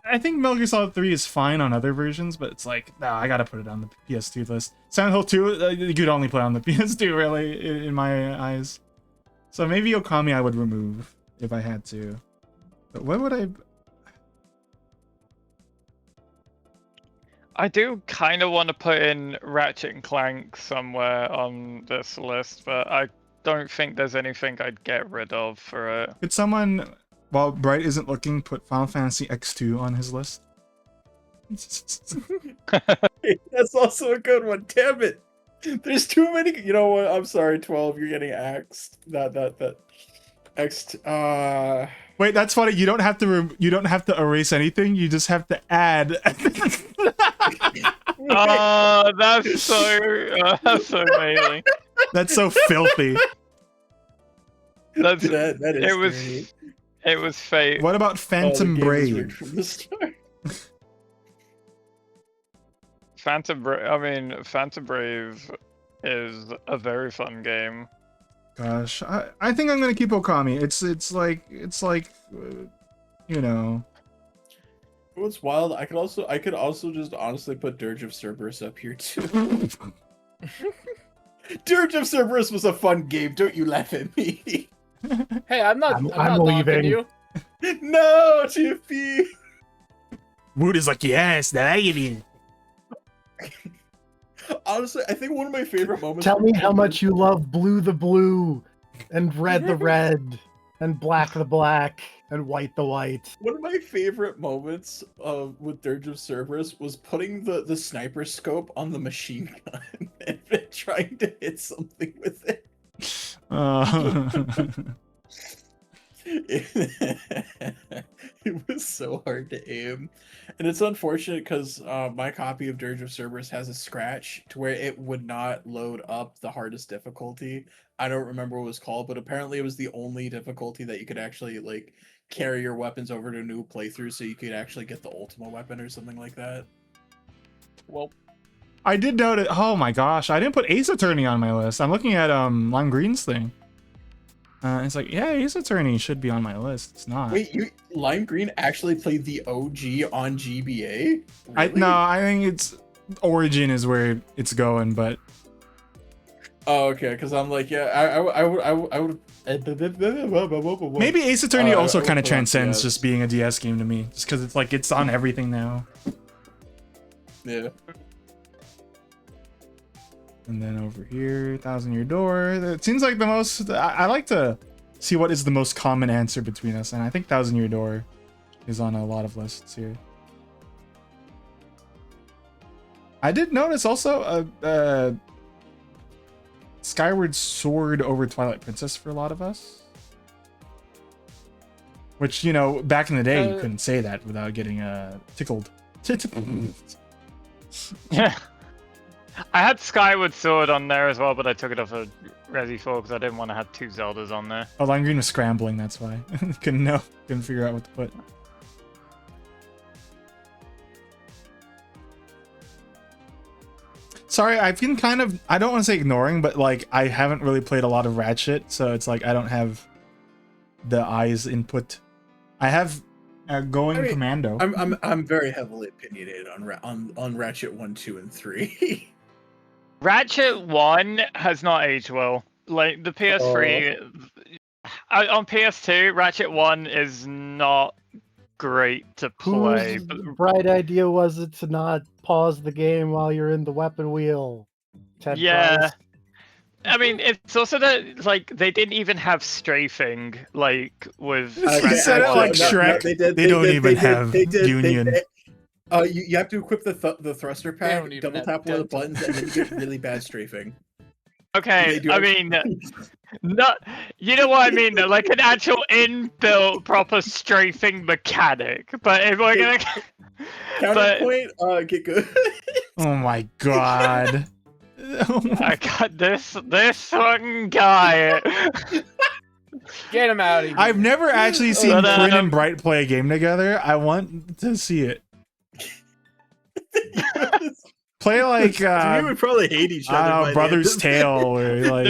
I think Metal Gear Solid 3 is fine on other versions, but it's like, no, I gotta put it on the PS2 list. Silent Hill 2, you could only play on the PS2 really, in my eyes. So maybe Okami I would remove if I had to. But what would I? I do kind of want to put in Ratchet and Clank somewhere on this list, but I don't think there's anything I'd get rid of for it. Could someone, while Bright isn't looking, put Final Fantasy X2 on his list? That's also a good one. Damn it! There's too many. You know what? I'm sorry, 12. You're getting axed. That Xed. Wait, that's funny. You don't have to. You don't have to erase anything. You just have to add. Oh, that's so amazing. That's so filthy. That's That is it was great. it was fate. What about Oh, the Phantom game is Brave? rigged from the start. Phantom Brave is a very fun game. Gosh, I think I'm gonna keep Okami. It's like you know. What's wild? I could also just honestly put Dirge of Cerberus up here too. Dirge of Cerberus was a fun game. Don't you laugh at me. Hey, I'm not I'm knocking leaving. you. No, TFP. Woot is like, yes, that it is. Honestly, I think one of my favorite moments. Tell from me how Dirge- much you love blue the blue, and red the red, and black the black, and white the white. One of my favorite moments with Dirge of Cerberus was putting the sniper scope on the machine gun and then trying to hit something with it. It was so hard to aim, and it's unfortunate because my copy of Dirge of Cerberus has a scratch to where it would not load up the hardest difficulty. I don't remember what it was called, but apparently it was the only difficulty that you could actually like carry your weapons over to a new playthrough, so you could actually get the ultimate weapon or something like that. Well, I did notice. Oh my gosh, I didn't put Ace Attorney on my list. I'm looking at Lime Green's thing. It's like, yeah, Ace Attorney should be on my list. It's not. Wait, Lime Green actually played the OG on GBA? Really? No, I think it's Origin is where it's going, but Oh, okay. Because I'm like, yeah, I would. maybe Ace Attorney I also would kind of put on transcends DS. just being a DS game to me, just because it's like it's on everything now. Yeah. And then over here, Thousand Year Door. It seems like the most. I like to see what is the most common answer between us, and I think Thousand Year Door is on a lot of lists here. I did notice also Skyward Sword over Twilight Princess for a lot of us. Which, you know, back in the day, you couldn't say that without getting tickled. Yeah. I had Skyward Sword on there as well, but I took it off of Resi 4 because I didn't want to have two Zeldas on there. Oh, Lime Green was scrambling, that's why. Couldn't figure out what to put. Sorry, I've been kind of, I don't want to say ignoring, but like I haven't really played a lot of Ratchet, so it's like I don't have the eyes input. I have Going Commando. I'm very heavily opinionated on Ratchet 1, 2, and 3. Ratchet 1 has not aged well. Like, the PS3... on PS2, Ratchet 1 is not great to play. Whose bright idea was it to not pause the game while you're in the weapon wheel? Ted Yeah. Price? I mean, it's also that, like, they didn't even have strafing, like, with... He said it like Shrek. They don't even have Union. You have to equip the thruster pack, don't even double have tap one of the dental. buttons, and then you get really bad strafing. Okay, They do I have- mean... Not, you know what I mean, though? Like an actual inbuilt proper strafing mechanic. But if we're gonna... Counterpoint, get good. Oh my god. I got this fucking guy. get him out of here. I've never actually seen But, Prin and Bright play a game together. I want to see it. Play like we would probably hate each other. I don't by know, the Brother's end of Tale, where like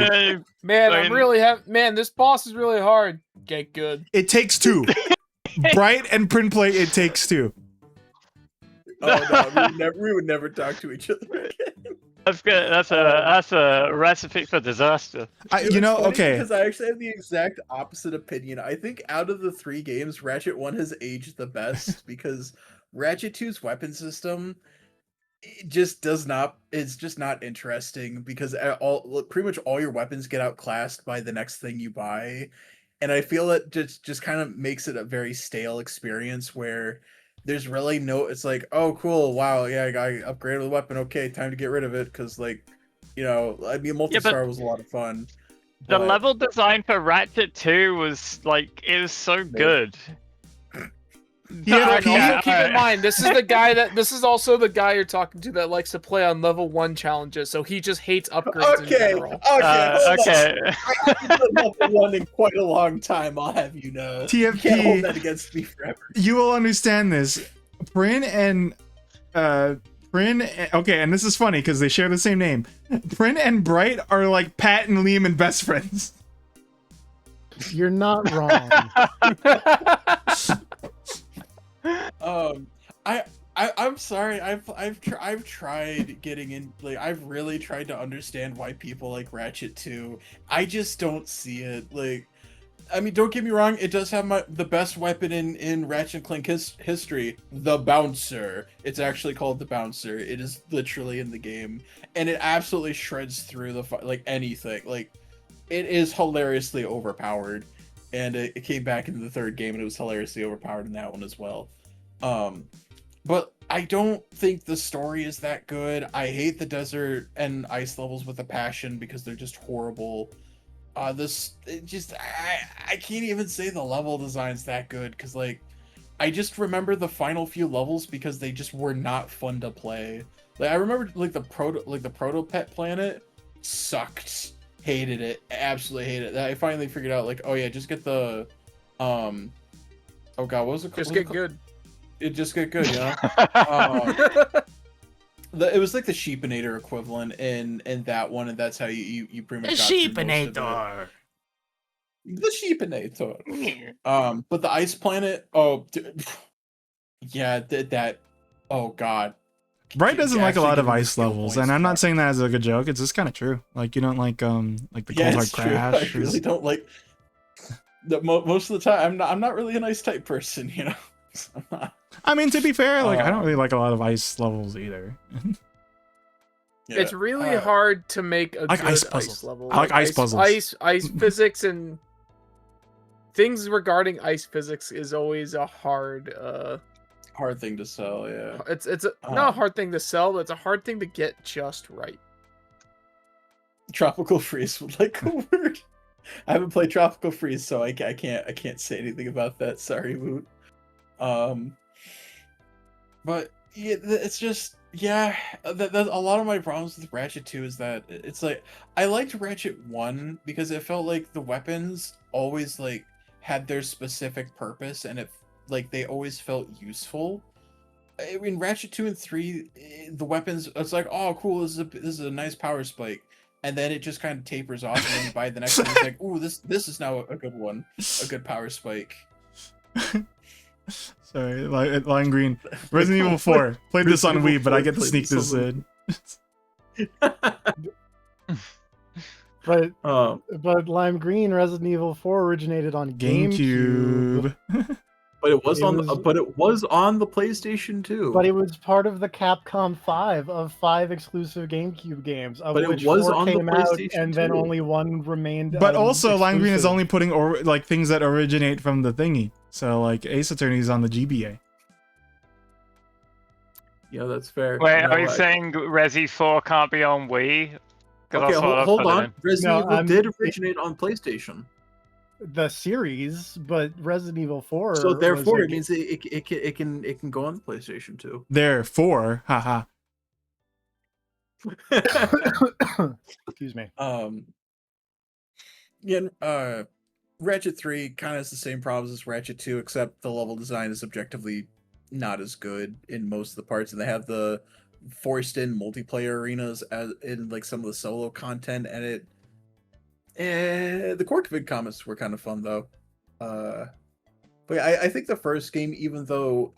Man, I mean- man, this boss is really hard. Get good. It Takes Two. Bright and Prin play It Takes Two. Oh no, we would never talk to each other again. That's good. That's a recipe for disaster. You know, It's funny okay. Because I actually have the exact opposite opinion. I think out of the 3 games, Ratchet 1 has aged the best because Ratchet 2's weapon system it just does not. It's just not interesting because pretty much all your weapons get outclassed by the next thing you buy, and I feel it just kind of makes it a very stale experience where there's really no. It's like, oh cool, wow, yeah, I upgraded the weapon. Okay, time to get rid of it because like, you know, I mean, multi-star was a lot of fun. The But- level design for Ratchet 2 was like, it was so good. Yeah, And also keep in mind, this is also the guy you're talking to that likes to play on level 1 challenges, so he just hates upgrades in general. Okay. I haven't done level 1 in quite a long time, I'll have you know. You TFP. can't hold that against me forever. You will understand this. Prin and okay, and this is funny because they share the same name. Prin and Bright are like Pat and Liam and best friends. You're not wrong. I'm sorry. I've tried getting in. Like, I've really tried to understand why people like Ratchet 2. I just don't see it. Like, I mean, don't get me wrong. It does have the best weapon in Ratchet and Clank history, the Bouncer. It's actually called the Bouncer. It is literally in the game, and it absolutely shreds through the anything. Like, it is hilariously overpowered, and it came back in the third game, and it was hilariously overpowered in that one as well. But I don't think the story is that good. I hate the desert and ice levels with a passion because they're just horrible. I can't even say the level design's that good because, like, I just remember the final few levels because they just were not fun to play. Like, I remember the proto pet planet sucked. Hated it. Absolutely hated it. I finally figured out, like, oh yeah, just get the oh god, what was it called? Just get good. It just get good, you know? It was like the Sheepinator equivalent in that one, and that's how you pretty much got through most of it. The Sheepinator. But the ice planet, yeah, that oh god. Bright doesn't like a lot of Actually, ice levels, and I'm not saying that as like a joke. It's just kind of true. Like, you don't like the cold hard it's true. crash. I really don't like most of the time. I'm not really an ice type person, you know. I'm not. I mean, to be fair, like I don't really like a lot of ice levels either. Yeah. It's really hard to make a like good ice ice puzzles. level. I like ice puzzles. Ice physics and things regarding ice physics is always a hard thing to sell, yeah. It's not a hard thing to sell, but it's a hard thing to get just right. Tropical Freeze would like a word. I haven't played Tropical Freeze, so I can't say anything about that. Sorry, Woot. But yeah, it's just a lot of my problems with Ratchet 2 is that it's like I liked Ratchet 1 because it felt like the weapons always like had their specific purpose and it like they always felt useful. In Ratchet 2 and 3, the weapons, it's like, oh cool, this is a nice power spike, and then it just kind of tapers off, and then you buy the next one. It's like, ooh, this is now a good one, a good power spike. Sorry, Lime Green. Resident Evil 4. Played this on Wii, but I get to sneak this in. But Lime Green Resident Evil 4 originated on GameCube. But it was on the PlayStation 2. But it was part of the Capcom 5 of 5 exclusive GameCube games, of but which it was 4 on came the out, PlayStation and then 2. only 1 remained. But also, Lime Green is exclusive. only putting like things that originate from the thingy. So like Ace Attorney is on the GBA. Yeah, that's fair. Wait, You know are you what? saying Resi 4 can't be on Wii? 'Cause Okay, that's what I hold put it on. in. Resident No, Evil did originate on PlayStation, the series, but Resident Evil 4. so therefore was it means it can go on the PlayStation 2. There, 4. Haha. Excuse me. Ratchet 3 kind of has the same problems as Ratchet 2, except the level design is objectively not as good in most of the parts, and they have the forced in multiplayer arenas as in like some of the solo content, and the core config comments were kind of fun though. But I think the first game, even though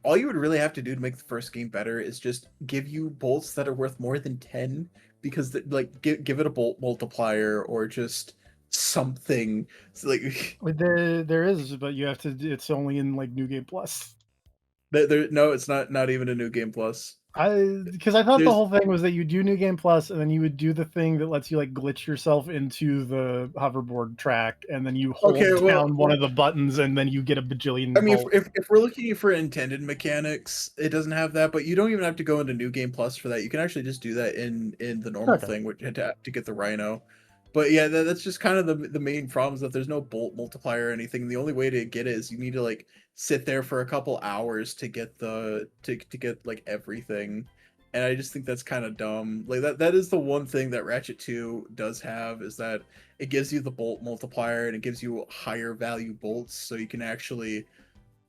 all you would really have to do to make the first game better is just give you bolts that are worth more than 10, because like give it a bolt multiplier or just something. So, like There is, but you have to. It's only in like New Game Plus. no, it's not even a New Game Plus. Because I thought the whole thing was that you do New Game Plus, and then you would do the thing that lets you like glitch yourself into the hoverboard track, and then you hold down one of the buttons, and then you get a bajillion. I mean, if we're looking for intended mechanics, it doesn't have that, but you don't even have to go into New Game Plus for that. You can actually just do that in the normal thing, which had to get the Rhino. But yeah, that's just kind of the main problem is that there's no bolt multiplier or anything. The only way to get it is you need to like sit there for a couple hours to get to get like everything. And I just think that's kind of dumb. Like that is the one thing that Ratchet 2 does have, is that it gives you the bolt multiplier and it gives you higher value bolts, so you can actually,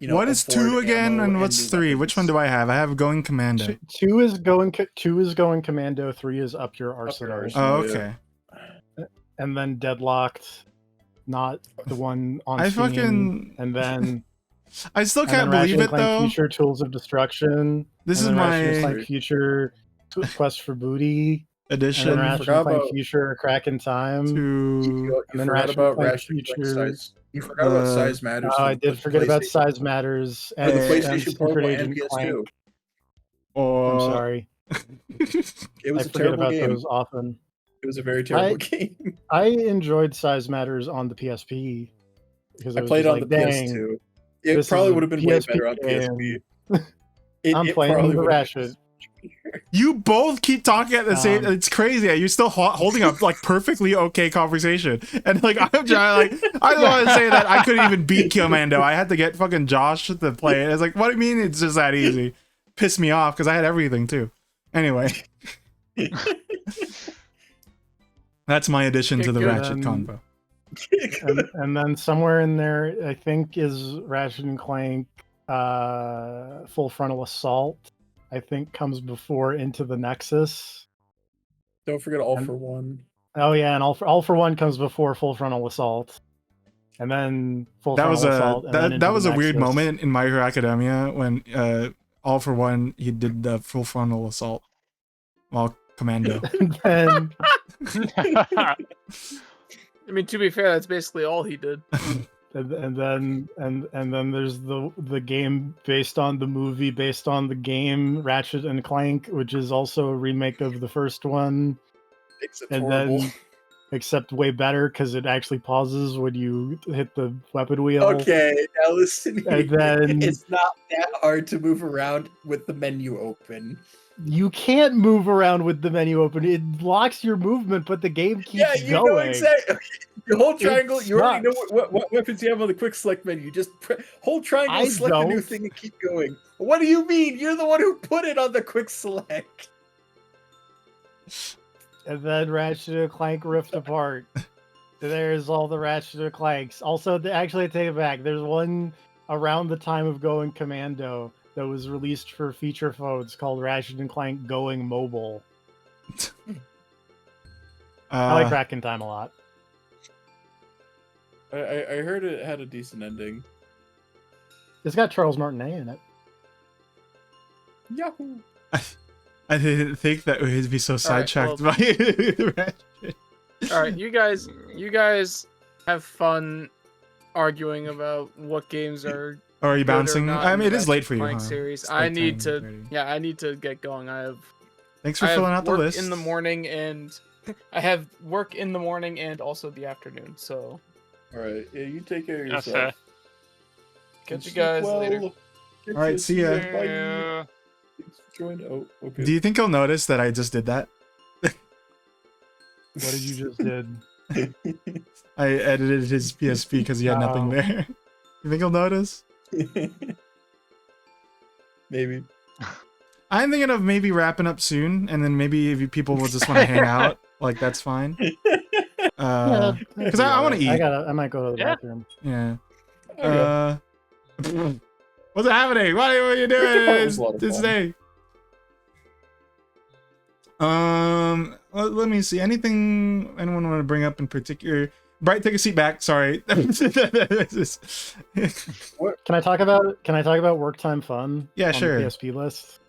what is 2 again, and what's 3? Which one do I have? I have Going Commando. Two is going commando. 3 is up your arsenal. Oh, okay. And then Deadlocked, not the one on I Steam. fucking And then I still can't believe it though. Future Tools of Destruction. This is my Future Quest for Booty edition. And then Ratchet & Clank Future A Crack in Time. You forgot about Ratchet & Clank Size. You forgot about Size Matters. I did forget about Size Matters and the PlayStation Portable and PS2. I'm sorry. It was I forget about those often. It was a very terrible game. I enjoyed Size Matters on the PSP because I played on the PS2. It probably would have been way better on PSP. I'm playing the Ratchet. You both keep talking at the same. It's crazy. You're still holding up like perfectly okay conversation, and like I'm trying. Like I don't want to say that I couldn't even beat Commando. I had to get fucking Josh to play it. It's like, what do you mean? It's just that easy? Pissed me off because I had everything too. Anyway. That's my addition to the Ratchet convo. And then somewhere in there, I think, is Ratchet and Clank Full Frontal Assault. I think comes before Into the Nexus. Don't forget All for One. Oh yeah, and All for One comes before Full Frontal Assault. And then Full Frontal Assault. That was a weird moment in My Hero Academia when All for One he did the Full Frontal Assault while Commando. And I mean, to be fair, that's basically all he did. And then there's the game based on the movie based on the game Ratchet and Clank, which is also a remake of the first one. Except way better because it actually pauses when you hit the weapon wheel. Okay, now listen. And then it's not that hard to move around with the menu open. You can't move around with the menu open. It blocks your movement, but the game keeps going. Know exactly. You hold triangle. You already know what weapons you have on the quick select menu. Just hold triangle, select a new thing, and keep going. What do you mean? You're the one who put it on the quick select. And then Ratchet & Clank Rift Apart. There's all the Ratchet & Clanks. Also, actually, I take it back. There's one around the time of Going Commando that was released for feature phones called Ratchet & Clank Going Mobile. I like Crack in Time a lot. I heard it had a decent ending. It's got Charles Martinet in it. Yahoo! I didn't think that we'd be so sidetracked by Ratchet. All right, you guys have fun arguing about what games are. Or are you bouncing? I mean, it is late for you. Huh? Series. I need to get going. Thanks for filling out the list. In the morning, and I have work in the morning and also the afternoon. So. All right, yeah, you take care of yourself. Catch you guys later. All right, see ya. Bye. Oh, okay. Do you think he'll notice that I just did that? What did you just did? I edited his PSP because he had nothing there. You think he'll notice? Maybe. I'm thinking of maybe wrapping up soon, and then maybe if people will just want to hang out, like that's fine. Because I want to eat. I might go to the bathroom. Yeah. Okay. What's happening? What are you doing today? Let me see. Anything anyone want to bring up in particular? Bright, take a seat back. Sorry. Can I talk about Work Time Fun? Yeah, sure. On the PSP list.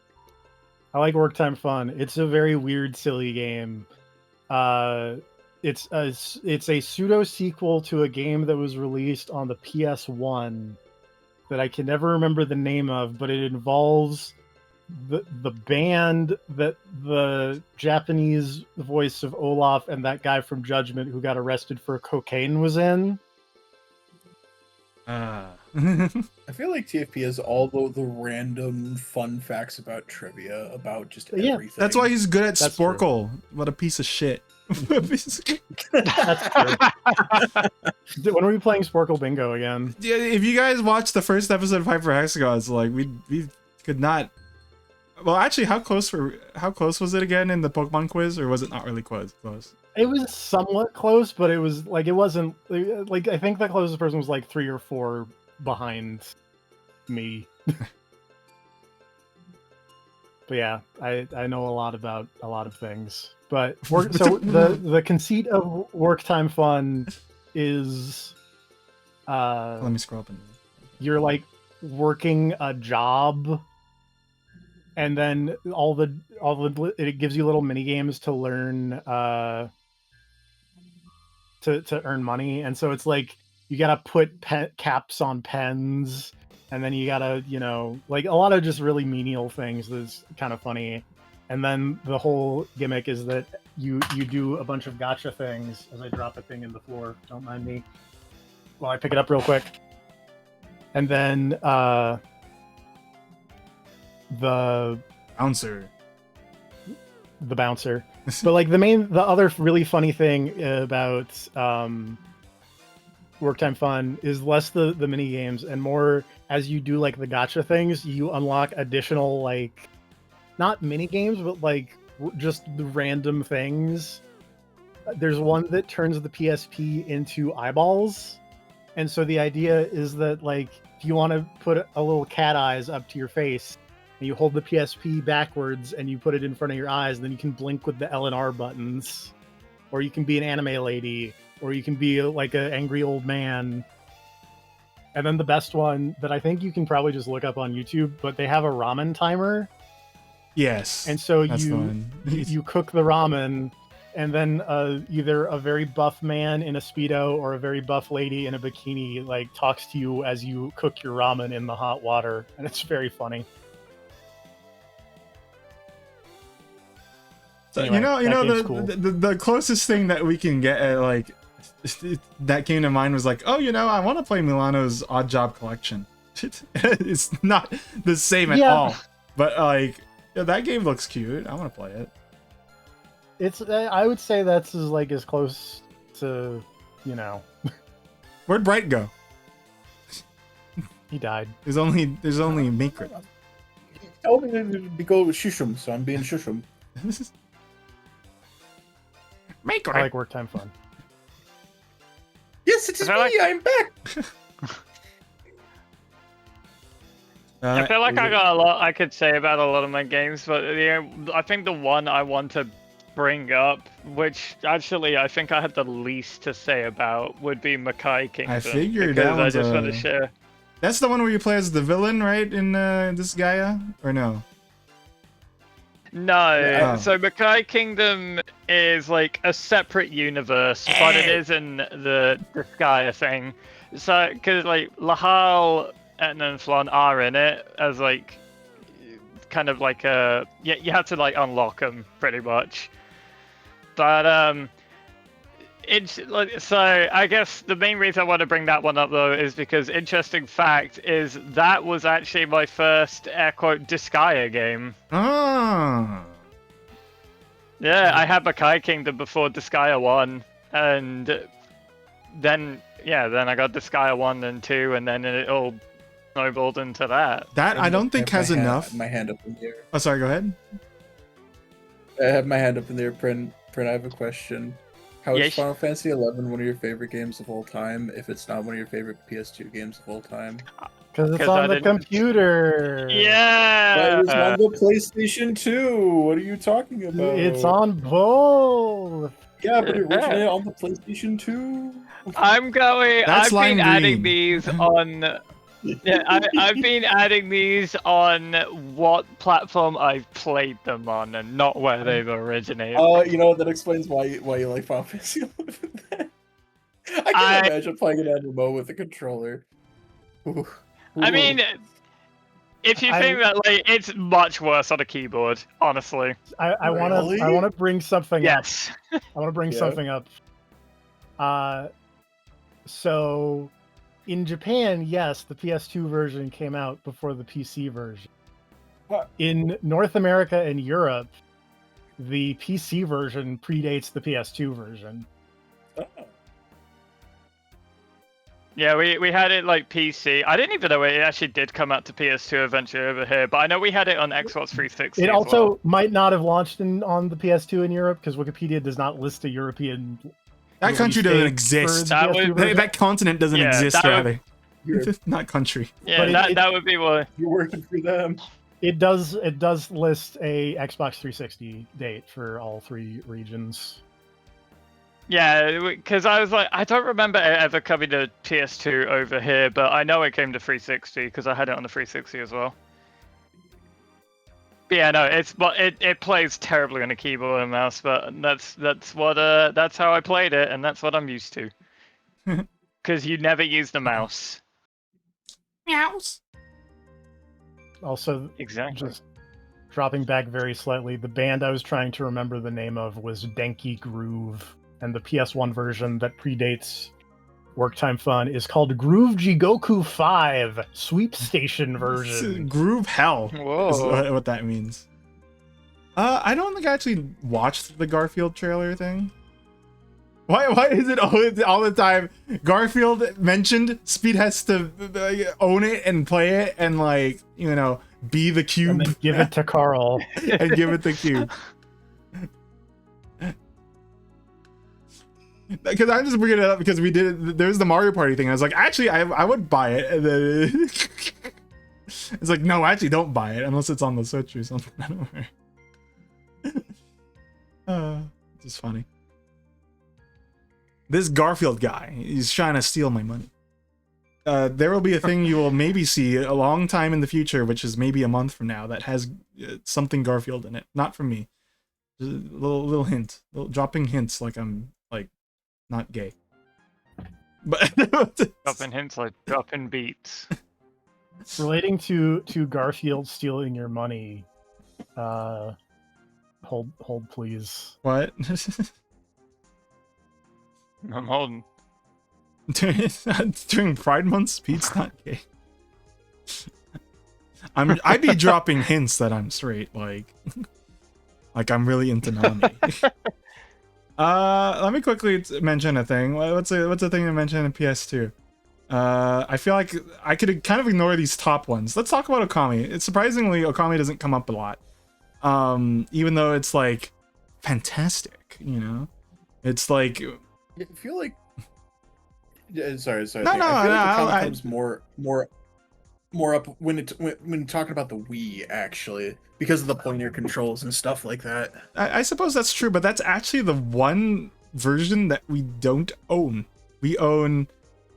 I like Work Time Fun. It's a very weird, silly game. It's a pseudo sequel to a game that was released on the PS1 that I can never remember the name of, but it involves the band that the Japanese voice of Olaf and that guy from Judgment who got arrested for cocaine was in. I feel like TFP has all the random fun facts about trivia about just everything. That's why he's good at That's Sporkle. True. What a piece of shit. That's true. When are we playing Sporkle Bingo again? Yeah, if you guys watched the first episode of Hyper Hexagons, like we could not. Well, actually, how close was it again in the Pokemon quiz, or was it not really close? It was somewhat close, but it was like it wasn't like I think the closest person was like 3 or 4 behind me. But yeah, I know a lot about a lot of things. But so the conceit of work time fun is Let me scroll up. You're like working a job, and then it gives you little mini games to learn to earn money. And so it's like you gotta put caps on pens, and then you gotta, like a lot of just really menial things that's kind of funny. And then the whole gimmick is that you do a bunch of gotcha things. As I drop a thing in the floor, don't mind me while I pick it up real quick. And then the bouncer. But like the other really funny thing about work time fun is less the mini games and more as you do like the gotcha things, you unlock additional like not mini games, but like just the random things. There's one that turns the PSP into eyeballs. And so the idea is that like if you want to put a little cat eyes up to your face and you hold the PSP backwards and you put it in front of your eyes, then you can blink with the L and R buttons. Or you can be an anime lady, or you can be like an angry old man. And then the best one that I think you can probably just look up on YouTube, but they have a ramen timer. Yes. And so you cook the ramen, and then either a very buff man in a Speedo or a very buff lady in a bikini like talks to you as you cook your ramen in the hot water, and it's very funny. So Anyway, cool. the closest thing that we can get at like that came to mind was like, oh, I want to play Milano's Odd Job Collection. It's not the same at all, but like that game looks cute. I want to play it. It's I would say that's as close to Where'd Bright go? He died. There's only Makrit. He told me to go with Shushum, so I'm being Shushum. Makrit. I like work time fun. Yes, it is me. I'm back. I feel like I got a lot I could say about a lot of my games, but I think the one I want to bring up, which actually I think I had the least to say about, would be Makai Kingdom. I figured because that I was just want to share. That's the one where you play as the villain, right? In this Gaia, or no? No. Oh. So Makai Kingdom is like a separate universe, but it is in the Gaia thing. So because like Lahal, Etna, and Flon are in it as like kind of like you have to like unlock them pretty much. But it's like, so I guess the main reason I want to bring that one up though is because interesting fact is that was actually my first air quote Disgaea game. Ah. Yeah, I had Makai Kingdom before Disgaea 1, and then I got Disgaea 1 and 2, and then it all snowballed into that. That I don't think has enough. My hand up in the air. Oh, sorry. Go ahead. I have my hand up in there, Prin. I have a question. How is Yes. Final Fantasy XI one of your favorite games of all time, if it's not one of your favorite PS2 games of all time? Because it's 'Cause I on the didn't- computer. Yeah! But it's on the PlayStation 2. What are you talking about? It's on both. Yeah, but it originated on the PlayStation 2. I've That's lime been adding green. these on... Yeah, I've been adding these on what platform I've played them on, and not where they've originated. That explains why you like Final Fantasy XI. I can't imagine playing an MMO with a controller. Ooh. I mean, if you think that, like, it's much worse on a keyboard, honestly. I want Really? to bring something Yes. up. I want to bring Yeah. something up. So in Japan, yes, the PS2 version came out before the PC version. What? In North America and Europe, the PC version predates the PS2 version. Oh. Yeah, we had it like PC. I didn't even know it actually did come out to PS2 eventually over here, but I know we had it on Xbox 360. It as also well. might not have launched on the PS2 in Europe because Wikipedia does not list a European. That country doesn't release date for exist. the That PS2 would- version. That continent doesn't Yeah, exist, that would- rather. You're, Not country. Yeah, But that would be why. you're working for them. It does list a Xbox 360 date for all 3 regions. Yeah, because I was like, I don't remember it ever coming to PS2 over here, but I know it came to 360 because I had it on the 360 as well. But yeah, no, it plays terribly on a keyboard and mouse, but that's how I played it, and that's what I'm used to. Because you never use the mouse. Meows. Also, Exactly. just dropping back very slightly, the band I was trying to remember the name of was Denki Groove, and the PS1 version that predates Work Time Fun is called Groove Jigoku 5 Sweep Station version. Groove hell is Whoa. what that means. I don't think I actually watched the Garfield trailer thing. Why is it all the time Garfield mentioned? Speed has to own it and play it and, like, you know, be the cube And then give it to Carl. and give it the cube. Because I'm just bringing it up because there's the Mario Party thing. I was like, actually, I would buy it. And then it's like, no, actually, don't buy it unless it's on the Switch or something. I don't know. It's funny. This Garfield guy, he's trying to steal my money. There will be a thing you will maybe see a long time in the future, which is maybe a month from now, that has something Garfield in it. Not from me. Just a little hint. Dropping hints like I'm, like, not gay. But Dropping hints like dropping beats. Relating to Garfield stealing your money, hold please. What? I'm holding. During Pride Month, Pete's not gay. I'd be dropping hints that I'm straight, like I'm really into Nami. Let me quickly mention a thing. What's a thing to mention in PS2? I feel like I could kind of ignore these top ones. Let's talk about Okami. It's surprisingly Okami doesn't come up a lot. Even though it's like fantastic, you know? It's like I feel like. Yeah, sorry. No, I feel like I Okami comes more up when talking about the Wii, actually, because of the pointer controls and stuff like that. I suppose that's true, but that's actually the one version that we don't own. We own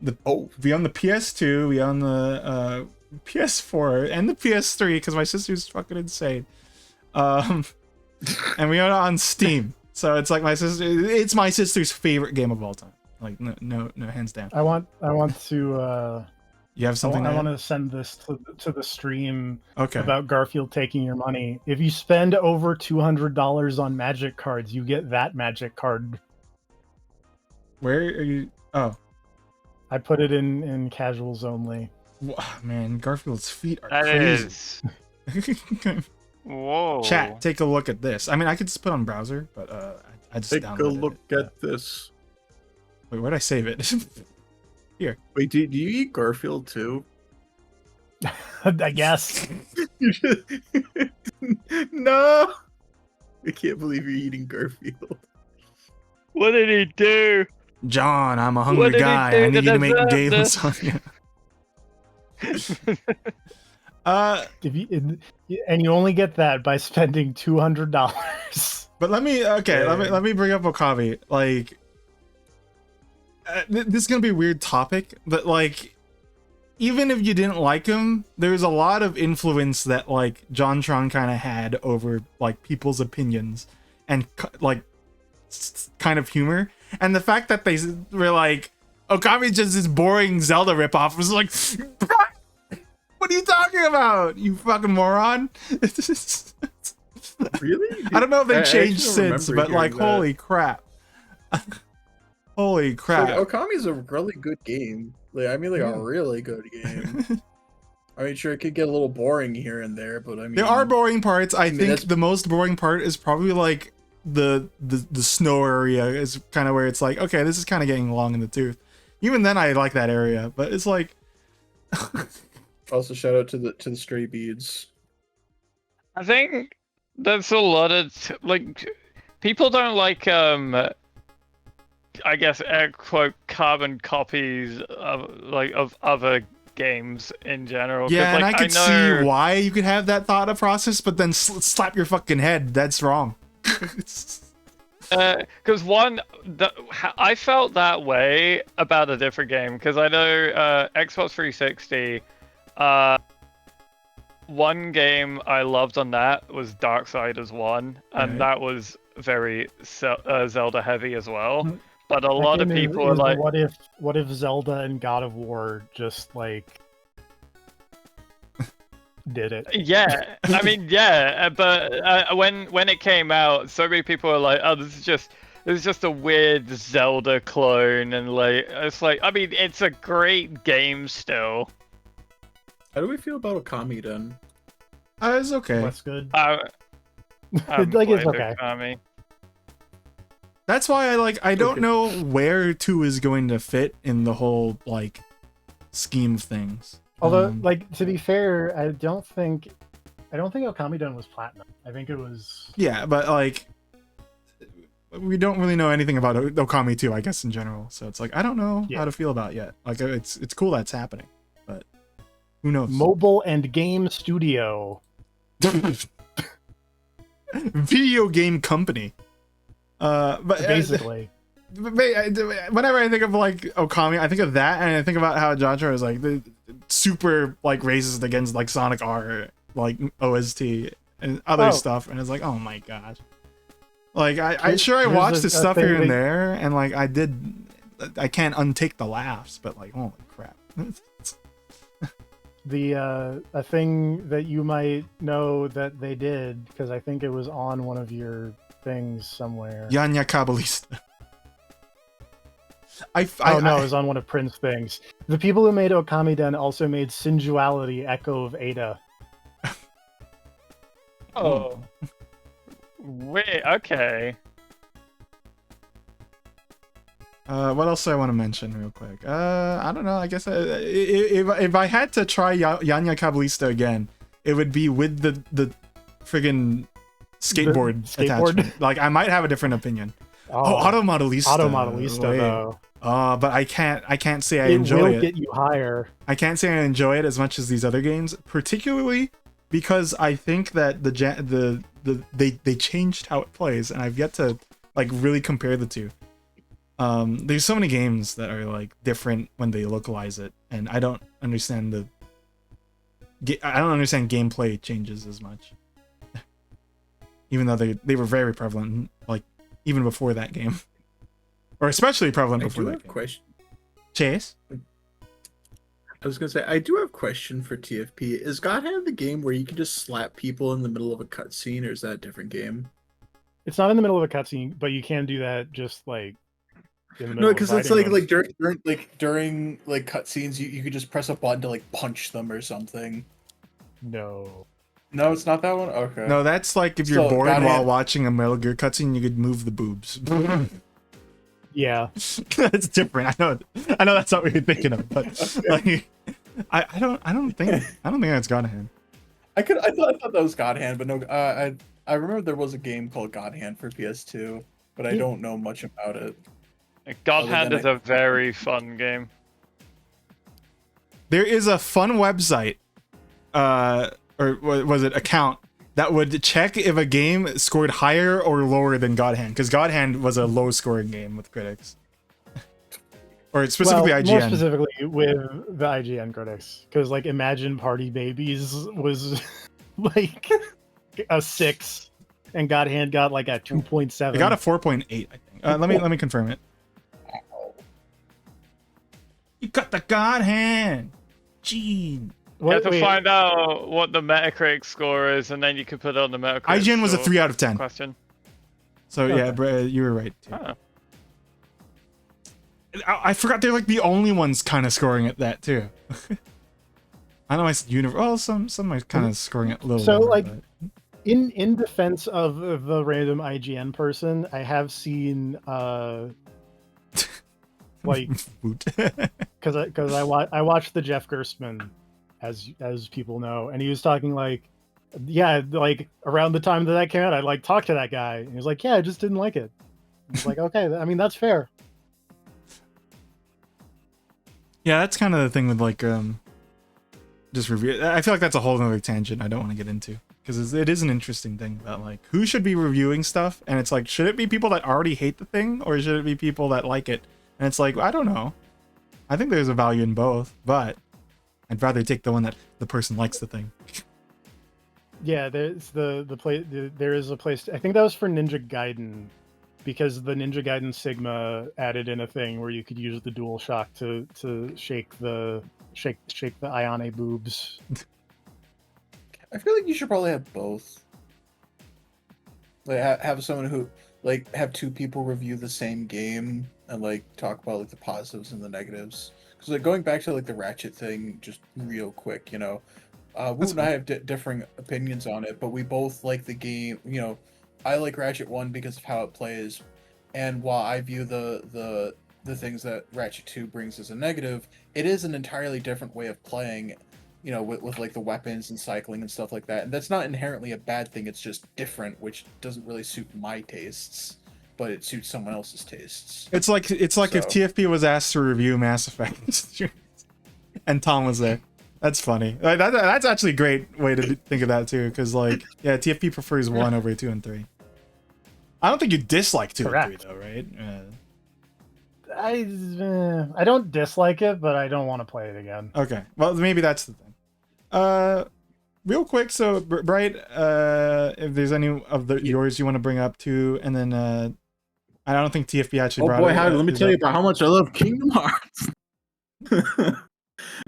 the PS2, we own the PS4 and the PS3 because my sister's fucking insane. And we own it on Steam. So it's like it's my sister's favorite game of all time. Like no hands down. I want to You have something? I want to send this to the stream Okay. about Garfield taking your money. If you spend over $200 on magic cards, you get that magic card. Where are you? Oh. I put it in casuals only. Man, Garfield's feet are That crazy. is. Whoa. Chat, take a look at this. I mean, I could just put on browser, but I just Take a downloaded look it. at this. Wait, where'd I save it? Wait, do you eat Garfield too? I guess. No, I can't believe you're eating Garfield. What did he do? John, I'm a What hungry did he guy. do I need you to to make deserve gay this? lasagna. And you only get that by spending $200. But let me let me bring up Okabe. Like, this is gonna be a weird topic, but like, even if you didn't like him, there's a lot of influence that like JonTron kind of had over like people's opinions and like kind of humor, and the fact that they were like, Okabe's just this boring Zelda ripoff was like, what are you talking about, you fucking moron? Really? I don't know if they I changed actually don't since, remember but like, hearing that. holy crap. Holy crap. Like, Okami's a really good game. Like, I mean, like a really good game. I mean, sure, it could get a little boring here and there, but I mean, There are boring parts. I mean, think that's- the most boring part is probably like the snow area is kind of where it's like, okay, this is kind of getting long in the tooth. Even then, I like that area, but it's like, Also, shout out to the stray beads. I think there's a lot of like people don't like I guess air quote carbon copies of other games in general. 'Cause, yeah, and like, I could know, see why you could have that thought process, but then slap your fucking head. That's wrong. because I felt that way about a different game because I know Xbox 360. One game I loved on that was Darksiders 1, and Right. that was very Zelda heavy as well. Mm. But a That lot of game people are is like, what if Zelda and God of War just like did it? yeah, I mean, yeah, but when it came out, so many people were like, oh, this is just a weird Zelda clone, and like, it's like, I mean, it's a great game still. How do we feel about Okami then? It's okay. That's good. Like, It's okay. Okami. That's why I don't Okay. know where 2 is going to fit in the whole like scheme of things. Although, like, to be fair, I don't think Okami Done was platinum. I think it was. Yeah, but like we don't really know anything about Okami 2, I guess, in general. So it's like I don't know Yeah. how to feel about it yet. Like it's cool that's happening, but who knows? Mobile and Game Studio. Video game company. But Basically. whenever I think of like Okami, I think of that, and I think about how Joshua is like the super like racist against like Sonic R, like OST and other stuff, and it's like, oh my gosh. Like I Here's watched the a stuff thing here and that- there, and like I can't untake the laughs, but like holy crap. A thing that you might know that they did, because I think it was on one of your things somewhere. Yanya Kabbalista. No, it was on one of Prin's things. The people who made Okami Den also made Sensuality Echo of Ada. Oh, wait, okay. What else do I want to mention real quick? I don't know. I guess if I had to try Yanya Kabbalista again, it would be with the friggin' skateboard skateboard? attachment. Like I might have a different opinion. Auto Modelista. Auto Modelista, Wait. though. But I can't say I It enjoy will it. get you higher. I can't say I enjoy it as much as these other games, particularly because I think that they changed how it plays, and I've yet to like really compare the two. There's so many games that are like different when they localize it, and I don't understand gameplay changes as much. Even though they were very prevalent, like even before that game, or especially prevalent before that game. Question. Chase. I was gonna say I do have a question for TFP. Is God Hand the game where you can just slap people in the middle of a cutscene, or is that a different game? It's not in the middle of a cutscene, but you can do that just like in the middle. No, because of it's fighting like ones. during cutscenes, you could just press a button to like punch them or something. No. No, it's not that one. Okay. No, that's like if you're So, bored God while Hand- watching a Metal Gear cutscene, you could move the boobs. Yeah. It's different. I know that's not what you're thinking of, but like, I don't think that's God Hand. I thought that was God Hand, but no. I remember there was a game called God Hand for PS2, but I don't know much about it. God Other Hand than is a very fun game. There is a fun website, or was it account that would check if a game scored higher or lower than God Hand, because God Hand was a low-scoring game with critics, or specifically Well, IGN. more specifically with the IGN critics, because like Imagine Party Babies was like a 6, and God Hand got like a 2.7. I got a 4.8, I think. Let me confirm it. You got the God Hand. Gene. You have to Wait, find out what the Metacritic score is, and then you can put it on the Metacritic. IGN was a score 3 out of 10. question. So Okay. yeah, you were right too. Oh. I forgot they're like the only ones kind of scoring at that too. I know I said universe. Well, some are kind of scoring it a little So, lower, like, but- in defense of the random IGN person, I have seen like Woot. because I watched the Jeff Gerstmann, as people know, and he was talking like, yeah, like around the time that came out, I like talked to that guy, and he was like, yeah, I just didn't like it. I was like, okay, I mean that's fair. Yeah, that's kind of the thing with like just review. I feel like that's a whole other tangent I don't want to get into, because it is an interesting thing about like who should be reviewing stuff, and it's like, should it be people that already hate the thing, or should it be people that like it? And it's like, I don't know. I think there's a value in both, but I'd rather take the one that the person likes the thing. Yeah, there's there is a place. I think that was for Ninja Gaiden, because the Ninja Gaiden Sigma added in a thing where you could use the DualShock to shake the Ayane boobs. I feel like you should probably have both. Like have someone who like have two people review the same game and like talk about like the positives and the negatives. Because like going back to like the Ratchet thing, just real quick, Woot and I have differing opinions on it, but we both like the game. I like Ratchet 1 because of how it plays, and while I view the things that Ratchet 2 brings as a negative, it is an entirely different way of playing. With like the weapons and cycling and stuff like that. And that's not inherently a bad thing. It's just different, which doesn't really suit my tastes, but it suits someone else's tastes. It's like if TFP was asked to review Mass Effect, and Tom was there. That's funny. Like, that's actually a great way to think of that too, because like, yeah, TFP prefers 1 over 2 and 3. I don't think you dislike 2 and 3 though, right? I don't dislike it, but I don't want to play it again. Okay, well maybe that's the thing. Real quick, so Bright, if there's any of yours you want to bring up too, and then I don't think TFP actually brought it. Howdy, let me tell you about how much I love Kingdom Hearts.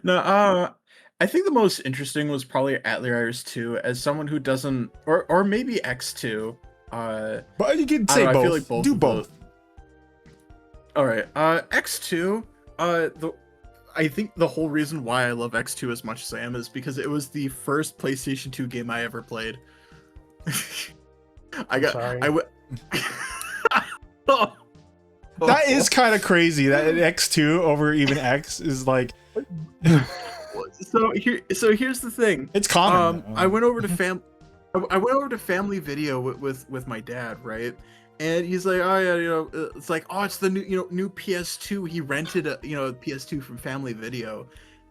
No, I think the most interesting was probably Ateliers 2, as someone who doesn't, or maybe X2. But you can say both. I feel like both. Do both. All right, X2. I think the whole reason why I love X2 as much as I am is because it was the first PlayStation 2 game I ever played. That is kind of crazy. That X2 over even X is like. So here's the thing. It's common. I went over to Family Video with my dad, right? And he's like, oh yeah, it's like, oh, it's the new PS2. He rented a PS2 from Family Video,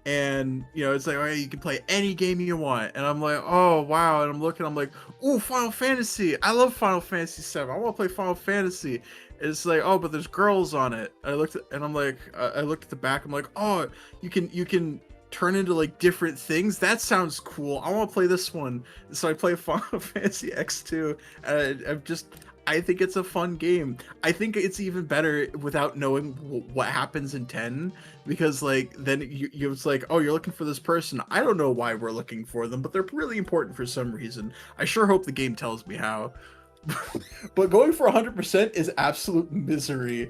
and it's like, oh yeah, you can play any game you want. And I'm like, oh wow. And I'm looking, I'm like, oh, Final Fantasy. I love Final Fantasy 7. I want to play Final Fantasy. And it's like, oh, but there's girls on it. I looked at the back. I'm like, oh, you can turn into like different things. That sounds cool. I want to play this one. So I play Final Fantasy X2, and I think it's a fun game. I think it's even better without knowing what happens in 10, because like then it's like, oh, you're looking for this person. I don't know why we're looking for them, but they're really important for some reason. I sure hope the game tells me how. But going for 100% is absolute misery.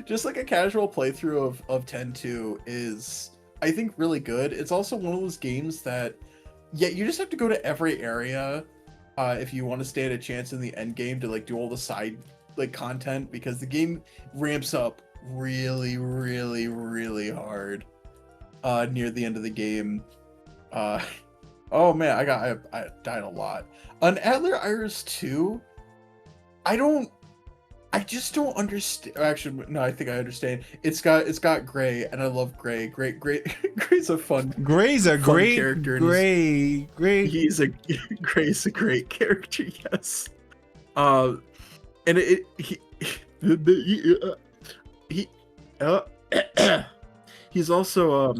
Just like a casual playthrough of 10-2 is, I think, really good. It's also one of those games that, yeah, you just have to go to every area if you want to stand a chance in the end game to like do all the side like content, because the game ramps up really, really, really hard near the end of the game. Oh man, I died a lot. On Ateliers 2, I just don't understand. Actually, no, I think I understand. It's got Gray, and I love Gray. Gray's a fun. Gray's a great character. Gray. Gray's a great character. Yes. And he's also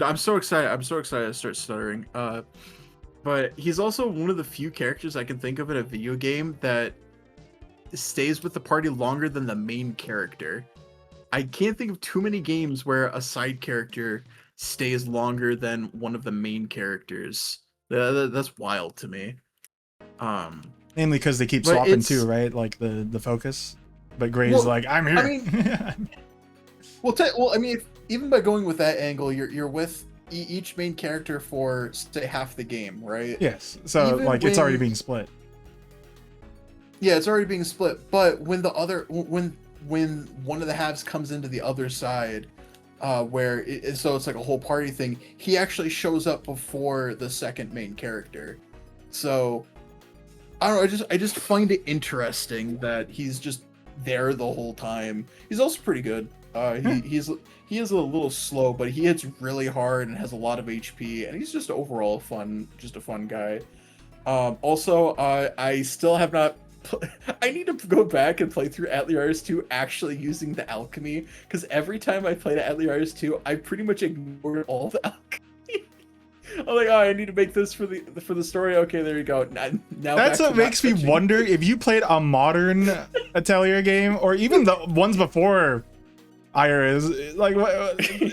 I'm so excited to start stuttering. But he's also one of the few characters I can think of in a video game that stays with the party longer than the main character. I can't think of too many games where a side character stays longer than one of the main characters. That's wild to me. Mainly because they keep swapping too, right? Like the focus. But Gray's like, I'm here. I mean, I mean, even by going with that angle, you're with each main character for say half the game, right? Yes. So Even like it's already when- being split. Yeah, it's already being split. But when the other when one of the halves comes into the other side, where so it's like a whole party thing, he actually shows up before the second main character. So I don't know. I just find it interesting that he's just there the whole time. He's also pretty good. He is a little slow, but he hits really hard and has a lot of HP, and he's just overall a fun guy. Also, I still have not. I need to go back and play through Ateliers 2 actually using the alchemy, because every time I played Ateliers 2, I pretty much ignored all the alchemy. I'm like, oh, I need to make this for the story. Okay, there you go. Now That's back what to makes not me touching- wonder if you played a modern Atelier game or even the ones before Iris. Like,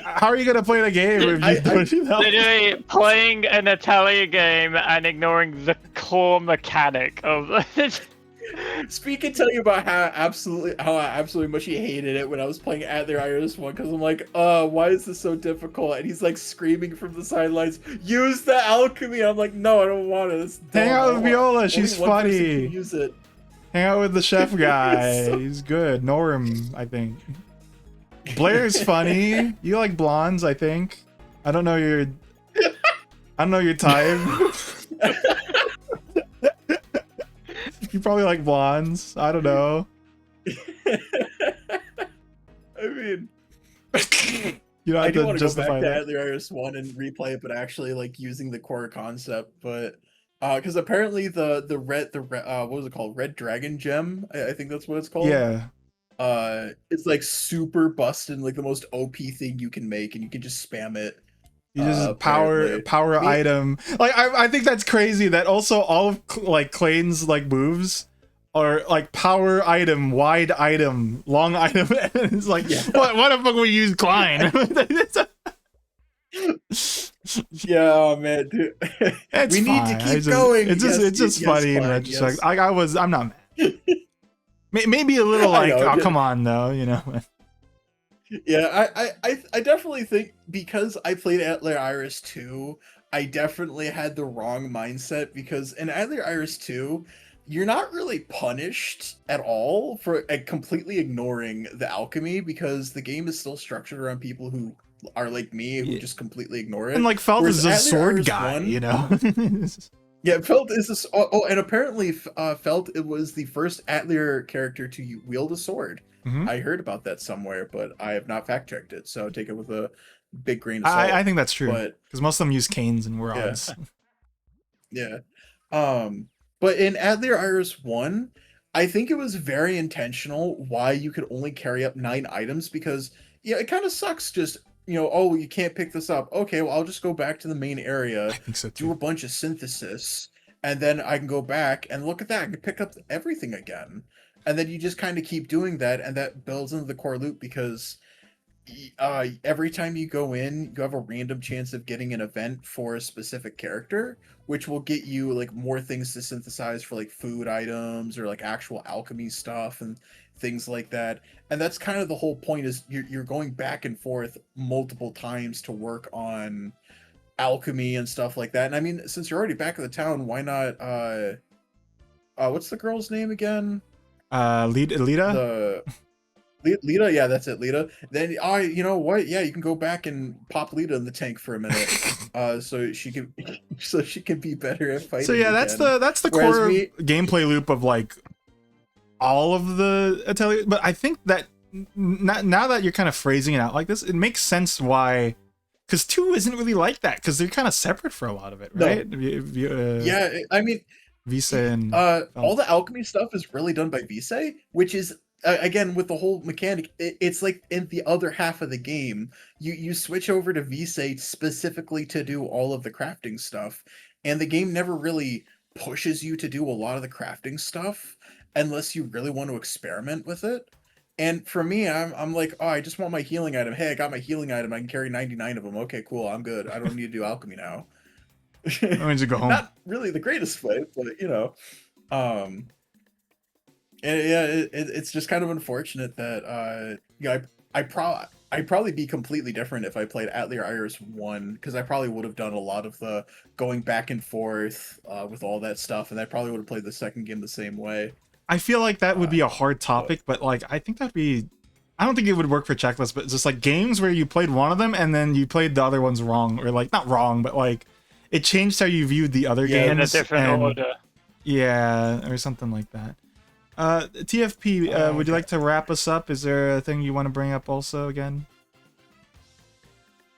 how are you gonna play the game if you don't do that? Literally playing an Atelier game and ignoring the core mechanic of it. Speak and tell you about how absolutely much he hated it when I was playing Atelier Iris 1, because I'm like, why is this so difficult? And he's like screaming from the sidelines, use the alchemy. I'm like, no, I don't want it. It's dumb. Hang out with I want- Viola, only she's one person funny. can use it. Hang out with the chef guy. So- He's good. Norm, I think. Blair's funny. You like blondes, I think. I don't know your type. You probably like blondes. I don't know. I mean, You don't I have do to want to go back justify to that. Atelier Iris 1 and replay it, but actually like using the core concept. But because apparently the what was it called? Red Dragon Gem, I think that's what it's called. Yeah. It's like super busted, like the most OP thing you can make, and you can just spam it. You just Apparently. power Me- item. Like I think that's crazy that also all of like Clayton's like moves are like power item, wide item, long item. And it's like Yeah. what the fuck we use Klein? Yeah, oh man, dude. It's we need to fine. keep going. It's just Yes, it's just yes, funny in fine, retrospect. yes. I'm not mad. Maybe a little I like, know, oh just- come on though, you know. Yeah, I definitely think because I played Atelier Iris 2, I definitely had the wrong mindset, because in Atelier Iris 2, you're not really punished at all for completely ignoring the alchemy, because the game is still structured around people who are like me, who Yeah. just completely ignore it. And like Felt Whereas is a Atelier sword Iris guy, 1 you know. Yeah, Felt is this. Oh, and apparently, Felt it was the first Atelier character to wield a sword. Mhm. I heard about that somewhere, but I have not fact checked it, so take it with a big grain of salt. I think that's true But because most of them use canes and we're Yeah. odds. yeah, but in Atelier Iris 1, I think it was very intentional why you could only carry up 9 items, because yeah, it kind of sucks. Just oh, you can't pick this up. Okay, well, I'll just go back to the main area. I think so Do a too. bunch of synthesis, and then I can go back and look at that. I can pick up everything again, and then you just kind of keep doing that, and that builds into the core loop, because every time you go in, you have a random chance of getting an event for a specific character, which will get you like more things to synthesize for like food items or like actual alchemy stuff and things like that. And that's kind of the whole point, is you're going back and forth multiple times to work on alchemy and stuff like that. And I mean, since you're already back in the town, why not what's the girl's name again? Lita? The Lita, yeah, that's it, Lita. Then you know what? Yeah, you can go back and pop Lita in the tank for a minute, so she can be better at fighting. So yeah, that's again. the Whereas core me- gameplay loop of like all of the Atelier. But I think that now that you're kind of phrasing it out like this, it makes sense why. Because 2 isn't really like that, because they're kind of separate for a lot of it, No. right? Yeah, I mean, Visa and all the alchemy stuff is really done by Visay, which is again with the whole mechanic. It's like in the other half of the game, you switch over to Visay specifically to do all of the crafting stuff, and the game never really pushes you to do a lot of the crafting stuff unless you really want to experiment with it. And for me, I'm like, oh, I just want my healing item. Hey, I got my healing item. I can carry 99 of them. Okay, cool. I'm good. I don't need to do alchemy now. I mean, you go home. Not really the greatest way, but and yeah, it's just kind of unfortunate that I'd probably be completely different if I played Atelier Iris 1, because I probably would have done a lot of the going back and forth with all that stuff, and I probably would have played the second game the same way. I feel like that would be a hard topic, but like I think that'd be. I don't think it would work for checklists, but it's just like games where you played one of them and then you played the other ones wrong, or like not wrong, but like it changed how you viewed the other games. In a different order. Yeah, or something like that. TFP, would you like to wrap us up? Is there a thing you want to bring up also again?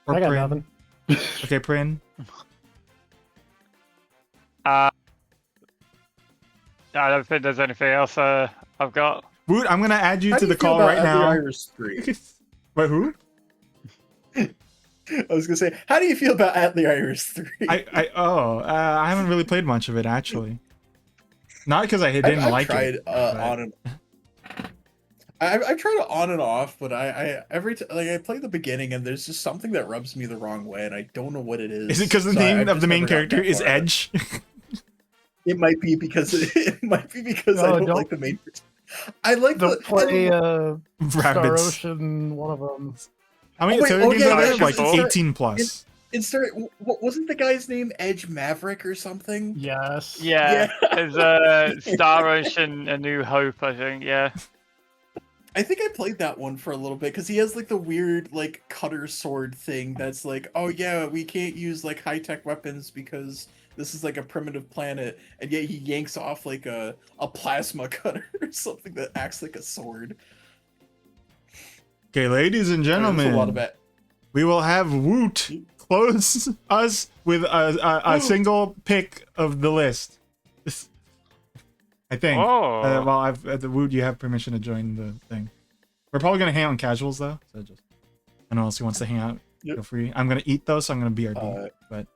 Or I got Prin? nothing. Okay, Prin. I don't think there's anything else I've got. Woot, I'm gonna add you How to do the you feel call about right Atelier now. Iris 3? Wait, who? I was gonna say, how do you feel about Atelier Iris 3? I haven't really played much of it actually. Not because I didn't I've like tried, it. on and I tried it on and off, but I play the beginning and there's just something that rubs me the wrong way, and I don't know what it is. Is it because the So name I've of the just main never gotten character that is far. Edge? It might be because I don't like the main. I like Don't play Star Rabbits. Ocean, one of them. How many Oh, wait, Atelier games yeah, are there? yeah, Like it's- 18 plus. Wasn't the guy's name Edge Maverick or something? Yes. Yeah, there's Star Ocean, A New Hope, I think. Yeah. I think I played that one for a little bit because he has like the weird like cutter sword thing that's like, oh yeah, we can't use like high tech weapons because this is like a primitive planet, and yet he yanks off like a plasma cutter or something that acts like a sword. Okay, ladies and There's gentlemen, a lot of it. we will have Woot close us with a single pick of the list. I think. Oh. Well, the Woot, you have permission to join the thing. We're probably gonna hang out on casuals though, so just anyone else who wants to hang out, Yep. feel free. I'm gonna eat though, so I'm gonna BRB. But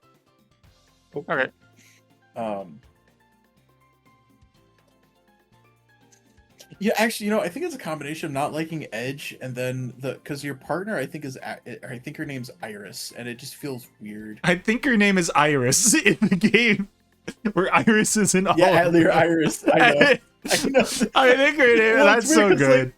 Okay. Yeah, actually, I think it's a combination of not liking Edge and then because your partner, I think I think her name's Iris, and it just feels weird. I think her name is Iris in the game, where Iris is in all. Yeah, of Atelier them. Iris. I know. I know. I think her name. Well, That's it's so weird 'cause, good.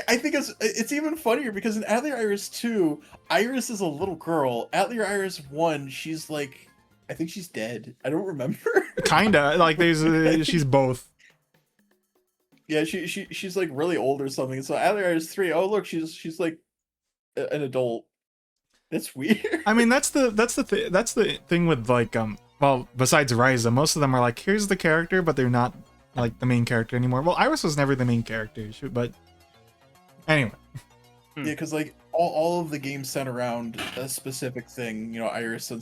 I think it's even funnier because in Atelier Iris 2, Iris is a little girl. Atelier Iris 1, she's like, I think she's dead. I don't remember. Kinda like there's she's both. Yeah, she's like really old or something. So Atelier Iris 3, oh look, she's like an adult. That's weird. I mean, that's the thing with like well, besides Ryza, most of them are like, here's the character, but they're not like the main character anymore. Well, Iris was never the main character, but anyway. Yeah, because like all of the games center around a specific thing. Iris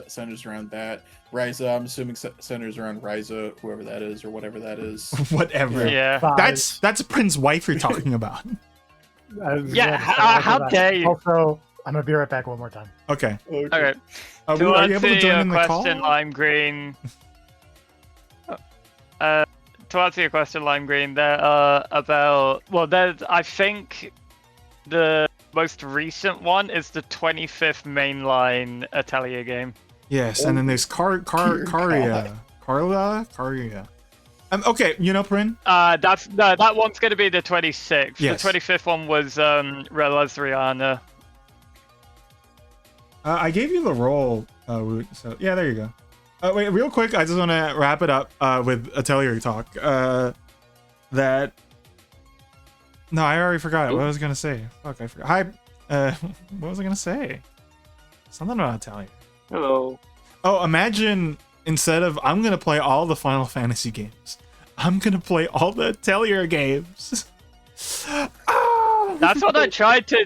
centers around that. Ryza, I'm assuming centers around Ryza, whoever that is or whatever that is. Whatever. Yeah. That's Prin's wife you're talking about. Yeah, how dare you? Also, I'm gonna be right back one more time. Okay. Okay. Woot, To are you able answer to join your in the call? question, Lime Green. To answer your question, Lime Green, there are I think the most recent one is the 25th mainline Atelier game. Yes, and then there's Caria. Okay, Prin? That one's gonna be the 26th. Yes. The 25th one was Relaz Rihanna. I gave you the role, Woot, so yeah, there you go. Wait, real quick, I just want to wrap it up with Atelier talk. No, I already forgot what I was gonna say. Fuck, I forgot. Hi, what was I gonna say? Something about Atelier. Hello. Oh, imagine instead of I'm gonna play all the Final Fantasy games, I'm gonna play all the Atelier games. That's what I tried to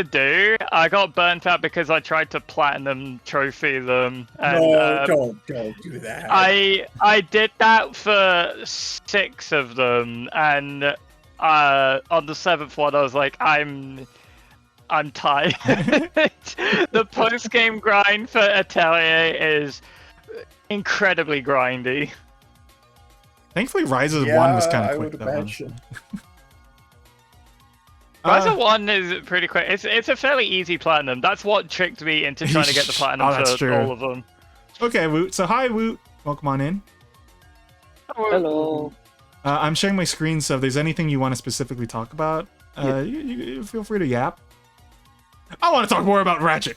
do. I got burnt out because I tried to platinum trophy them. And, No, don't do that. I did that for 6 of them, and on the 7th one I was like, I'm tired. The post game grind for Atelier is incredibly grindy. Thankfully, Ryza 1 was kind I of quick. would That one. imagine. Ryza 1 is pretty quick. It's a fairly easy platinum. That's what tricked me into trying to get the platinum that's for true. all of them. Okay, Woot. So hi, Woot. Welcome on in. Hello. I'm sharing my screen, so if there's anything you want to specifically talk about, You feel free to yap. I want to talk more about Ratchet.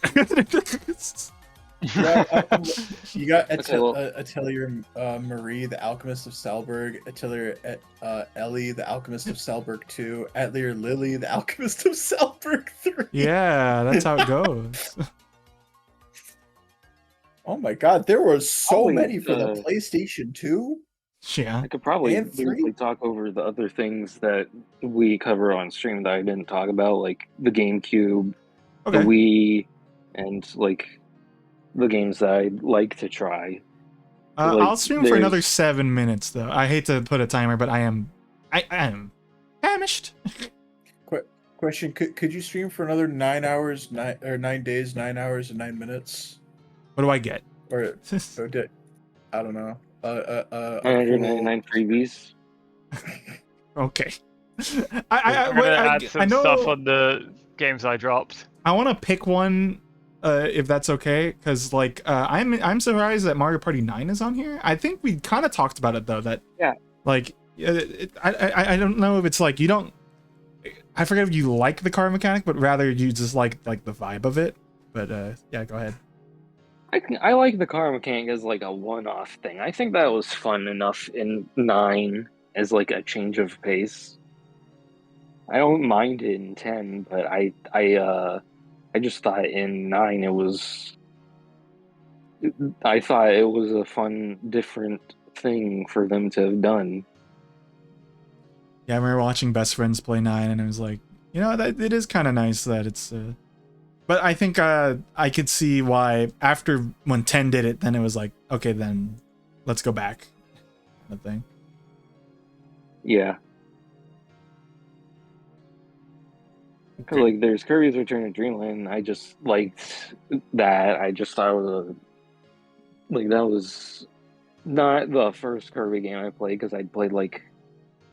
You got Okay, well- Atelier Marie, the Alchemist of Salberg, Atelier Ellie, the Alchemist of Salberg 2, Atelier Lily, the Alchemist of Salberg 3. Yeah, that's how it goes. Oh my god, there were so Probably, many for the PlayStation 2. Yeah. I could probably And three? briefly talk over the other things that we cover on stream that I didn't talk about, like the GameCube, Okay. the Wii, and like the games that I'd like to try. like, I'll stream for another there's- 7 minutes though. I hate to put a timer, but I am famished. Question: Could you stream for another 9 hours, 9 days, 9 hours and 9 minutes, What do I get? or I don't know. 999 freebies. Okay. I'm gonna add I some know stuff on the games I dropped. I want to pick one, if that's okay, because like I'm surprised that Mario Party 9 is on here. I think we kind of talked about it though. That Yeah. Like I don't know if it's like you don't. I forget if you like the car mechanic, but rather you just like the vibe of it. But yeah, go ahead. I like the car mechanic as like a one-off thing. I think that was fun enough in 9 as like a change of pace. I don't mind it in 10, but I just thought in 9 it was. I thought it was a fun, different thing for them to have done. Yeah, I remember watching Best Friends play 9, and it was like, you know, that it is kind of nice that it's. But I think I could see why after when 10 did it, then it was like, okay, then let's go back, kind of thing. Yeah. 'Cause, like, there's Kirby's Return to Dreamland. I just liked that. I just thought it was that was not the first Kirby game I played, because I'd played like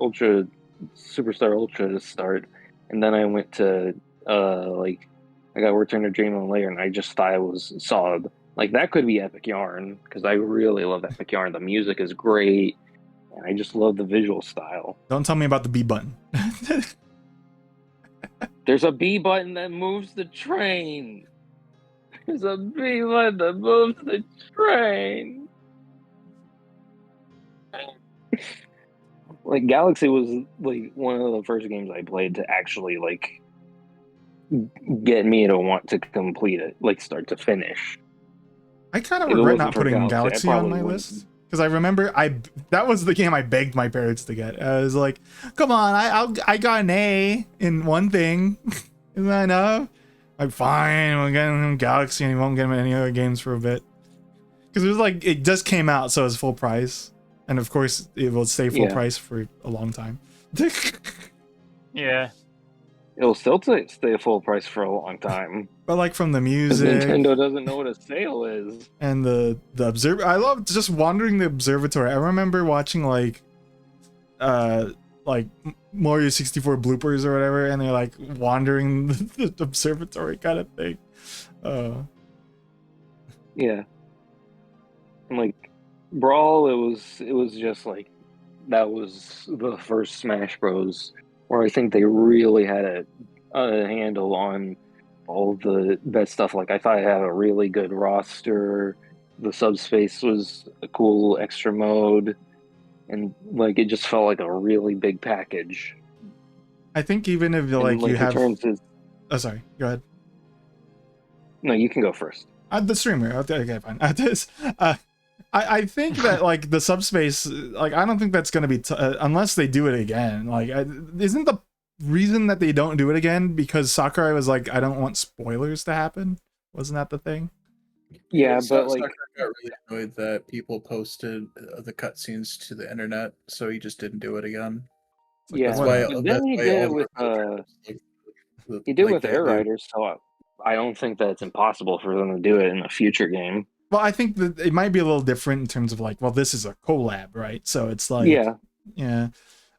Superstar Ultra to start, and then I went to I got Return to Dreamland later, and I just thought it was solid. Like, that could be Epic Yarn, because I really love Epic Yarn. The music is great, and I just love the visual style. Don't tell me about the B button. There's a B button that moves the train. There's a B button that moves the train. Like, Galaxy was like one of the first games I played to actually like get me to want to complete it, like start to finish. I kind of If it regret wasn't not for putting Galaxy, I Galaxy on probably my wouldn't. list, because I remember that was the game I begged my parents to get. I was like, "Come on, I got an A in one thing, isn't that enough?" Like, fine, we'll get him Galaxy, and he won't get him any other games for a bit, because it was like it just came out, so it was full price, and of course it will stay full Yeah. price for a long time. Yeah. It'll still stay full price for a long time. But like from the 'Cause music Nintendo doesn't know what a sale is. and the I loved just wandering the observatory. I remember watching like Mario 64 bloopers or whatever, and they're like wandering the observatory kind of thing. Yeah. And like Brawl, it was just like that was the first Smash Bros. Where I think they really had a handle on all the best stuff. Like, I thought it had a really good roster. The subspace was a cool extra mode, and like it just felt like a really big package. I think even if And, like you have Returns is... oh sorry, go ahead. No, you can go first. The streamer. Okay, fine. I think that like the subspace, like I don't think that's gonna be unless they do it again. Like, isn't the reason that they don't do it again because Sakurai was like, I don't want spoilers to happen? Wasn't that the thing? Yeah, So- but like, Sakura got really annoyed that people posted the cutscenes to the internet, so he just didn't do it again. Like, yeah. that's why. But That's then he why did all it the with reporters, like, he did like with that Air dude. Riders, so I don't think that it's impossible for them to do it in a future game. Well, I think that it might be a little different in terms of like, well, this is a collab, right? So it's like, yeah.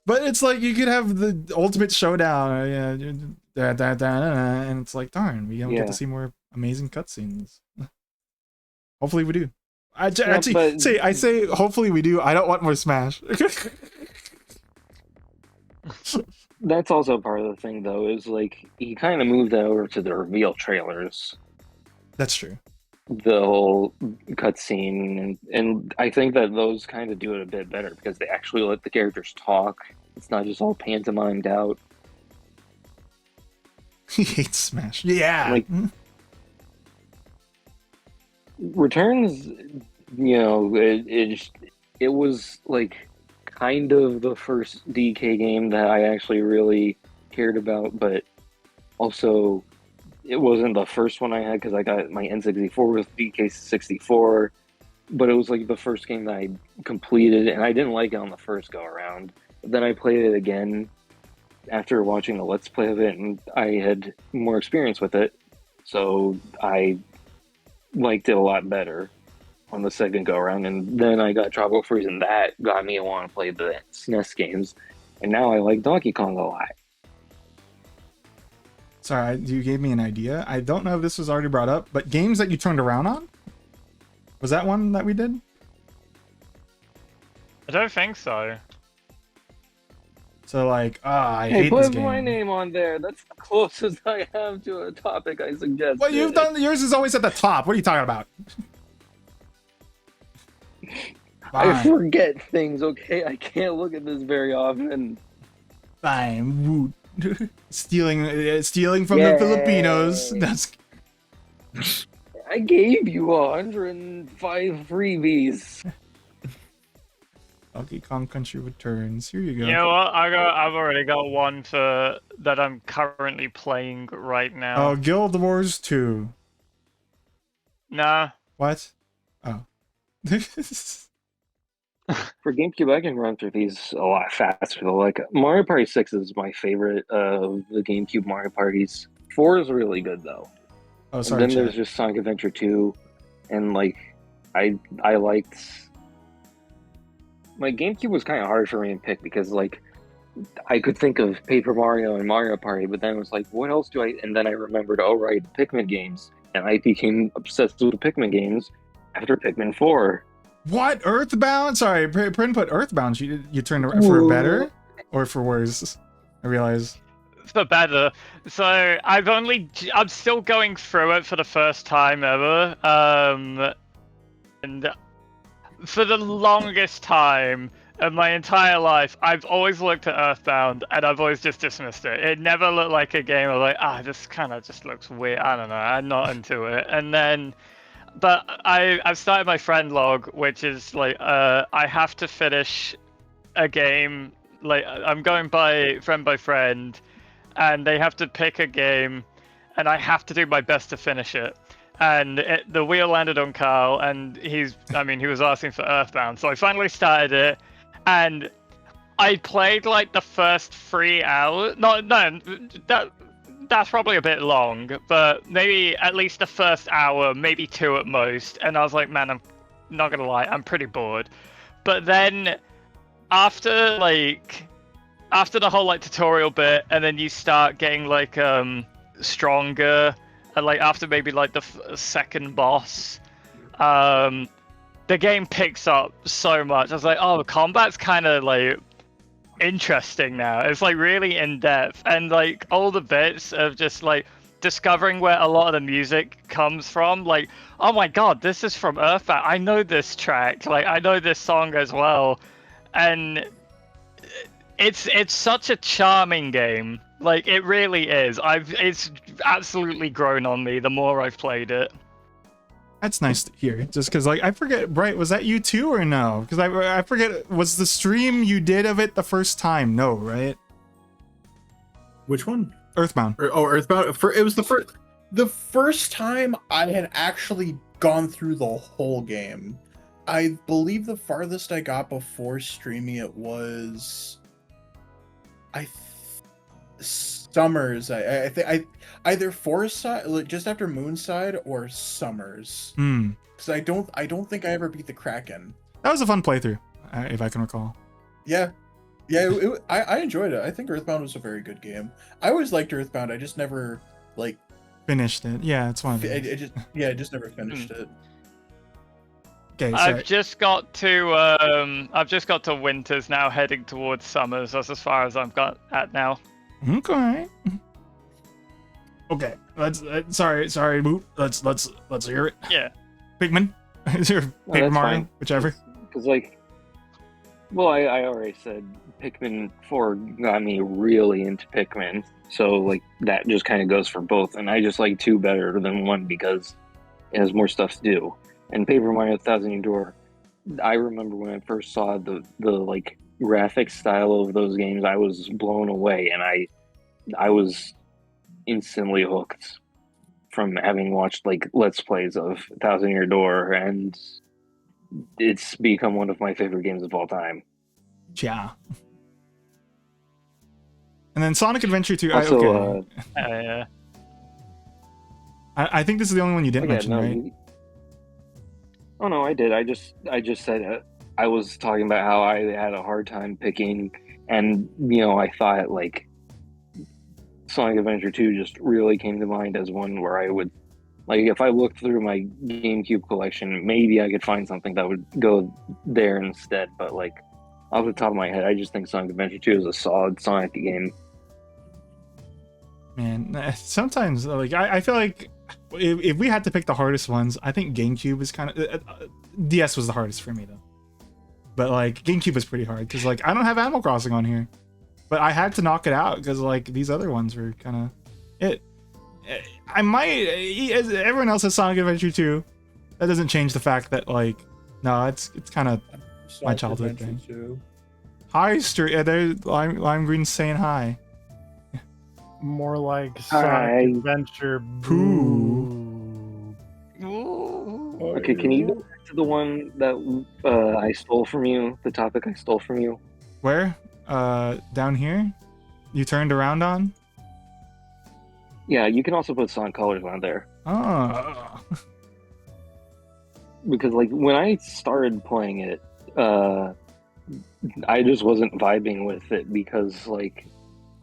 But it's like you could have the ultimate showdown, and it's like, darn, we don't get Yeah. to see more amazing cutscenes. Hopefully, we do. I but- say hopefully we do. I don't want more Smash. That's also part of the thing, though, is like he kind of moved that over to the reveal trailers, That's true. the whole cutscene, and I think that those kind of do it a bit better because they actually let the characters talk. It's not just all pantomimed out. He hates Smash. Yeah. Like Returns, it was like kind of the first DK game that I actually really cared about, but also it wasn't the first one I had because I got my N64 with DK64, but it was like the first game that I completed, and I didn't like it on the first go around. But then I played it again after watching a Let's Play of it, and I had more experience with it, so I liked it a lot better on the second go around. And then I got Tropical Freeze, and that got me to want to play the SNES games, and now I like Donkey Kong a lot. Sorry, you gave me an idea. I don't know if this was already brought up, but games that you turned around on? Was that one that we did? I don't think so. So like, I Hey, hate this put game. my name on there. That's the closest I have to a topic I suggested. Well, you've done yours is always at the top. What are you talking about? I Fine. forget things, okay? I can't look at this very often. Fine. Woot. stealing from the Yay. Filipinos. That's I gave you 105 freebies. Donkey Kong Country Returns. Here you go. You know what? I've already got one for that I'm currently playing right now. Oh, Guild Wars 2. Nah. What? Oh. For GameCube, I can run through these a lot faster. Though. Like Mario Party 6 is my favorite of the GameCube Mario Parties. 4 is really good though. Oh, sorry. And then Chad. there's just Sonic Adventure 2, and like I liked. My GameCube was kind of hard for me to pick because like I could think of Paper Mario and Mario Party, but then it was like, what else do I? And then I remembered, oh right, the Pikmin games, and I became obsessed with the Pikmin games after Pikmin 4. What? Earthbound? Sorry, Prin put Earthbound. You turned for better or for worse? I realize. For better. So I'm still going through it for the first time ever. And for the longest time of my entire life, I've always looked at Earthbound and I've always just dismissed it. It never looked like a game of like, this kind of just looks weird. I don't know. I'm not into it. And then, but I've started my friend log, which is like, I have to finish a game. Like I'm going by friend, and they have to pick a game, and I have to do my best to finish it. And the wheel landed on Carl, and he was asking for Earthbound, so I finally started it, and I played like the first 3 hours. That's probably a bit long, but maybe at least the first hour, maybe 2 at most. And I was like, man, I'm not gonna lie, I'm pretty bored. But then after the whole like tutorial bit, and then you start getting like stronger, and like after maybe like the second boss, the game picks up so much. I was like, oh, the combat's kind of like interesting now. It's like really in depth, and like all the bits of just like discovering where a lot of the music comes from. Like, oh my god, this is from Earthbound. I know this track. Like, I know this song as well, and it's such a charming game. Like, it really is. It's absolutely grown on me the more I've played it. That's nice to hear. Just because, like, I forget, Bright, was that you too or no? Because I forget, was the stream you did of it the first time? No, right? Which one? Earthbound. Earthbound. It was the first time I had actually gone through the whole game. I believe the farthest I got before streaming it was Summers. I think either Forest Side, like just after Moonside, or Summers. Because I don't think I ever beat the Kraken. That was a fun playthrough, if I can recall. Yeah, I enjoyed it. I think Earthbound was a very good game. I always liked Earthbound. I just never finished it. Yeah, it's one of I just never finished it. Okay, I've sorry. just got to winters now, heading towards summers. That's as far as I've got at now. Okay. Okay. Let's. Sorry, Woot. Let's hear it. Yeah. Pikmin. Is your No, Paper that's Mario, fine. whichever. Because like, well, I already said Pikmin 4 got me really into Pikmin, so like that just kind of goes for both. And I just like 2 better than 1 because it has more stuff to do. And Paper Mario Thousand Year Door, I remember when I first saw the like graphic style of those games, I was blown away, and I was instantly hooked from having watched like Let's Plays of Thousand Year Door, and it's become one of my favorite games of all time. Yeah. And then Sonic Adventure 2. Also, Okay. Yeah. I think this is the only one you didn't yeah, mention, no, right? oh no, I did. I just said I was talking about how I had a hard time picking, and I thought like Sonic Adventure 2 just really came to mind as one where I would, like, if I looked through my GameCube collection, maybe I could find something that would go there instead. But like off the top of my head, I just think Sonic Adventure 2 is a solid Sonic game. Man, sometimes like I feel like if we had to pick the hardest ones, I think GameCube is kind of DS was the hardest for me though. But like GameCube was pretty hard because like I don't have Animal Crossing on here, but I had to knock it out because like these other ones were kind of it. I might, as everyone else has Sonic Adventure 2. That doesn't change the fact that like no, it's kind of my childhood thing. Too. Hi, Street. Yeah, there's Lime Green saying hi. More like Hi. Sonic Adventure. Pooh. Ooh. Okay, can you go back to the one that I stole from you? The topic I stole from you. Where? Down here? You turned around on? Yeah, you can also put Sonic Colors on there. Oh. Because like when I started playing it, I just wasn't vibing with it because like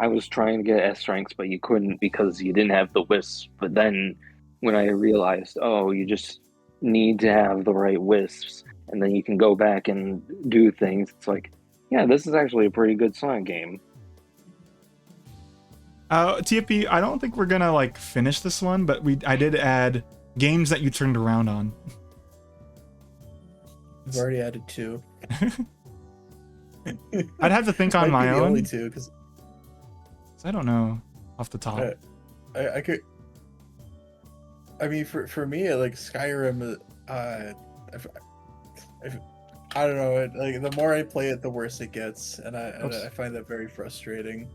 I was trying to get S ranks, but you couldn't because you didn't have the wisps. But then when I realized, oh, you just need to have the right wisps, and then you can go back and do things. It's like, yeah, this is actually a pretty good Sonic game. TFP, I don't think we're gonna like finish this one, but I did add games that you turned around on. I've already added 2. I'd have to think on Might my be the own. only 2 because I don't know off the top. I could. I mean, for me, like Skyrim, I don't know. Like the more I play it, the worse it gets, and I find that very frustrating.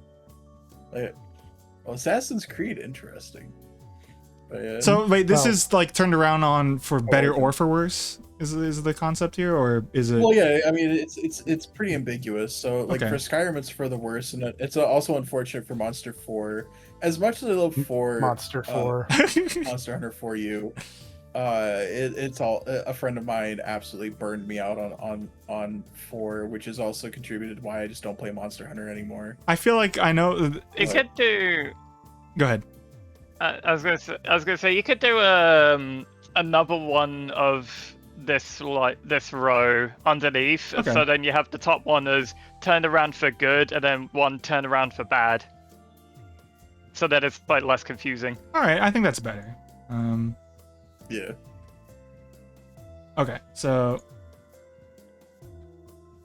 Like, well, Assassin's Creed, interesting. But, yeah. So wait, this Well- is like turned around on for better okay. or for worse? Is the concept here, or is it? Well, yeah. I mean, it's pretty ambiguous. So, like Okay. for Skyrim, it's for the worse, and it's also unfortunate for Monster 4. As much as I love 4, Monster 4. Monster Hunter 4U, it's all a friend of mine absolutely burned me out on 4, which has also contributed to why I just don't play Monster Hunter anymore. I feel like I know. You could do. Go ahead. I was gonna say you could do another one of this row underneath. Okay. So then you have the top one as turned around for good, and then one turned around for bad. So that it's like less confusing. All right, I think that's better. Yeah. Okay, so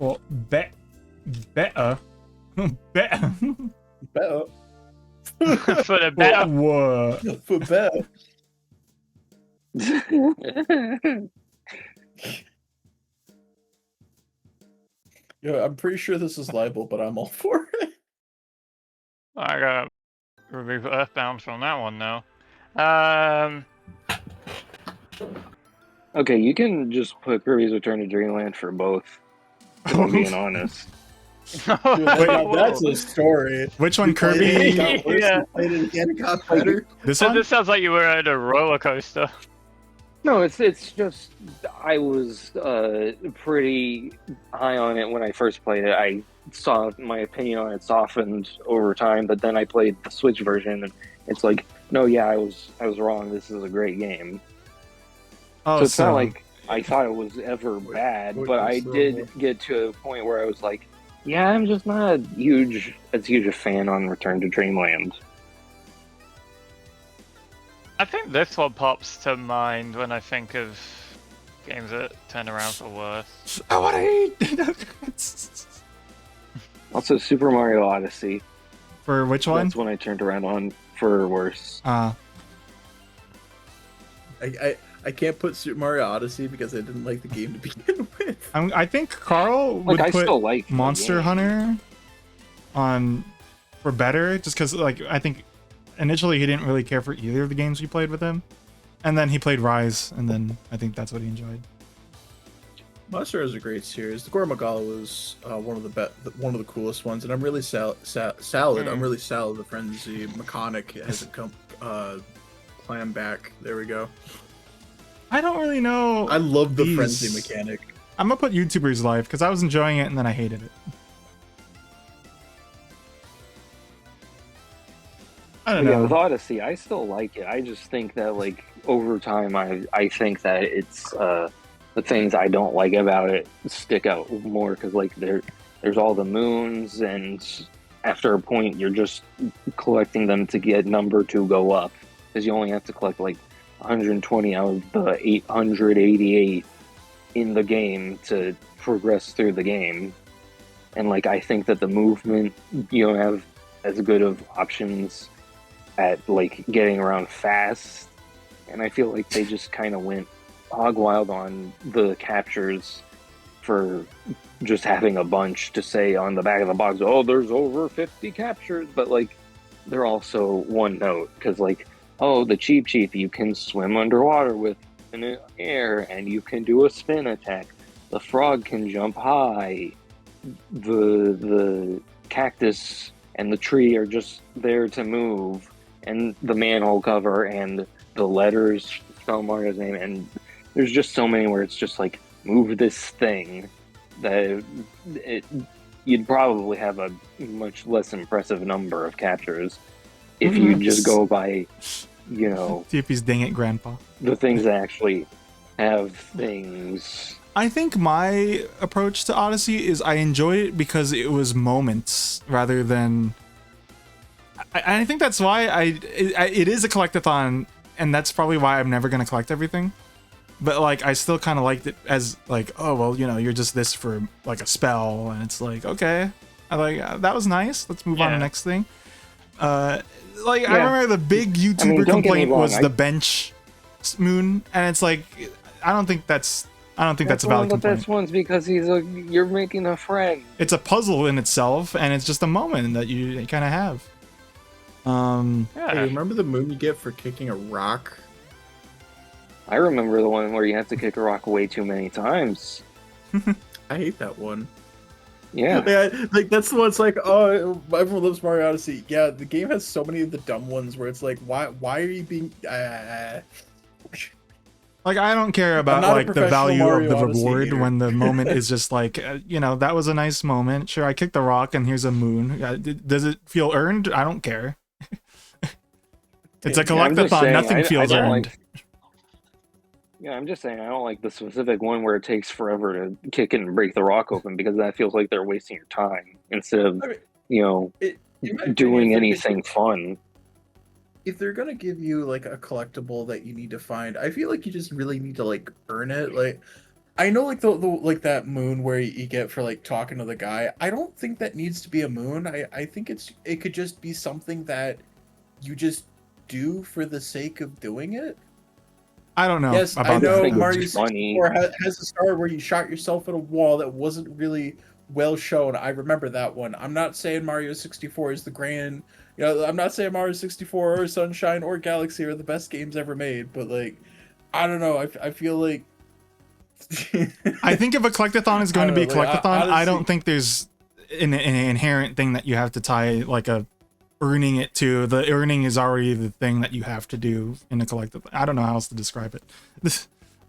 well, better, better. Better. For the better. Whoa. For better. Yeah, I'm pretty sure this is libel, but I'm all for it. I gotta remove Earthbound from that one now. Okay, you can just put Kirby's Return to Dreamland for both. If I'm being honest. Dude, that's a story. Which one, You played it, Kirby? it got worse, Yeah. you played it again, it got better. This So one? this sounds like you were at a roller coaster. No, it's just I was pretty high on it when I first played it. I saw my opinion on it softened over time, but then I played the Switch version, and it's like, no, yeah, I was wrong. This is a great game. Oh, So it's not like I thought it was ever bad, wait, but I what's the did more? get to a point where I was like, yeah, I'm just not as huge a fan on Return to Dreamland. I think this one pops to mind when I think of games that turn around for worse. I want to eat. Also, Super Mario Odyssey. For which one? That's when I turned around on for worse. I can't put Super Mario Odyssey because I didn't like the game to begin with. I think Carl would I put still like the Monster game. Hunter on for better, just because like I think initially he didn't really care for either of the games we played with him, and then he played Rise, and then I think that's what he enjoyed. Monster is a great series. The Gore Magala was one of the coolest ones, and I'm really salad. I'm really salad. The Frenzy Mechanic hasn't come clam back. There we go. I don't really know. I love the these. Frenzy mechanic. I'm gonna put YouTuber's Life because I was enjoying it and then I hated it. I don't Yeah, know. with Odyssey, I still like it. I just think that like over time, I think that it's the things I don't like about it stick out more because like there's all the moons, and after a point, you're just collecting them to get number to go up because you only have to collect like 120 out of the 888 in the game to progress through the game. And like I think that the movement, you don't have as good of options at like getting around fast, and I feel like they just kind of went hog wild on the captures for just having a bunch to say on the back of the box, oh, there's over 50 captures, but like they're also one note because like, oh, the Cheep Cheep, you can swim underwater with in the air and you can do a spin attack. The frog can jump high. The cactus and the tree are just there to move, and the manhole cover and the letters spell Mario's name, and there's just so many where it's just like move this thing that you'd probably have a much less impressive number of captures if you just go by, you know, TFP's dang it, Grandpa. the things that actually have things. I think my approach to Odyssey is I enjoyed it because it was moments rather than. I think that's why it is a collectathon, and that's probably why I'm never gonna collect everything. But like I still kind of liked it as like, oh well, you know, you're just this for like a spell, and it's like okay, I like that was nice. Let's move on to the next thing. I remember the big YouTuber complaint was the bench moon, and it's like I don't think that's a valid one of the complaint. best ones because you're making a friend. It's a puzzle in itself, and it's just a moment that you kind of have. Hey, remember the moon you get for kicking a rock? I remember the one where you have to kick a rock way too many times. I hate that one. Yeah. Like that's the one. It's like, oh, everyone loves Mario Odyssey. Yeah, the game has so many of the dumb ones where it's like, why are you being? Like I don't care about not a like the professional value Mario of the Odyssey reward hater. when the moment is just like you know, that was a nice moment. Sure, I kicked the rock and here's a moon. Does it feel earned? I don't care. It's a collectathon. Nothing feels earned. I'm just saying I don't like the specific one where it takes forever to kick it and break the rock open because that feels like they're wasting your time instead of doing anything fun. If they're gonna give you like a collectible that you need to find, I feel like you just really need to like earn it. Like I know like the like that moon where you get for like talking to the guy. I don't think that needs to be a moon. I think it could just be something that you just do for the sake of doing it. I don't know. Yes, about I know that. Mario 64 has a star where you shot yourself at a wall that wasn't really well shown. I remember that one. I'm not saying Mario 64 is the grand. You know, I'm not saying Mario 64 or Sunshine or Galaxy are the best games ever made, but like, I don't know. I feel like. I think if a collectathon is going to be a collectathon, honestly, I don't think there's an inherent thing that you have to tie like a earning it to. The earning is already the thing that you have to do in a collectathon. I don't know how else to describe it,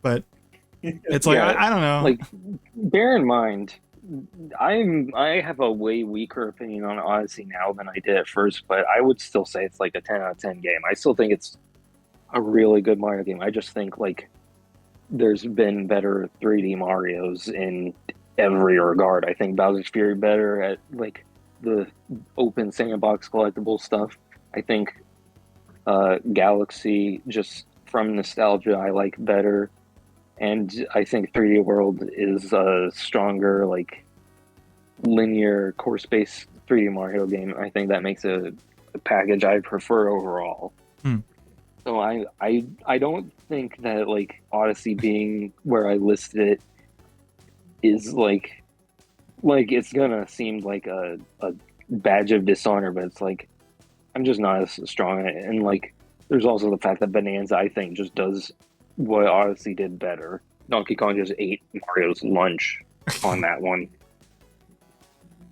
but it's like I don't know. Like, bear in mind, I have a way weaker opinion on Odyssey now than I did at first, but I would still say it's like a 10 out of 10 game. I still think it's a really good Mario game. I just think like there's been better 3D Marios in every regard. I think Bowser's Fury better at like the open sandbox collectible stuff. I think Galaxy, just from nostalgia, I like better, and I think 3D World is a stronger like linear course based 3D Mario game. I think that makes a package I prefer overall. So I don't think that like Odyssey being where I listed it is like it's gonna seem like a badge of dishonor, but it's like I'm just not as strong in it. And like there's also the fact that Bonanza I think just does what Odyssey did better. Donkey Kong just ate Mario's lunch on that one.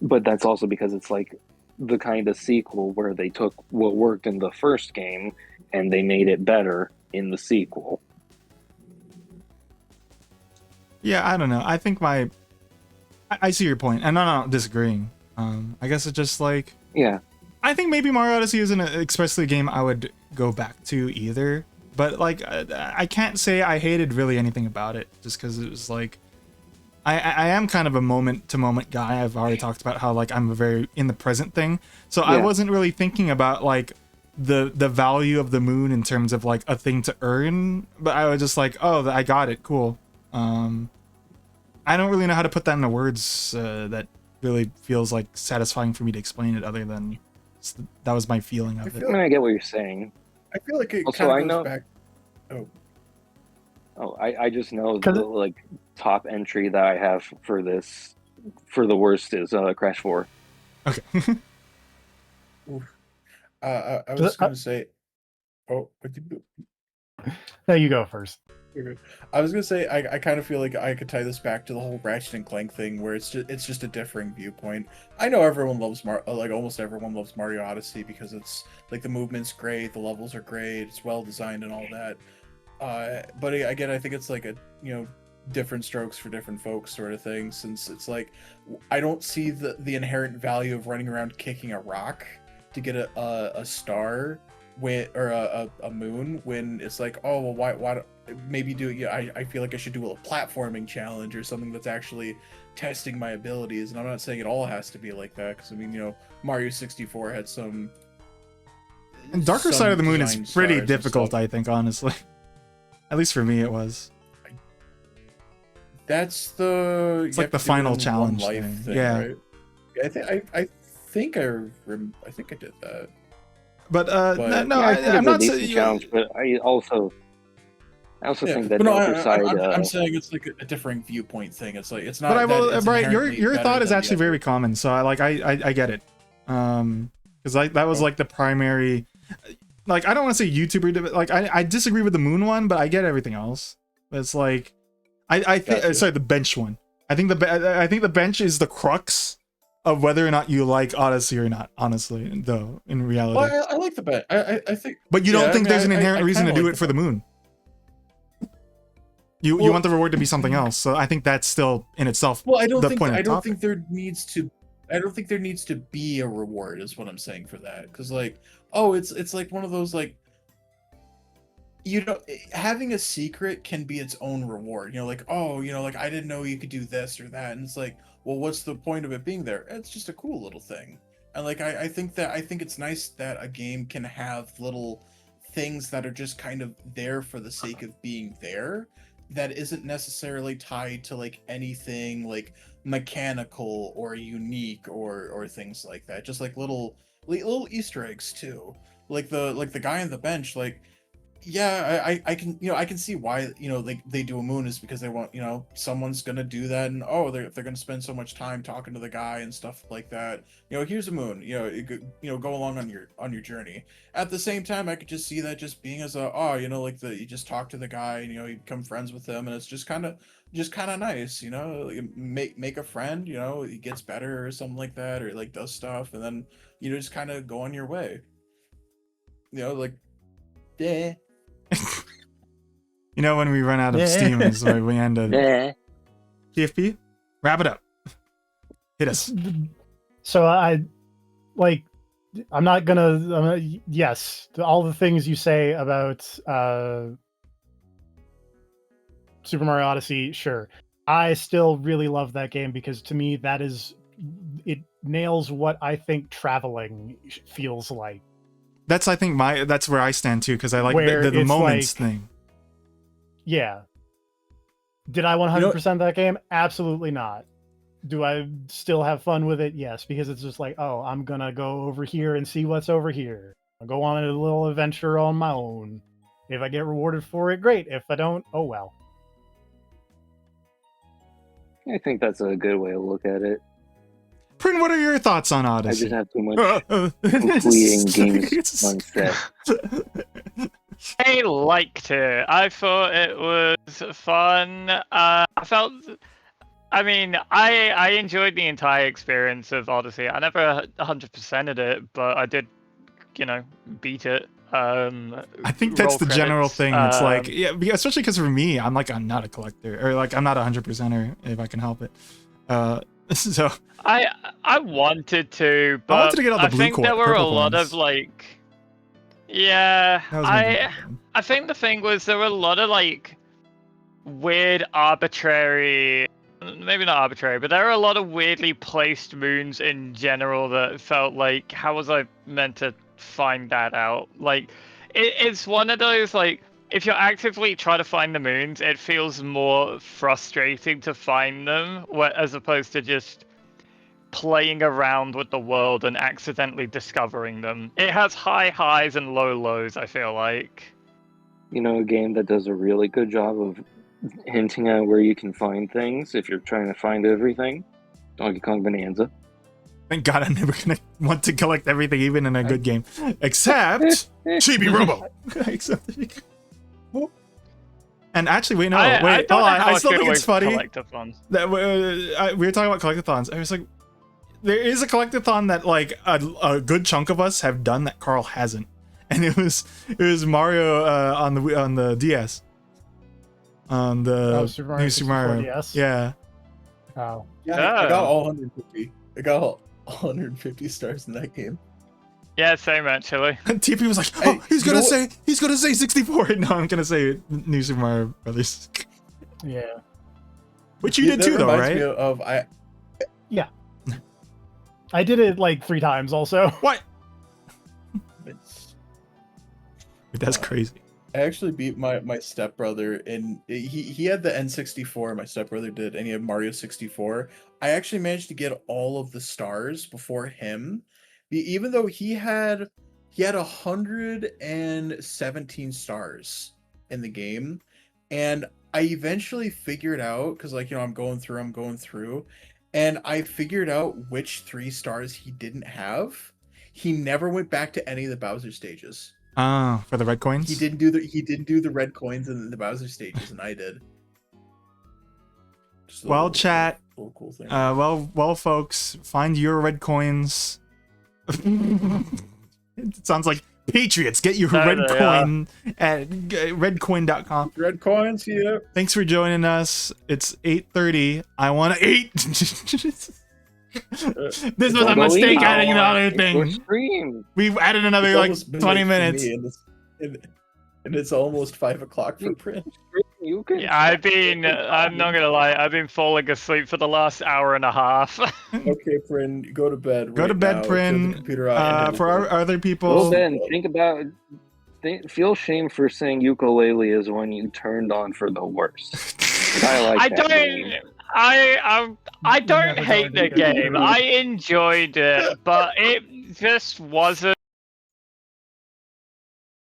But that's also because it's like the kind of sequel where they took what worked in the first game and they made it better in the sequel. Yeah, I don't know. I think I see your point, and I'm not disagreeing. I guess it's just like, Yeah. I think maybe Mario Odyssey isn't especially a game I would go back to either. But like, I can't say I hated really anything about it, just because it was like, I am kind of a moment to moment guy. I've already talked about how like I'm a very in the present thing, so I wasn't really thinking about like the value of the moon in terms of like a thing to earn. But I was just like, oh, I got it, cool. I don't really know how to put that into words that really feels like satisfying for me to explain it, other than that was my feeling of it. I mean, I get what you're saying. I feel like it Also, kind of goes back. I just know the like top entry that I have for this for the worst is Crash 4. Okay. I was going to say, what did you do? No, you go first. I was gonna say I kind of feel like I could tie this back to the whole Ratchet and Clank thing, where it's just a differing viewpoint. I know everyone loves like almost everyone loves Mario Odyssey because it's like the movement's great, the levels are great, it's well designed and all that. But again, I think it's like a different strokes for different folks sort of thing. Since it's like I don't see the inherent value of running around kicking a rock to get a star or a moon when it's like, oh well, why maybe do it. I feel like I should do a platforming challenge or something that's actually testing my abilities. And I'm not saying it all has to be like that, because I mean, Mario 64 had some. And Darker Side of the Moon is pretty difficult, I think, honestly. At least for me, it was. It's like the final challenge thing. Yeah. Right? I think I did that. But no, yeah, I'm not saying challenge, but I also think that Darker Side. I'm saying it's like a differing viewpoint thing. It's like it's not. But I will, it's right? Your thought is actually very common, so I get it. Because that was like the primary. Like I don't want to say YouTuber. Like I disagree with the moon one, but I get everything else. It's like I think sorry, the bench one. I think the bench is the crux of whether or not you like Odyssey or not, honestly, though, in reality. Well, I like the bet. I think. But you don't think there's an inherent reason to do it for the moon? You want the reward to be something else, so I think that's still in itself. Well, I don't think there needs to be a reward, is what I'm saying for that. Because like, it's like one of those like, having a secret can be its own reward. Like, like I didn't know you could do this or that, and it's like, well, what's the point of it being there? It's just a cool little thing. And like I think it's nice that a game can have little things that are just kind of there for the sake of being there, that isn't necessarily tied to like anything like mechanical or unique or things like that. Just like little Easter eggs too. Like the guy on the bench, like, yeah, I can see why they do a moon is because they want someone's gonna do that, and they're gonna spend so much time talking to the guy and stuff like that. Here's a moon. Go along on your journey. At the same time, I could just see that just being as you just talk to the guy and you become friends with him, and it's just kind of nice. Make a friend. He gets better or something like that, or like does stuff, and then just kind of go on your way. Like, yeah. When we run out of steam is where we end up. TFP, wrap it up. Hit us. So I'm not gonna. Yes, all the things you say about Super Mario Odyssey, sure. I still really love that game because to me it nails what I think traveling feels like. That's that's where I stand too, because I like Where the it's moments like- thing. Yeah. Did I 100% that game? Absolutely not. Do I still have fun with it? Yes, because it's just like, oh, I'm gonna go over here and see what's over here. I'll go on a little adventure on my own. If I get rewarded for it, great. If I don't, oh well. I think that's a good way to look at it. Prin, what are your thoughts on I Odyssey? just have too much completing games on set. I liked it. I thought it was fun. I enjoyed the entire experience of Odyssey. I never 100%ed it, but I did, beat it. I think that's the general thing. It's like, yeah, especially because for me, I'm not a collector, or like I'm not 100%er if I can help it. So I wanted to, but I wanted to get all the blue think there were a purple lot coins. of yeah. That was my favorite one. I think the thing was there were a lot of weird, arbitrary. Maybe not arbitrary, but there are a lot of weirdly placed moons in general that felt like, how was I meant to find that out? It's one of those, if you're actively trying to find the moons, it feels more frustrating to find them, as opposed to just playing around with the world and accidentally discovering them. It has high highs and low lows, I feel like. A game that does a really good job of hinting at where you can find things if you're trying to find everything. Donkey Kong Bonanza. Thank God I'm never gonna want to collect everything, even in a good game, except Chibi Robo. And actually, wait, hold on. I still think it's funny that we were talking about collectathons. I was like, there is a collectathon that a good chunk of us have done that Carl hasn't, and it was Mario on the DS. On the Super Mario DS? Yeah. Oh. Yeah, I got all 150. I got all 150 stars in that game. Yeah, same actually. And TP was like, "Oh, he's gonna say 64." No, I'm gonna say New Super Mario Brothers. Yeah. Which you did too, though, right? Yeah. I did it 3 times also. What? That's crazy. I actually beat my stepbrother, and he had the N64. My stepbrother did, and he had Mario 64. I actually managed to get all of the stars before him, even though he had 117 stars in the game. And I eventually figured out, because I'm going through, and I figured out which 3 stars he didn't have. He never went back to any of the Bowser stages. For the red coins? He didn't do the red coins in the Bowser stages, and I did. Well, chat. Little cool thing. Well, folks, find your red coins. It sounds like Patriots. Get your red coin at redcoin.com. Red coins, yeah. Thanks for joining us. It's 8:30. I want to eat. This was a mistake adding another thing. We've added another 20 minutes. And it's almost 5 o'clock for Prin. I'm not gonna lie, I've been falling asleep for the last hour and a half. Okay, Prin, go to bed. Go to bed, Prin. For our other people. Well, then, feel shame for saying ukulele is one you turned on for the worst. I don't hate the game. I enjoyed it, but it just wasn't